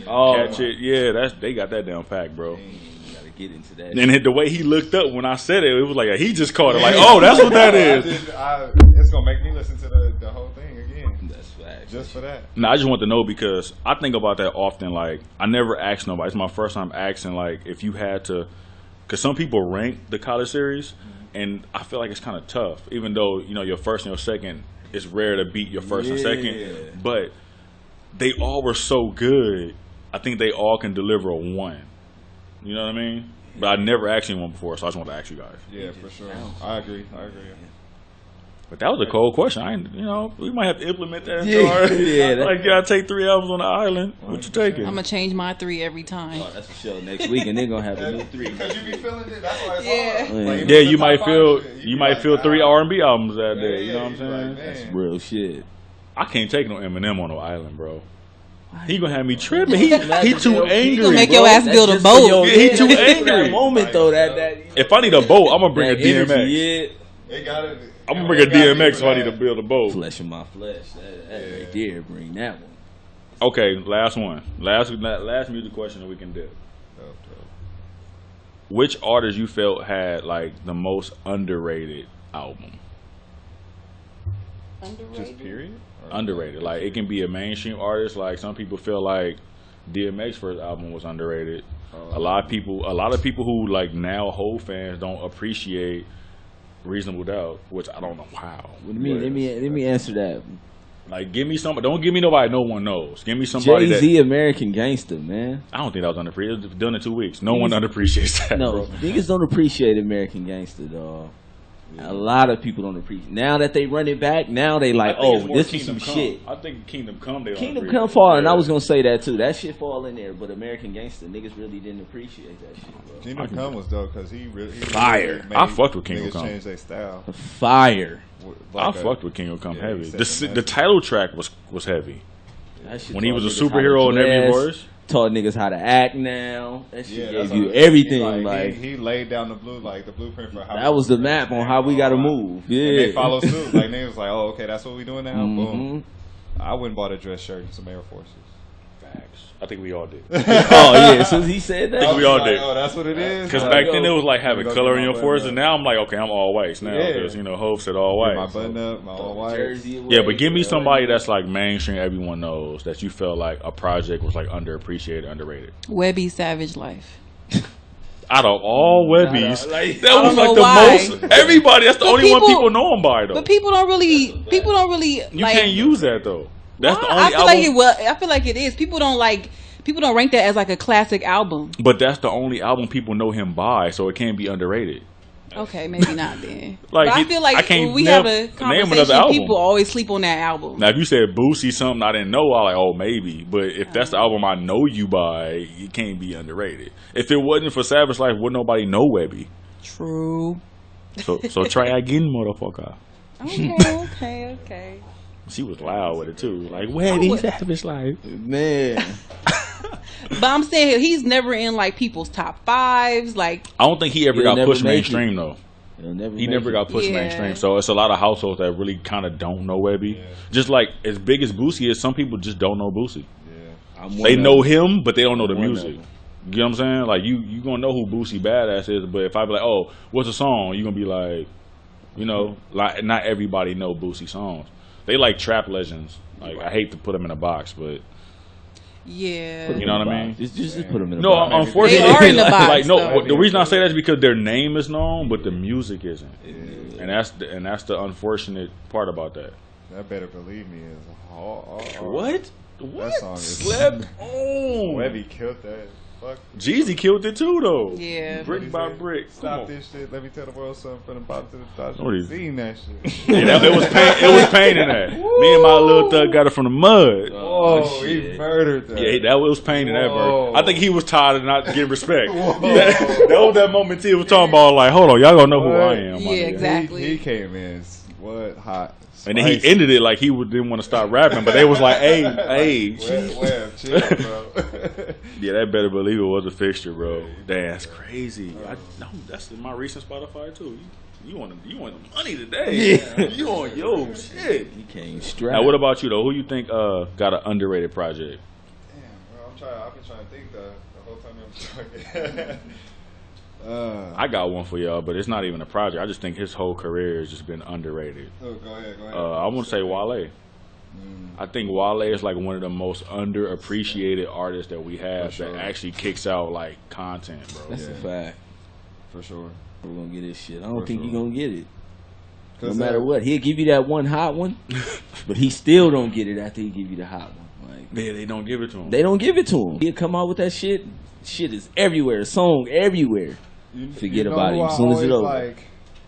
Yeah, they got that down pack, bro. You gotta get into that. And the way he looked up when I said it, it was like he just caught it. Like, oh, that's what that is. It's gonna make me listen to the whole thing again. That's facts. Just for that. No, I just want to know because I think about that often. Like, I never asked nobody. It's my first time asking, like, if you had to, because some people rank the college series, and I feel like it's kind of tough. Even though your first and your second, it's rare to beat your first and second, but they all were so good. I think they all can deliver a 1. You know what I mean? But I never asked anyone before, so I just want to ask you guys. Yeah, for sure. I agree. But that was a cold question. We might have to implement that into our. Like, you gotta take 3 albums on the island. What you taking? I'm gonna change my 3 every time. Oh, that's for sure. Next week, and they're gonna have a new 3. Because you be feeling it. That's why it's Yeah. hard. Like, Yeah, even you the might top feel five, you might feel 3 R&B albums that day. You know what I'm you saying? like, That's man. real shit. I can't take no Eminem on no island, bro. He gonna have me tripping. He too angry. He gonna make bro. your ass build a boat. Yeah, he too angry. That moment though, that If I need a boat, I'm gonna bring a that energy, DMX. They got it. I'm gonna bring a DMX if I need to build a boat. flesh of my flesh. That right there, bring that one. Okay, last one. Last music question that we can do. Which artist you felt had like the most underrated album? Just period? Or Underrated. Like it can be a mainstream artist. Like some people feel like DMX first album was underrated. A lot of people who like now whole fans don't appreciate Reasonable Doubt, which I don't know how. Let me answer that. Like, give me somebody. Don't give me nobody no one knows. Give me somebody Jay-Z, American Gangster, man. I don't think that was underappreciated. It was done in 2 weeks. No one underappreciates that, No, bro. niggas don't appreciate American Gangster, dog. A lot of people don't appreciate. Now that they run it back, now they like, I think it's oh, more this is Kingdom some Come. shit. I think Kingdom Come. They Kingdom don't Come fall, and yeah. I was gonna say that too. That shit fall in there, but American Gangster, niggas really didn't appreciate that shit, bro. Kingdom Come was dope because he Fire. Really I fucked with Kingdom niggas Come. Change their style. Fire. I fucked with Kingdom Come yeah, heavy. he The said the title track was heavy. That shit When he taught was a niggas how to superhero in every dress, voice. Taught niggas how to act now. That shit that's gave you what- everything. Like, he laid down the blueprint for how that was the map on how we gotta move. Yeah. And they follow suit. Like niggas was like, oh, okay, that's what we doing now. Mhm. Boom. I went and bought a dress shirt and some Air Forces. Facts. I think we all did. Oh yeah, as soon as he said I think that, we all Like, did. oh, that's what it is. Because Like, back then it was like having Let me go color get in my your forces. button Now I'm like, okay, I'm all whites now Yeah. because Hope said all get my white. button up, my all white. Jersey away. Yeah, but give me somebody that's like mainstream, everyone knows that you felt like a project was like underappreciated, underrated. Webby Savage Life. Out of all Webbies, like, that I was don't like know the why. most. Everybody, that's the But only one people- people know him by though. But people don't really You like. can't use that though. That's the Why? only I feel album. like it was. I feel like it is. People don't rank that as like a classic album. But that's the only album people know him by, so it can't be underrated. Okay, maybe not then. Like, but I feel like when we have a conversation, people always sleep on that album. Now, if you said Boosie something I didn't know, I'm like, oh, maybe. But if that's the album I know you by, it can't be underrated. If it wasn't for Savage Life, wouldn't nobody know Webby? True. So try again, motherfucker. Okay. She was loud with it too. Like, Webby, Savage Life. Man. But I'm saying he's never in like people's top fives. Like, I don't think he ever got pushed mainstream though. He never got pushed mainstream. So it's a lot of households that really kind of don't know Webby. Yeah. Just like as big as Boosie is, some people just don't know Boosie. Yeah. They know him, but they don't know the music. You know what I'm saying? Like you gonna know who Boosie Badass is, but if I be like, oh, what's the song? You gonna be like, you know, like not everybody know Boosie songs. They like trap legends. Like I hate to put them in a box, but. Yeah, you know what I mean. Just put them in. No, unfortunately, they are in the box. Like no, the reason I say that is because their name is known, but the music isn't, and that's the unfortunate part about that. That better believe me is What? That song is slept on. Webby killed that. Fuck. Jeezy killed it too, though. Yeah, brick by brick. Stop this shit. Let me tell the world something from the bottom to the top. Seen that shit. Yeah, it was pain in that. Me and my little thug got it from the mud. Oh, he murdered that. Yeah, that was pain in that verse. I think he was tired of not getting respect. that was that moment T was talking about. Like, hold on, y'all gonna know who I am. Yeah, exactly. He came in hot. And then he ended it like he didn't want to stop rapping, but they was like, hey, chill, bro. Yeah, that better believe it was a fixture, bro. Damn, that's crazy. That's in my recent Spotify too. You want the money today? Yeah. You on your shit? You came straight. Now, what about you though? Who you think got an underrated project? Damn, bro, I've been trying to think the whole time I'm talking. I got one for y'all, but it's not even a project. I just think his whole career has just been underrated. Oh, go ahead. I want to say Wale. I think Wale is like one of the most underappreciated artists that we have that actually kicks out like content, bro. That's a fact. For sure. We're going to get this shit. I don't think you're going to get it. No matter what. He'll give you that one hot one, but he still don't get it after he give you the hot one. Like, yeah, they don't give it to him. They don't give it to him. He'll come out with that shit. Shit is everywhere. Song everywhere. Forget about it as soon as it's over. Like,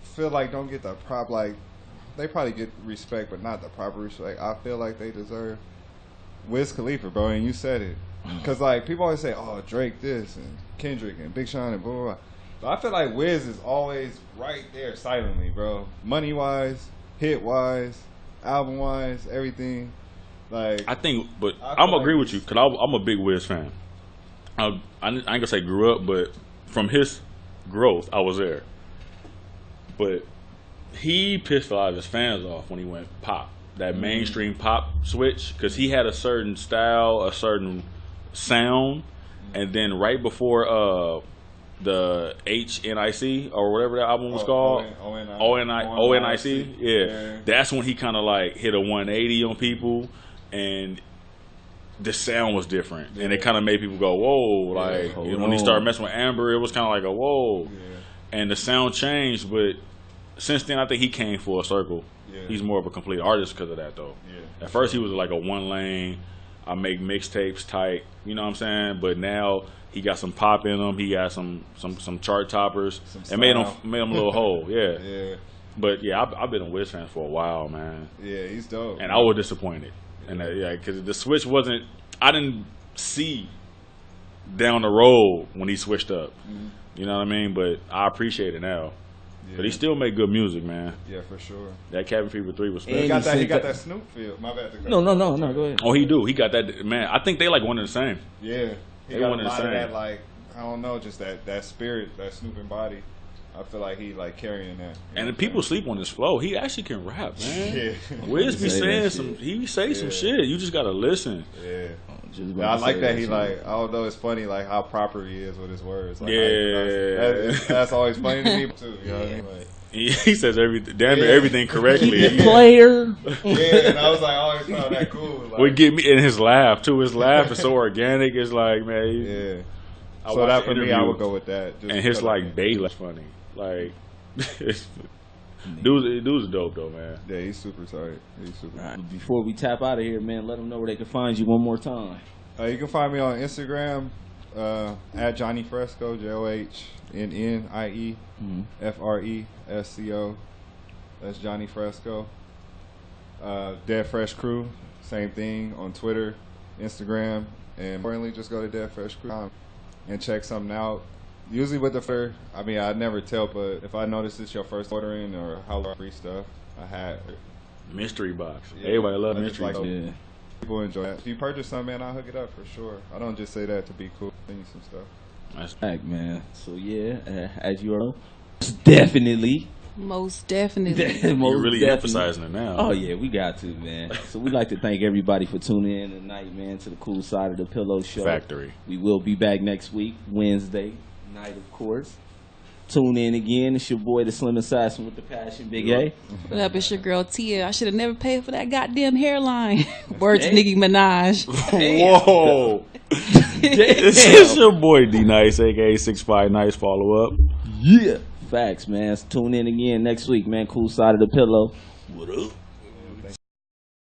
feel like don't get the prop. Like, they probably get respect, but not the proper respect. I feel like they deserve Wiz Khalifa, bro. And you said it, because like people always say, "Oh, Drake this and Kendrick and Big Sean and blah blah blah." But I feel like Wiz is always right there silently, bro. Money wise, hit wise, album wise, everything. Like I think, but I'm agree with you because I'm a big Wiz fan. I ain't gonna say grew up, but from his growth, I was there. But he pissed a lot of his fans off when he went pop, that mainstream pop switch, because he had a certain style, a certain sound, and then right before the HNIC or whatever that album was called, ONIC, yeah, that's when he kind of like hit a 180 on people, and the sound was different, and it kind of made people go, whoa, like when he started messing with Amber, it was kind of like a whoa, and the sound changed, but since then I think he came full circle. He's more of a complete artist because of that though. At first he was like a one lane, I make mixtapes type, you know what I'm saying, but now he got some pop in him, he got some chart toppers, and made him a little whole, But yeah, I've been a Wiz fan for a while, man. Yeah, he's dope. And I was disappointed. And because the switch wasn't, I didn't see down the road when he switched up. You know what I mean? But I appreciate it now. But he still make good music, man. Yeah, for sure. That Cabin Fever 3 was special. He got that Snoop feel. My bad. No, go ahead. Oh, he do. He got that, man. I think they like one and the same. Yeah. He got a lot of that, like, I don't know, just that spirit, that Snoop embody. I feel like he like carrying that. And the people sleep on his flow. He actually can rap, man. Wiz be saying some. He say some shit. You just gotta listen. I like that. He like. I don't know. It's funny like how proper he is with his words. Like, that's always funny to me too. You know what I mean? Like, he says everything, damn near everything correctly. Keep it player. And I was like, I always found that cool. Like, would get me in his laugh too. His laugh is so organic. It's like, man. So that for me, I would go with that. Just and his like Bayless funny. Like, dude's dope though, man. Yeah, he's super tight. He's super. Right. Before we tap out of here, man, let them know where they can find you one more time. You can find me on Instagram, at Johnnie Fresco, JOHNNIE That's Johnnie Fresco. Dead Fresh Crew, same thing on Twitter, Instagram, and importantly, just go to Dead Fresh Crew and check something out. Usually with the fur, I mean, I never tell, but if I notice it's your first ordering or how free stuff, I had mystery box. Yeah. Everybody love I mystery just box. Yeah. People enjoy it. If you purchase something, man, I'll hook it up for sure. I don't just say that to be cool. Send you some stuff. That's Back, man. So yeah, as you know, definitely. Most definitely. You're really emphasizing it now. Oh yeah, we got to, man. So we'd like to thank everybody for tuning in tonight, man, to the Cool Side of the Pillow Show. Factory. We will be back next week, Wednesday night, of course. Tune in again. It's your boy, the Slim Assassin with the Passion, Big A. What up? It's your girl Tia. I should have never paid for that goddamn hairline. Word to Nicki Minaj. Whoa. This is your boy D Nice, aka 65 Nice. Follow up. Yeah. Facts, man. So tune in again next week, man. Cool Side of the Pillow. What up?